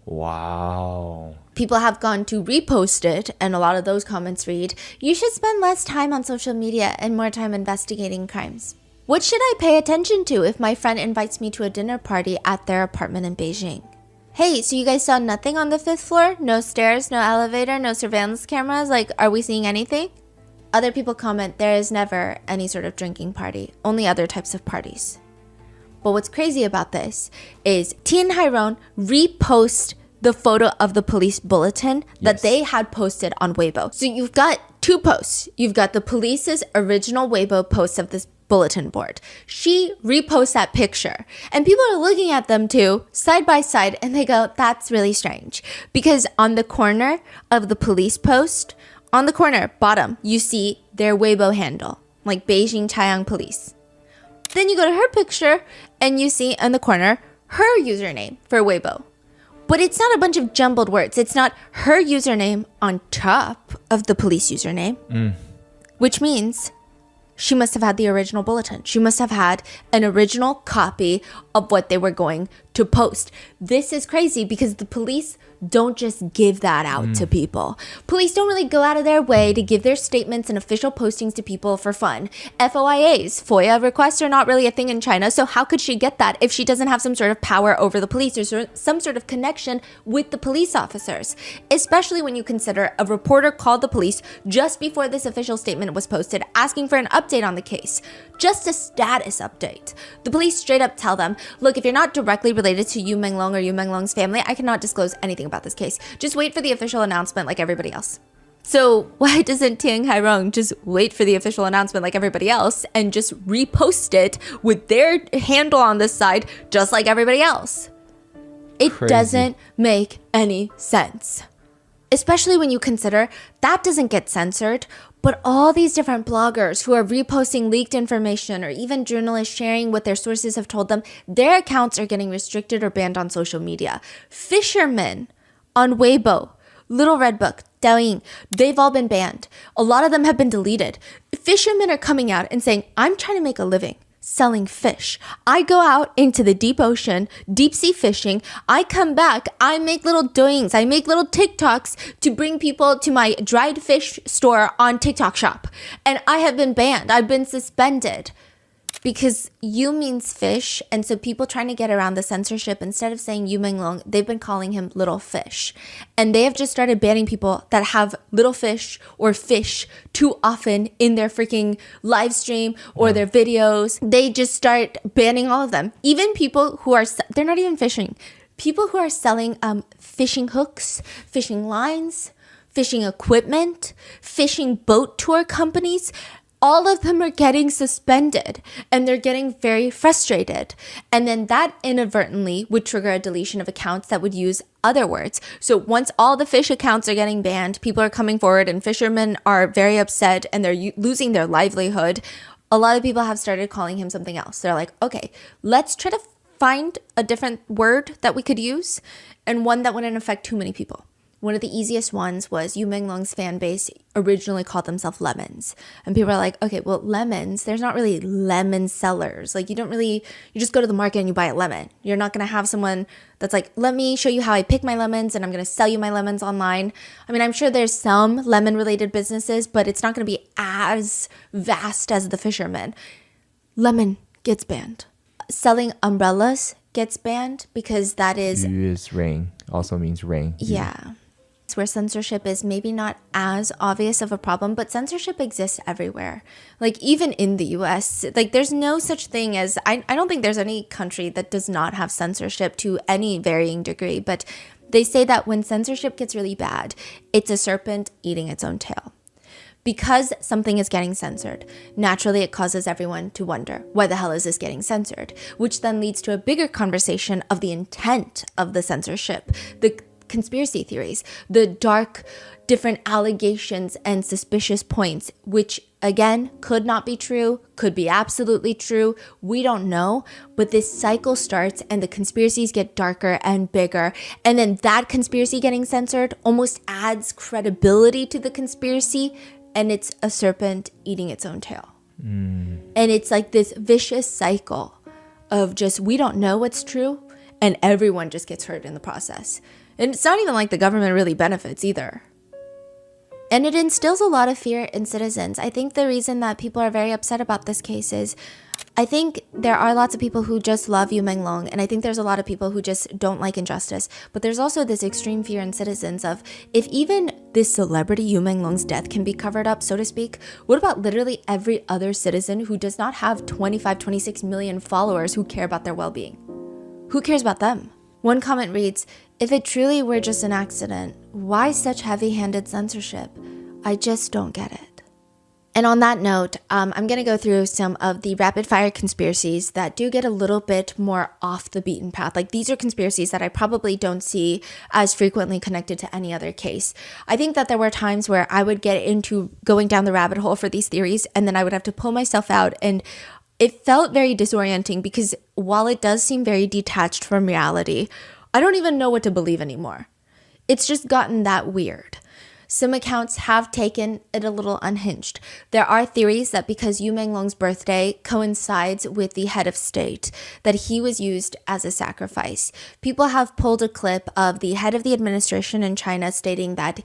Wow. People have gone to repost it, and a lot of those comments read, "You should spend less time on social media and more time investigating crimes. What should I pay attention to if my friend invites me to a dinner party at their apartment in Beijing? Hey, so you guys saw nothing on the 5th floor? No stairs, no elevator, no surveillance cameras? Like, are we seeing anything?" Other people comment, there is never any sort of drinking party, only other types of parties. But what's crazy about this is Tin Hairong repost the photo of the police bulletin that Yes. they had posted on Weibo. So you've got 2 posts. You've got the police's original Weibo post of this bulletin board. She reposts that picture, and people are looking at them too, side by side, and they go, that's really strange. Because on the corner of the police post, on the corner, bottom, you see their Weibo handle, like Beijing Chaiyang Police. Then you go to her picture, and you see in the corner her username for Weibo. But it's not a bunch of jumbled words. It's not her username on top of the police username, which means she must have had the original bulletin. She must have had an original copy of what they were going to post. This is crazy because the police don't just give that out to people. Police don't really go out of their way to give their statements and official postings to people for fun. FOIAs, FOIA requests are not really a thing in China, so how could she get that if she doesn't have some sort of power over the police or some sort of connection with the police officers? Especially when you consider a reporter called the police just before this official statement was posted asking for an update on the case. Just a status update. The police straight up tell them, look, if you're not directly related to Yu Menglong or Yu Menglong's family, I cannot disclose anything about this case. Just wait for the official announcement like everybody else. So why doesn't Ting Hairong just wait for the official announcement like everybody else and just repost it with their handle on this side just like everybody else? It Crazy. doesn't make any sense. Especially when you consider that doesn't get censored, but all these different bloggers who are reposting leaked information or even journalists sharing what their sources have told them, their accounts are getting restricted or banned on social media. Fishermen on Weibo, Little Red Book, Douyin, they've all been banned. A lot of them have been deleted. Fishermen are coming out and saying, I'm trying to make a living selling fish. I go out into the deep ocean, deep sea fishing. I come back, I make little doings, I make little TikToks to bring people to my dried fish store on TikTok shop. And I have been banned. I've been suspended. Because Yu means fish, and so people trying to get around the censorship, instead of saying Yu Menglong, they've been calling him little fish. And they have just started banning people that have little fish or fish too often in their freaking live stream or their videos. They just start banning all of them. Even people who are, they're not even fishing. People who are selling fishing hooks, fishing lines, fishing equipment, fishing boat tour companies, all of them are getting suspended and they're getting very frustrated. And then that inadvertently would trigger a deletion of accounts that would use other words. So once all the fish accounts are getting banned, people are coming forward and fishermen are very upset and they're losing their livelihood. A lot of people have started calling him something else. They're like, okay, let's try to find a different word that we could use and one that wouldn't affect too many people. One of the easiest ones was Yu Menglong's fan base originally called themselves lemons. And people are like, okay, well, lemons, there's not really lemon sellers. Like you just go to the market and you buy a lemon. You're not going to have someone that's like, let me show you how I pick my lemons and I'm going to sell you my lemons online. I mean, I'm sure there's some lemon related businesses, but it's not going to be as vast as the fishermen. Lemon gets banned. Selling umbrellas gets banned because that is... Yu is rain, also means rain. Yeah. Where censorship is maybe not as obvious of a problem, but censorship exists everywhere. Like even in the US, like there's no such thing as, I don't think there's any country that does not have censorship to any varying degree, but they say that when censorship gets really bad, it's a serpent eating its own tail. Because something is getting censored, naturally it causes everyone to wonder, why the hell is this getting censored? Which then leads to a bigger conversation of the intent of the censorship, the conspiracy theories, the dark, different allegations and suspicious points, which again, could not be true, could be absolutely true. We don't know, but this cycle starts and the conspiracies get darker and bigger. And then that conspiracy getting censored almost adds credibility to the conspiracy, and it's a serpent eating its own tail. And it's like this vicious cycle of just, we don't know what's true, and everyone just gets hurt in the process. And it's not even like the government really benefits either. And it instills a lot of fear in citizens. I think the reason that people are very upset about this case is, I think there are lots of people who just love Yu Menglong, and I think there's a lot of people who just don't like injustice. But there's also this extreme fear in citizens of, if even this celebrity Yu Menglong's death can be covered up, so to speak, what about literally every other citizen who does not have 25, 26 million followers who care about their well-being? Who cares about them? One comment reads, if it truly were just an accident, why such heavy-handed censorship? I just don't get it. And on that note, I'm going to go through some of the rapid-fire conspiracies that do get a little bit more off the beaten path. Like, these are conspiracies that I probably don't see as frequently connected to any other case. I think that there were times where I would get into going down the rabbit hole for these theories, and then I would have to pull myself out, and it felt very disorienting because while it does seem very detached from reality, I don't even know what to believe anymore. It's just gotten that weird. Some accounts have taken it a little unhinged. There are theories that because Yu Menglong's birthday coincides with the head of state, that he was used as a sacrifice. People have pulled a clip of the head of the administration in China stating that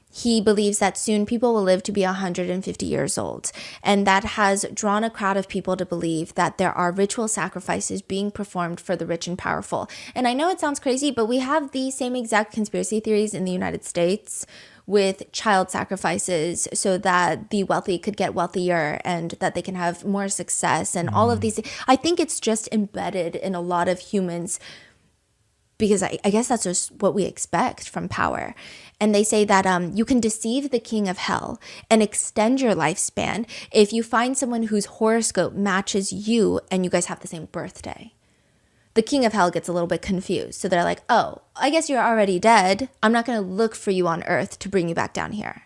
he believes that soon people will live to be 150 years old. And that has drawn a crowd of people to believe that there are ritual sacrifices being performed for the rich and powerful. And I know it sounds crazy, but we have the same exact conspiracy theories in the United States with child sacrifices so that the wealthy could get wealthier and that they can have more success and all of these. I think it's just embedded in a lot of humans because I guess that's just what we expect from power. And they say that you can deceive the king of hell and extend your lifespan if you find someone whose horoscope matches you and you guys have the same birthday. The king of hell gets a little bit confused. So they're like, oh, I guess you're already dead. I'm not going to look for you on earth to bring you back down here.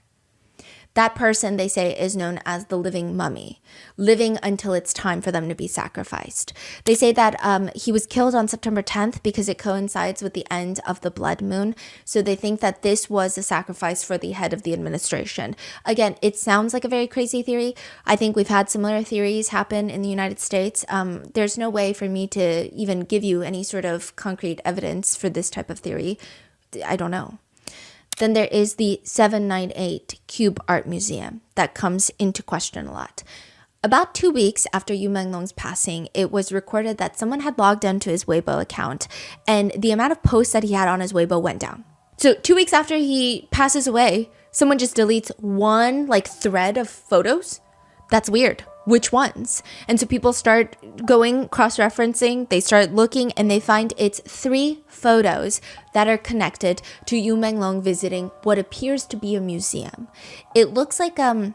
That person, they say, is known as the living mummy, living until it's time for them to be sacrificed. They say that he was killed on September 10th because it coincides with the end of the blood moon. So they think that this was a sacrifice for the head of the administration. Again, it sounds like a very crazy theory. I think we've had similar theories happen in the United States. There's no way for me to even give you any sort of concrete evidence for this type of theory. I don't know. Then there is the 798 Cube Art Museum that comes into question a lot. About 2 weeks after Yu Menglong's passing, it was recorded that someone had logged onto his Weibo account and the amount of posts that he had on his Weibo went down. So 2 weeks after he passes away, someone just deletes one thread of photos? That's weird. Which ones? And so people start going cross-referencing, they start looking, and they find it's 3 photos that are connected to Yu Menglong visiting what appears to be a museum. It looks like it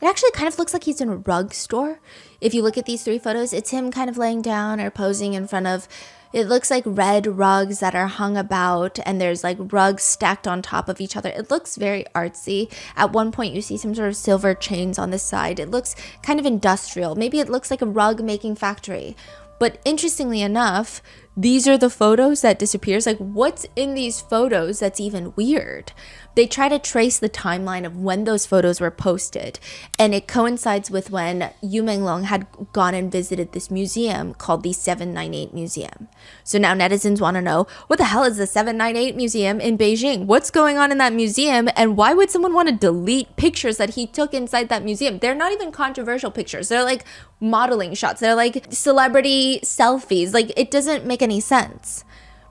actually kind of looks like he's in a rug store. If you look at these 3 photos, it's him kind of laying down or posing in front of, it looks like red rugs that are hung about, and there's rugs stacked on top of each other. It looks very artsy. At one point, you see some sort of silver chains on the side. It looks kind of industrial. Maybe it looks like a rug making factory. But interestingly enough, these are the photos that disappears. What's in these photos that's even weird? They try to trace the timeline of when those photos were posted, and it coincides with when Yu Menglong had gone and visited this museum called the 798 Museum. So now netizens want to know, what the hell is the 798 Museum in Beijing? What's going on in that museum, and why would someone want to delete pictures that he took inside that museum? They're not even controversial pictures. They're modeling shots. They're celebrity selfies. It doesn't make any sense.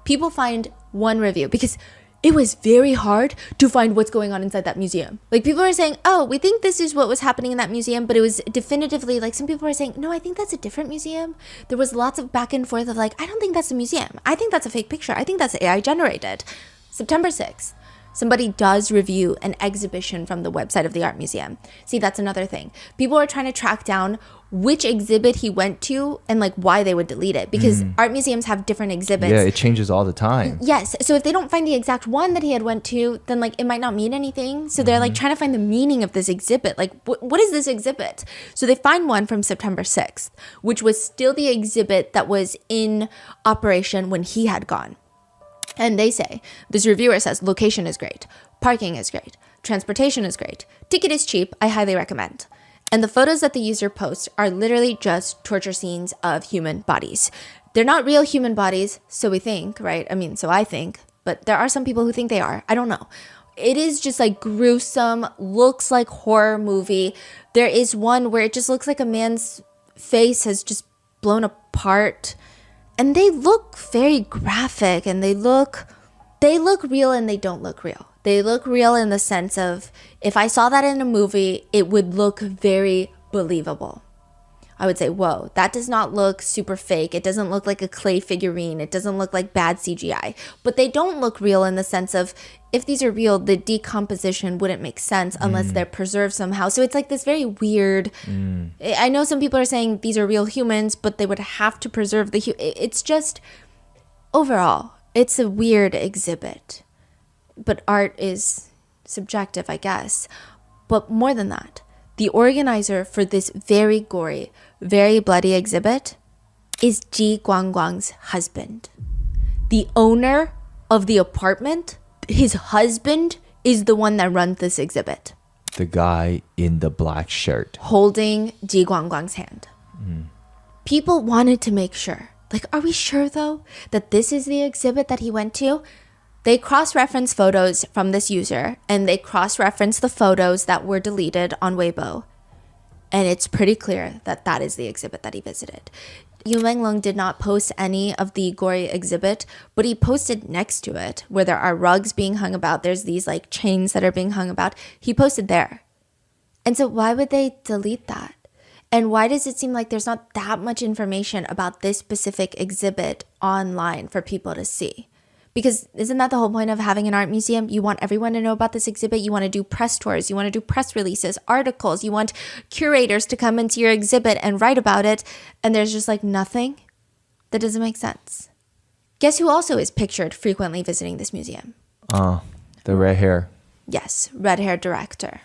People find one review because it was very hard to find what's going on inside that museum. People are saying, oh, we think this is what was happening in that museum, but it was definitively, some people were saying, no, I think that's a different museum. There was lots of back and forth of I don't think that's a museum. I think that's a fake picture. I think that's AI generated. September 6th, somebody does review an exhibition from the website of the art museum. See, that's another thing. People are trying to track down which exhibit he went to and why they would delete it, because art museums have different exhibits. Yeah, it changes all the time. Yes. So if they don't find the exact one that he had went to, then it might not mean anything. So they're trying to find the meaning of this exhibit. What is this exhibit? So they find one from September 6th, which was still the exhibit that was in operation when he had gone. And they say, this reviewer says, location is great, parking is great, transportation is great, ticket is cheap, I highly recommend. And the photos that the user posts are literally just torture scenes of human bodies. They're not real human bodies, so we think, right? So I think, but there are some people who think they are. I don't know. It is just gruesome, looks like horror movie. There is one where it just looks like a man's face has just blown apart. And they look very graphic, and they look real and they don't look real. They look real in the sense of, if I saw that in a movie, it would look very believable. I would say, whoa, that does not look super fake. It doesn't look like a clay figurine. It doesn't look like bad CGI. But they don't look real in the sense of, if these are real, the decomposition wouldn't make sense unless they're preserved somehow. So it's this very weird, I know some people are saying these are real humans, but they would have to preserve it's just, overall, it's a weird exhibit. But art is subjective, I guess. But more than that, the organizer for this very gory, very bloody exhibit is Ji Guangguang's husband. The owner of the apartment, his husband, is the one that runs this exhibit. The guy in the black shirt. Holding Ji Guangguang's hand. People wanted to make sure. Are we sure, though, that this is the exhibit that he went to? They cross-reference photos from this user, and they cross-reference the photos that were deleted on Weibo. And it's pretty clear that that is the exhibit that he visited. Yu Menglong did not post any of the gory exhibit, but he posted next to it, where there are rugs being hung about. There's these chains that are being hung about. He posted there. And so why would they delete that? And why does it seem like there's not that much information about this specific exhibit online for people to see? Because isn't that the whole point of having an art museum? You want everyone to know about this exhibit. You want to do press tours. You want to do press releases, articles. You want curators to come into your exhibit and write about it. And there's just nothing. That doesn't make sense. Guess who also is pictured frequently visiting this museum? The red hair. Yes, red-haired director.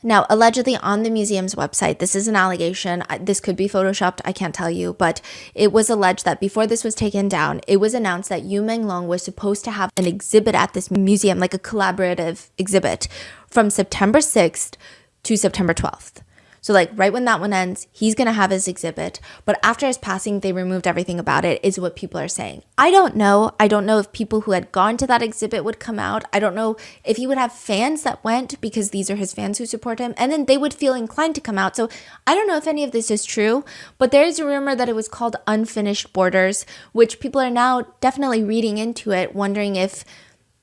Now, allegedly on the museum's website, this is an allegation. This could be photoshopped. I can't tell you, but it was alleged that before this was taken down, it was announced that Yu Menglong was supposed to have an exhibit at this museum, like a collaborative exhibit from September 6th to September 12th. So like right when that one ends, he's going to have his exhibit. But after his passing, they removed everything about it, is what people are saying. I don't know. I don't know if people who had gone to that exhibit would come out. I don't know if he would have fans that went because these are his fans who support him. And then they would feel inclined to come out. So I don't know if any of this is true. But there is a rumor that it was called Unfinished Borders, which people are now definitely reading into it, wondering if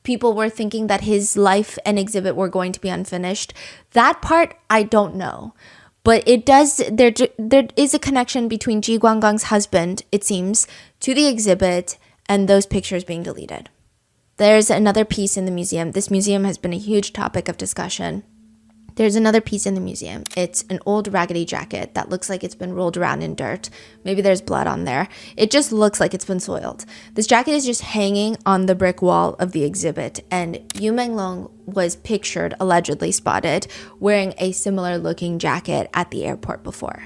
people were thinking that his life and exhibit were going to be unfinished. That part, I don't know. But it does, there is a connection between Ji Guanggang's husband, it seems, to the exhibit and those pictures being deleted. There's another piece in the museum. This museum has been a huge topic of discussion. There's another piece in the museum. It's an old raggedy jacket that looks like it's been rolled around in dirt. Maybe there's blood on there. It just looks like it's been soiled. This jacket is just hanging on the brick wall of the exhibit, and Yu Menglong was pictured, allegedly spotted, wearing a similar looking jacket at the airport before.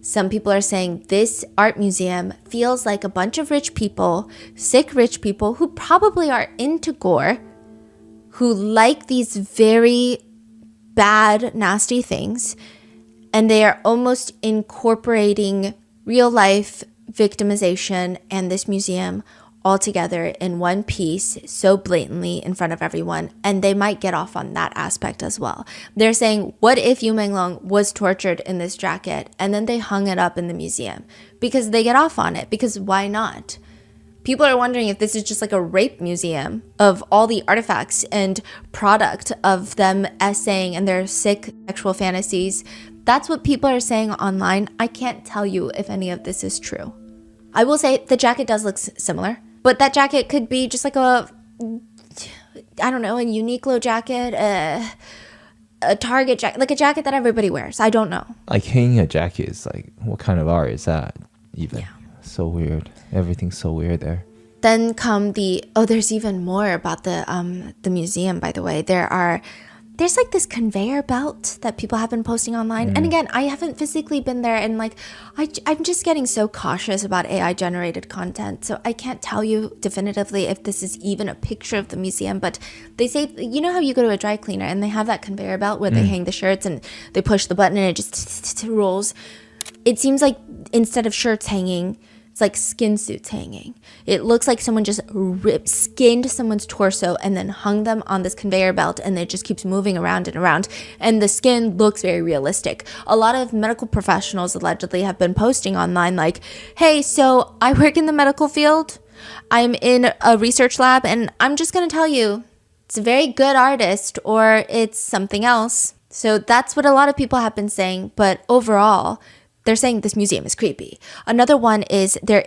Some people are saying this art museum feels like a bunch of rich people, sick rich people who probably are into gore, who like these very bad, nasty things, and they are almost incorporating real life victimization and this museum all together in one piece so blatantly in front of everyone, and they might get off on that aspect as well. They're saying, what if Yu Menglong was tortured in this jacket and then they hung it up in the museum? Because they get off on it, because why not? People are wondering if this is just like a rape museum of all the artifacts and product of them essaying and their sick sexual fantasies. That's what people are saying online. I can't tell you if any of this is true. I will say the jacket does look similar, but that jacket could be just like a Uniqlo jacket, a Target jacket, like a jacket that everybody wears. I don't know. Like hanging a jacket is like, what kind of art is that even? Yeah. So weird. Everything's so weird there. Then come there's even more about the museum, by the way. There's like this conveyor belt that people have been posting online. And again, I haven't physically been there, and like I'm just getting so cautious about AI generated content. So I can't tell you definitively if this is even a picture of the museum, but they say, you know how you go to a dry cleaner and they have that conveyor belt where they hang the shirts and they push the button and it just rolls. It seems like instead of shirts hanging, it's like skin suits hanging. It looks like someone just skinned someone's torso and then hung them on this conveyor belt, and it just keeps moving around and around. And the skin looks very realistic. A lot of medical professionals allegedly have been posting online like, hey, so I work in the medical field. I'm in a research lab, and I'm just going to tell you, it's a very good artist or it's something else. So that's what a lot of people have been saying. But overall, they're saying this museum is creepy. Another one is there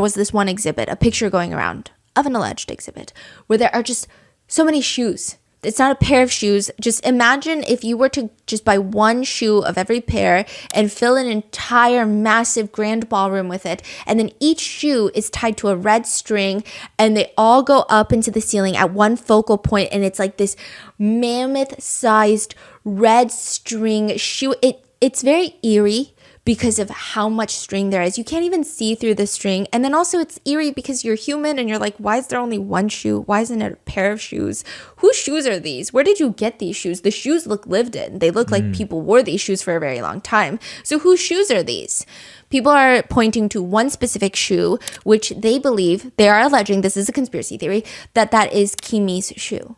was this one exhibit, a picture going around of an alleged exhibit, where there are just so many shoes. It's not a pair of shoes. Just imagine if you were to just buy one shoe of every pair and fill an entire massive grand ballroom with it. And then each shoe is tied to a red string and they all go up into the ceiling at one focal point. And it's like this mammoth sized red string shoe. It's very eerie because of how much string there is. You can't even see through the string. And then also it's eerie because you're human and you're like, why is there only one shoe? Why isn't it a pair of shoes? Whose shoes are these? Where did you get these shoes? The shoes look lived in. They look like people wore these shoes for a very long time. So whose shoes are these? People are pointing to one specific shoe, which they believe, they are alleging, this is a conspiracy theory, that is Kimi's shoe.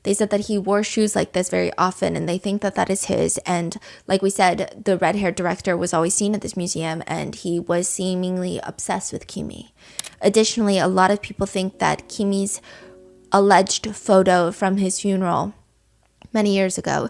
They said that he wore shoes like this very often, and they think that is his. And like we said, the red-haired director was always seen at this museum, and he was seemingly obsessed with Kimi. Additionally, a lot of people think that Kimi's alleged photo from his funeral many years ago,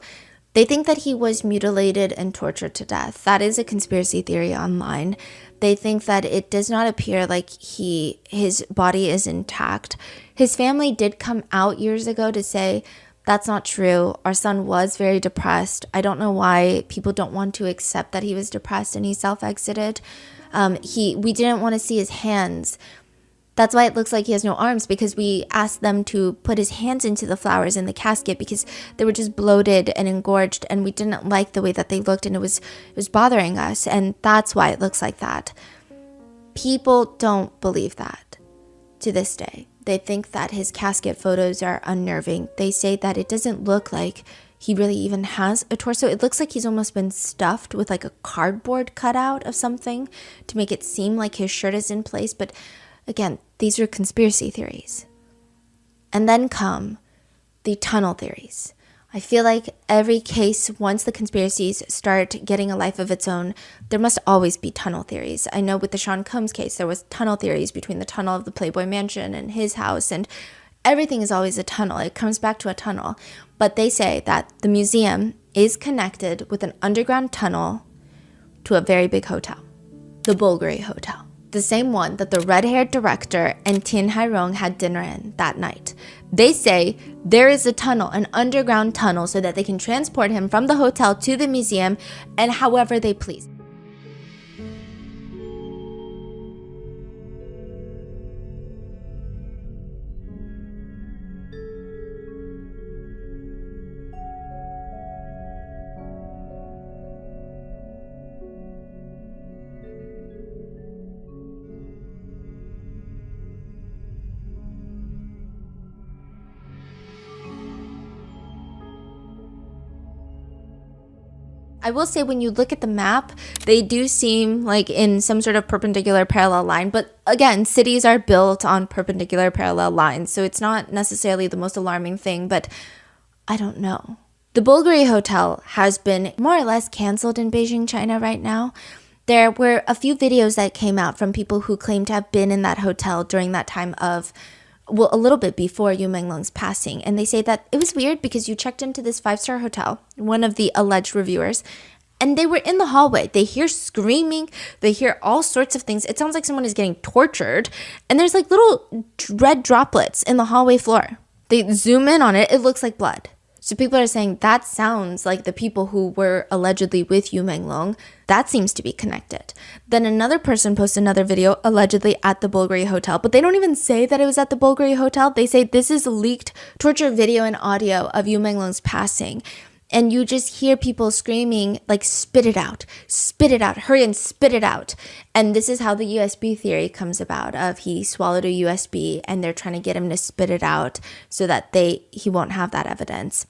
they think that he was mutilated and tortured to death. That is a conspiracy theory online. They think that it does not appear like his body is intact. His family did come out years ago to say, that's not true. Our son was very depressed. I don't know why people don't want to accept that he was depressed and he self-exited. We didn't want to see his hands. That's why it looks like he has no arms, because we asked them to put his hands into the flowers in the casket because they were just bloated and engorged, and we didn't like the way that they looked, and it was bothering us, and that's why it looks like that. People don't believe that to this day. They think that his casket photos are unnerving. They say that it doesn't look like he really even has a torso. It looks like he's almost been stuffed with like a cardboard cutout of something to make it seem like his shirt is in place. But again, these are conspiracy theories. And then come the tunnel theories. I feel like every case, once the conspiracies start getting a life of its own, there must always be tunnel theories. I know with the Sean Combs case, there was tunnel theories between the tunnel of the Playboy Mansion and his house, and everything is always a tunnel. It comes back to a tunnel. But they say that the museum is connected with an underground tunnel to a very big hotel, the Bulgari Hotel. The same one that the red-haired director and Tin Hairong had dinner in that night. They say there is a tunnel, an underground tunnel, so that they can transport him from the hotel to the museum and however they please. I will say when you look at the map, they do seem like in some sort of perpendicular parallel line. But again, cities are built on perpendicular parallel lines, so it's not necessarily the most alarming thing, but I don't know. The Bulgari Hotel has been more or less canceled in Beijing, China right now. There were a few videos that came out from people who claim to have been in that hotel during that time of, well, a little bit before Yu Menglong's passing. And they say that it was weird because you checked into this 5-star hotel, one of the alleged reviewers, and they were in the hallway. They hear screaming. They hear all sorts of things. It sounds like someone is getting tortured. And there's like little red droplets in the hallway floor. They zoom in on it. It looks like blood. So people are saying that sounds like the people who were allegedly with Yu Menglong. That seems to be connected. Then another person posted another video allegedly at the Bulgari Hotel, but they don't even say that it was at the Bulgari Hotel. They say this is leaked torture video and audio of Yu Menglong's passing. And you just hear people screaming, like, spit it out, hurry and spit it out. And this is how the USB theory comes about, of he swallowed a USB and they're trying to get him to spit it out so that he won't have that evidence.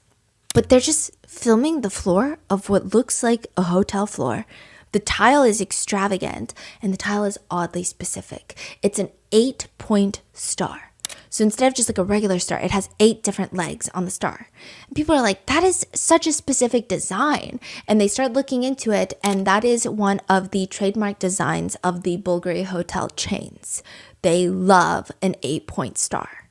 But they're just filming the floor of what looks like a hotel floor. The tile is extravagant and the tile is oddly specific. It's an 8-point star. So instead of just like a regular star, it has 8 different legs on the star. And people are like, that is such a specific design. And they start looking into it, and that is one of the trademark designs of the Bulgari Hotel chains. They love an 8-point star.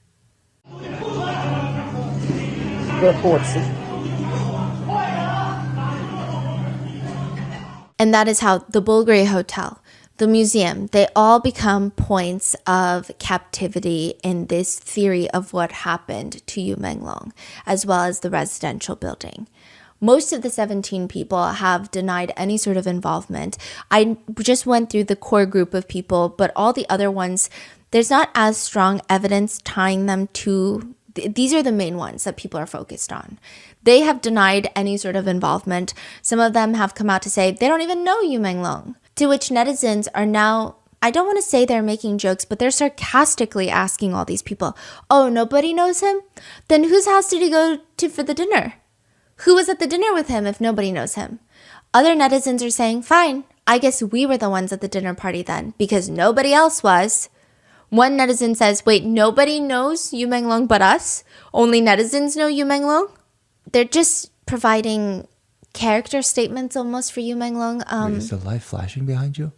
And that is how the Bulgari Hotel, the museum, they all become points of captivity in this theory of what happened to Yu Menglong, as well as the residential building. Most of the 17 people have denied any sort of involvement. I just went through the core group of people, but all the other ones, there's not as strong evidence tying them to. These are the main ones that people are focused on. They have denied any sort of involvement. Some of them have come out to say they don't even know Yu Menglong. To which netizens are now, I don't want to say they're making jokes, but they're sarcastically asking all these people, oh, nobody knows him? Then whose house did he go to for the dinner? Who was at the dinner with him if nobody knows him? Other netizens are saying, fine, I guess we were the ones at the dinner party then, because nobody else was. One netizen says, wait, nobody knows Yu Menglong but us? Only netizens know Yu Menglong? They're just providing character statements almost for Yu Menglong. Wait, is the light flashing behind you?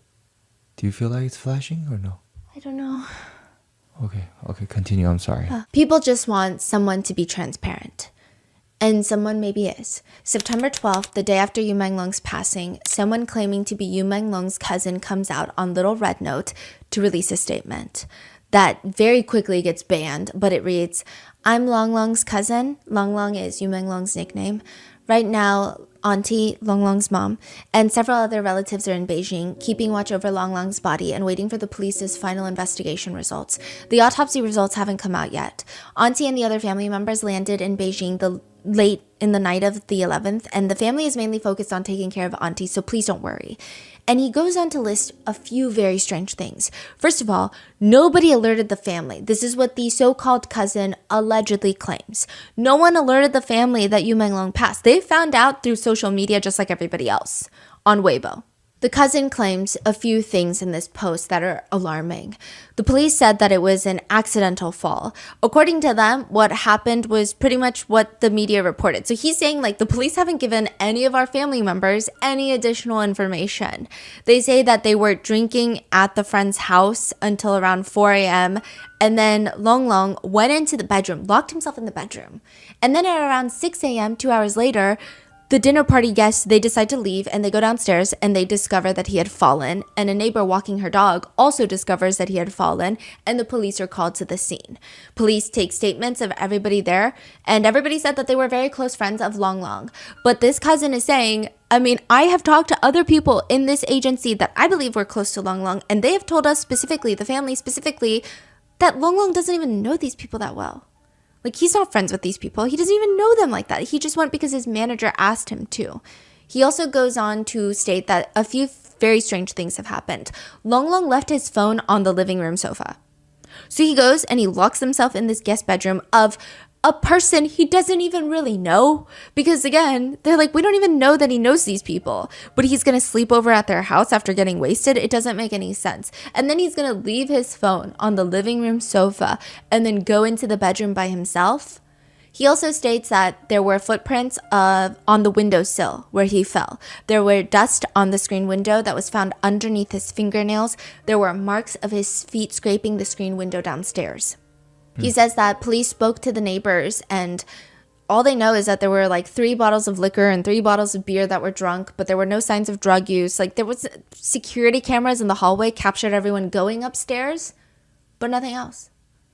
Do you feel like it's flashing or no? I don't know. Okay, continue. I'm sorry. People just want someone to be transparent. And someone maybe is. September 12th, the day after Yu Menglong's passing, someone claiming to be Yu Menglong's cousin comes out on Little Red Note to release a statement that very quickly gets banned, but it reads, I'm Long Long's cousin. Long Long is Yu Menglong's nickname. Right now, Auntie, Long Long's mom, and several other relatives are in Beijing, keeping watch over Long Long's body and waiting for the police's final investigation results. The autopsy results haven't come out yet. Auntie and the other family members landed in Beijing late in the night of the 11th, and the family is mainly focused on taking care of Auntie, so please don't worry. And he goes on to list a few very strange things. First of all, nobody alerted the family. This is what the so-called cousin allegedly claims. No one alerted the family that Yu Menglong passed. They found out through social media just like everybody else on Weibo. The cousin claims a few things in this post that are alarming. The police said that it was an accidental fall. According to them, what happened was pretty much what the media reported. So he's saying like the police haven't given any of our family members any additional information. They say that they were drinking at the friend's house until around 4 a.m. And then Long Long went into the bedroom, locked himself in the bedroom. And then at around 6 a.m., 2 hours later, the dinner party guests, they decide to leave and they go downstairs and they discover that he had fallen, and a neighbor walking her dog also discovers that he had fallen, and the police are called to the scene. Police take statements of everybody there, and everybody said that they were very close friends of Long Long. But this cousin is saying, I have talked to other people in this agency that I believe were close to Long Long, and they have told us specifically, the family specifically, that Long Long doesn't even know these people that well. Like, he's not friends with these people. He doesn't even know them like that. He just went because his manager asked him to. He also goes on to state that a few very strange things have happened. Long Long left his phone on the living room sofa. So he goes and he locks himself in this guest bedroom of a person he doesn't even really know. Because again, they're like, we don't even know that he knows these people. But he's going to sleep over at their house after getting wasted. It doesn't make any sense. And then he's going to leave his phone on the living room sofa and then go into the bedroom by himself. He also states that there were footprints on the windowsill where he fell. There were dust on the screen window that was found underneath his fingernails. There were marks of his feet scraping the screen window downstairs. He says that police spoke to the neighbors and all they know is that there were like 3 bottles of liquor and 3 bottles of beer that were drunk, but there were no signs of drug use. Like, there was security cameras in the hallway captured everyone going upstairs, but nothing else.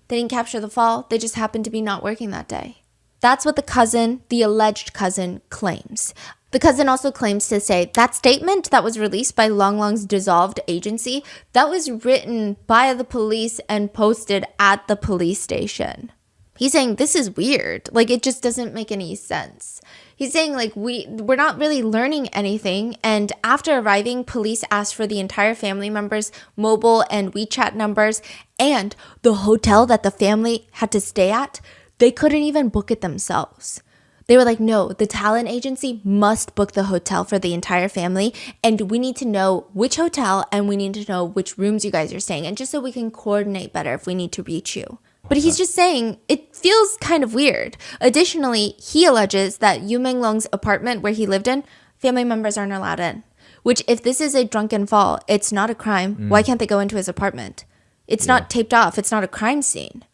They didn't capture the fall. They just happened to be not working that day. That's what the alleged cousin claims. The cousin also claims to say that statement that was released by Long Long's dissolved agency, that was written by the police and posted at the police station. He's saying this is weird. Like, it just doesn't make any sense. He's saying like we're not really learning anything. And after arriving, police asked for the entire family members' mobile and WeChat numbers, and the hotel that the family had to stay at, they couldn't even book it themselves. They were like, no, the talent agency must book the hotel for the entire family. And we need to know which hotel and we need to know which rooms you guys are staying in, just so we can coordinate better if we need to reach you. But he's just saying it feels kind of weird. Additionally, he alleges that Yu Menglong's apartment where he lived in, family members aren't allowed in. Which, if this is a drunken fall, it's not a crime. Why can't they go into his apartment? It's not taped off. It's not a crime scene.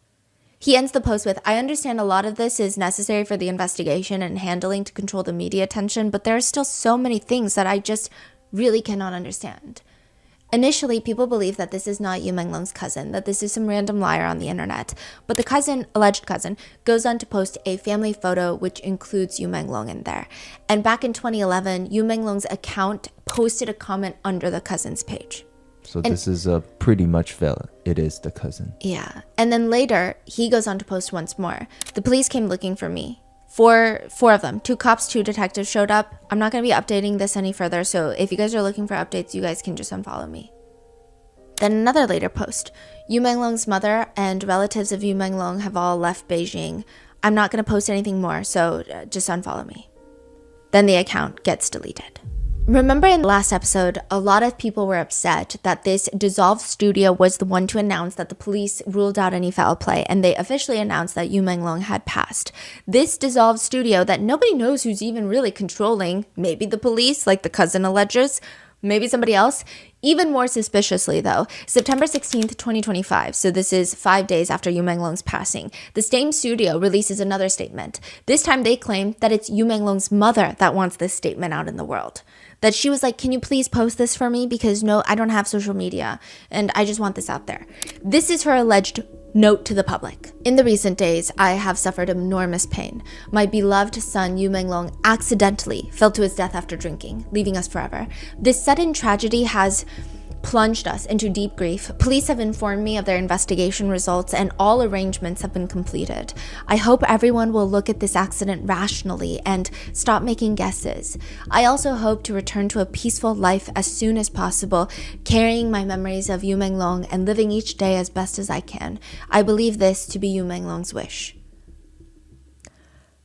He ends the post with, I understand a lot of this is necessary for the investigation and handling to control the media attention, but there are still so many things that I just really cannot understand. Initially, people believe that this is not Yu Menglong's cousin, that this is some random liar on the internet. But the alleged cousin, goes on to post a family photo which includes Yu Menglong in there. And back in 2011, Yu Menglong's account posted a comment under the cousin's page. So this is pretty much valid. It is the cousin. Yeah. And then later, he goes on to post once more. The police came looking for me. Four of them. 2 cops, 2 detectives showed up. I'm not going to be updating this any further, so if you guys are looking for updates, you guys can just unfollow me. Then another later post. Yu Menglong's mother and relatives of Yu Menglong have all left Beijing. I'm not going to post anything more, so just unfollow me. Then the account gets deleted. Remember in the last episode, a lot of people were upset that this dissolved studio was the one to announce that the police ruled out any foul play, and they officially announced that Yu Menglong had passed. This dissolved studio that nobody knows who's even really controlling, maybe the police, like the cousin alleges, maybe somebody else. Even more suspiciously though, September 16th, 2025, so this is 5 days after Yu Menglong's passing, the same studio releases another statement. This time they claim that it's Yu Menglong's mother that wants this statement out in the world. That she was like, can you please post this for me? Because no, I don't have social media and I just want this out there. This is her alleged Note to the public. In the recent days, I have suffered enormous pain. My beloved son, Yu Menglong, accidentally fell to his death after drinking, leaving us forever. This sudden tragedy has plunged us into deep grief. Police have informed me of their investigation results and all arrangements have been completed. I hope everyone will look at this accident rationally and stop making guesses. I also hope to return to a peaceful life as soon as possible, carrying my memories of Yu Menglong and living each day as best as I can. I believe this to be Yu Menglong's wish.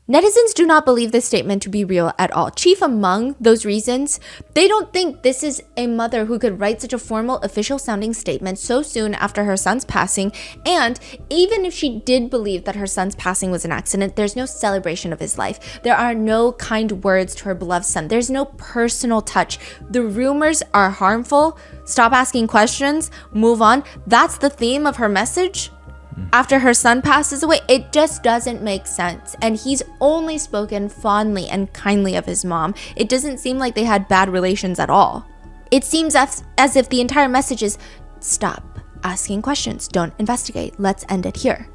Netizens do not believe this statement to be real at all. Chief among those reasons, they don't think this is a mother who could write such a formal, official-sounding statement so soon after her son's passing, and even if she did believe that her son's passing was an accident, there's no celebration of his life. There are no kind words to her beloved son. There's no personal touch. The rumors are harmful. Stop asking questions. Move on. That's the theme of her message. After her son passes away, it just doesn't make sense. And he's only spoken fondly and kindly of his mom. It doesn't seem like they had bad relations at all. It seems as if the entire message is, stop asking questions, don't investigate, let's end it here.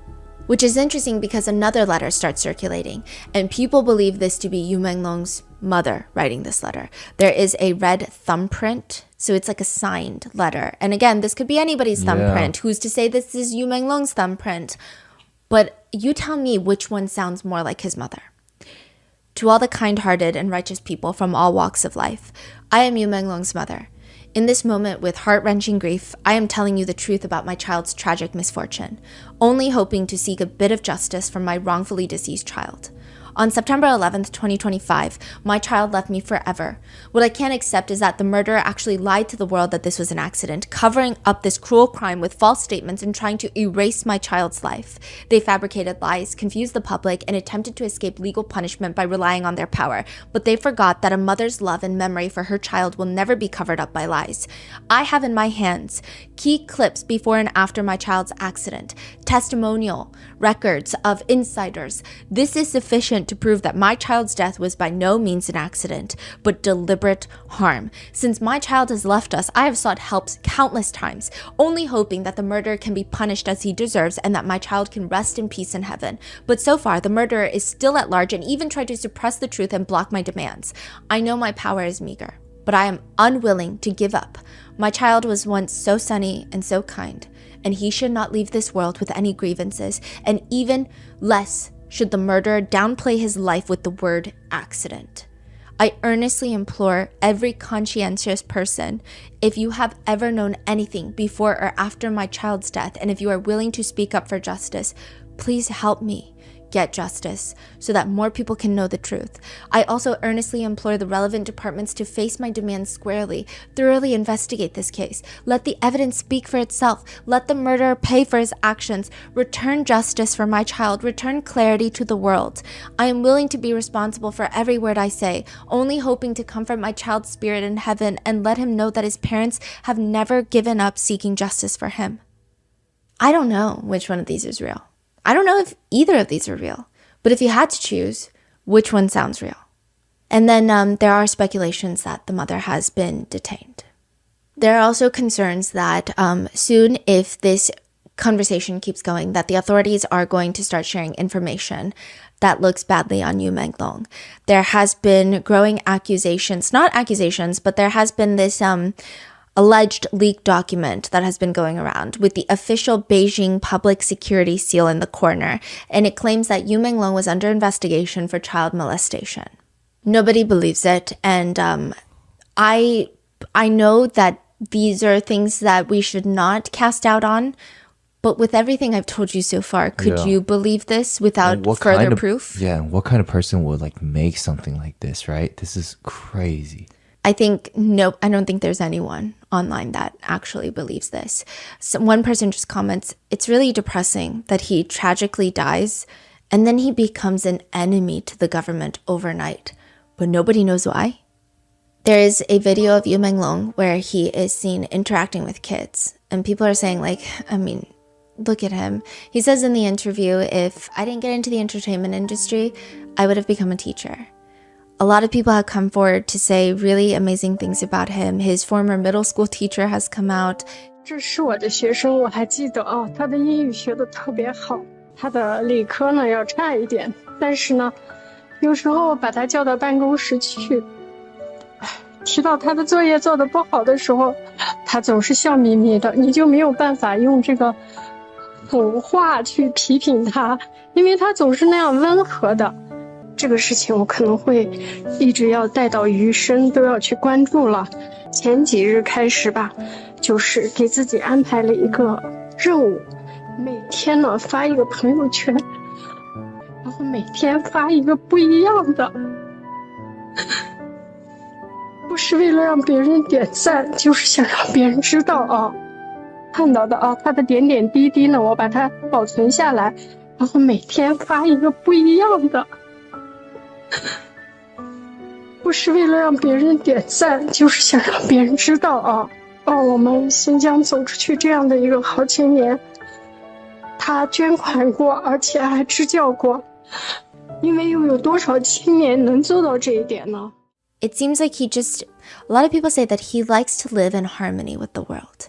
Which is interesting because another letter starts circulating, and people believe this to be Yu Menglong's mother writing this letter. There is a red thumbprint, so it's like a signed letter. And again, this could be anybody's thumbprint. Who's to say this is Yu Menglong's thumbprint? But you tell me which one sounds more like his mother. To all the kind-hearted and righteous people from all walks of life, I am Yu Menglong's mother. In this moment, with heart-wrenching grief, I am telling you the truth about my child's tragic misfortune, only hoping to seek a bit of justice from my wrongfully deceased child. On September 11th, 2025, my child left me forever. What I can't accept is that the murderer actually lied to the world that this was an accident, covering up this cruel crime with false statements and trying to erase my child's life. They fabricated lies, confused the public, and attempted to escape legal punishment by relying on their power. But they forgot that a mother's love and memory for her child will never be covered up by lies. I have in my hands key clips before and after my child's accident, testimonial records of insiders. This is sufficient to prove that my child's death was by no means an accident, but deliberate harm. Since my child has left us, I have sought help countless times, only hoping that the murderer can be punished as he deserves and that my child can rest in peace in heaven. But so far, the murderer is still at large and even tried to suppress the truth and block my demands. I know my power is meager, but I am unwilling to give up. My child was once so sunny and so kind, and he should not leave this world with any grievances, and even less should the murderer downplay his life with the word accident. I earnestly implore every conscientious person, if you have ever known anything before or after my child's death, and if you are willing to speak up for justice, please help me get justice so that more people can know the truth. I also earnestly implore the relevant departments to face my demands squarely, thoroughly investigate this case, let the evidence speak for itself, let the murderer pay for his actions, return justice for my child, return clarity to the world. I am willing to be responsible for every word I say, only hoping to comfort my child's spirit in heaven and let him know that his parents have never given up seeking justice for him. I don't know which one of these is real. I don't know if either of these are real, but if you had to choose, which one sounds real? And then there are speculations that the mother has been detained. There are also concerns that soon, if this conversation keeps going, that the authorities are going to start sharing information that looks badly on Yu Menglong. There has been growing accusations, not accusations, but there has been this alleged leaked document that has been going around with the official Beijing public security seal in the corner, and it claims that Yu Menglong was under investigation for child molestation. Nobody believes it, and I know that these are things that we should not cast doubt on, but with everything I've told you so far, could you believe this without further proof? Yeah, what kind of person would make something like this, right? This is crazy. I don't think there's anyone online that actually believes this. So one person just comments, it's really depressing that he tragically dies and then he becomes an enemy to the government overnight, but nobody knows why. There is a video of Yu Menglong where he is seen interacting with kids, and people are saying look at him. He says in the interview, if I didn't get into the entertainment industry, I would have become a teacher. A lot of people have come forward to say really amazing things about him. His former middle school teacher has come out. 这是我的学生，我还记得啊，他的英语学得特别好，他的理科呢要差一点，但是呢，有时候把他叫到办公室去，提到他的作业做得不好的时候，他总是笑眯眯的，你就没有办法用这个狠话去批评他，因为他总是那样温和的。这个事情我可能会一直要带到余生都要去关注了。前几日开始吧，就是给自己安排了一个任务，每天呢发一个朋友圈，然后每天发一个不一样的，不是为了让别人点赞，就是想让别人知道啊，看到的啊，他的点点滴滴呢，我把它保存下来，然后每天发一个不一样的。不是为了让别人点赞，就是想让别人知道啊，我们新疆走出去这样的一个好青年，他捐款过，而且还支教过，因为又有多少青年能做到这一点呢？ It seems like a lot of people say that he likes to live in harmony with the world.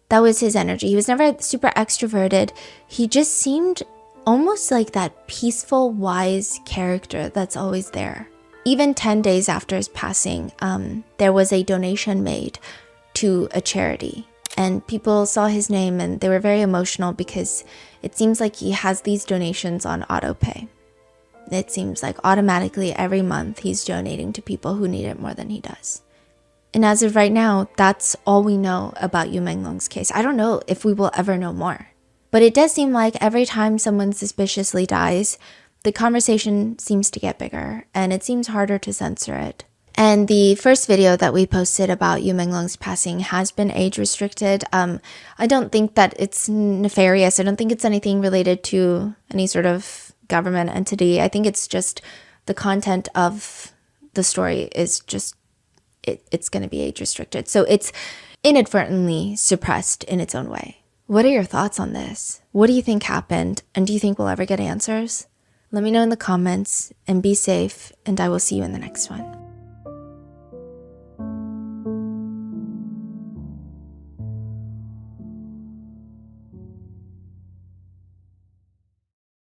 That was his energy. He was never super extroverted. He just seemed almost like that peaceful, wise character that's always there. Even 10 days after his passing, there was a donation made to a charity. And people saw his name and they were very emotional because it seems like he has these donations on autopay. It seems like automatically every month he's donating to people who need it more than he does. And as of right now, that's all we know about Yu Menglong's case. I don't know if we will ever know more. But it does seem like every time someone suspiciously dies, the conversation seems to get bigger, and it seems harder to censor it. And the first video that we posted about Yu Menglong's passing has been age restricted. I don't think that it's nefarious. I don't think it's anything related to any sort of government entity. I think it's just the content of the story is just, it's going to be age restricted. So it's inadvertently suppressed in its own way. What are your thoughts on this? What do you think happened? And do you think we'll ever get answers? Let me know in the comments and be safe, and I will see you in the next one.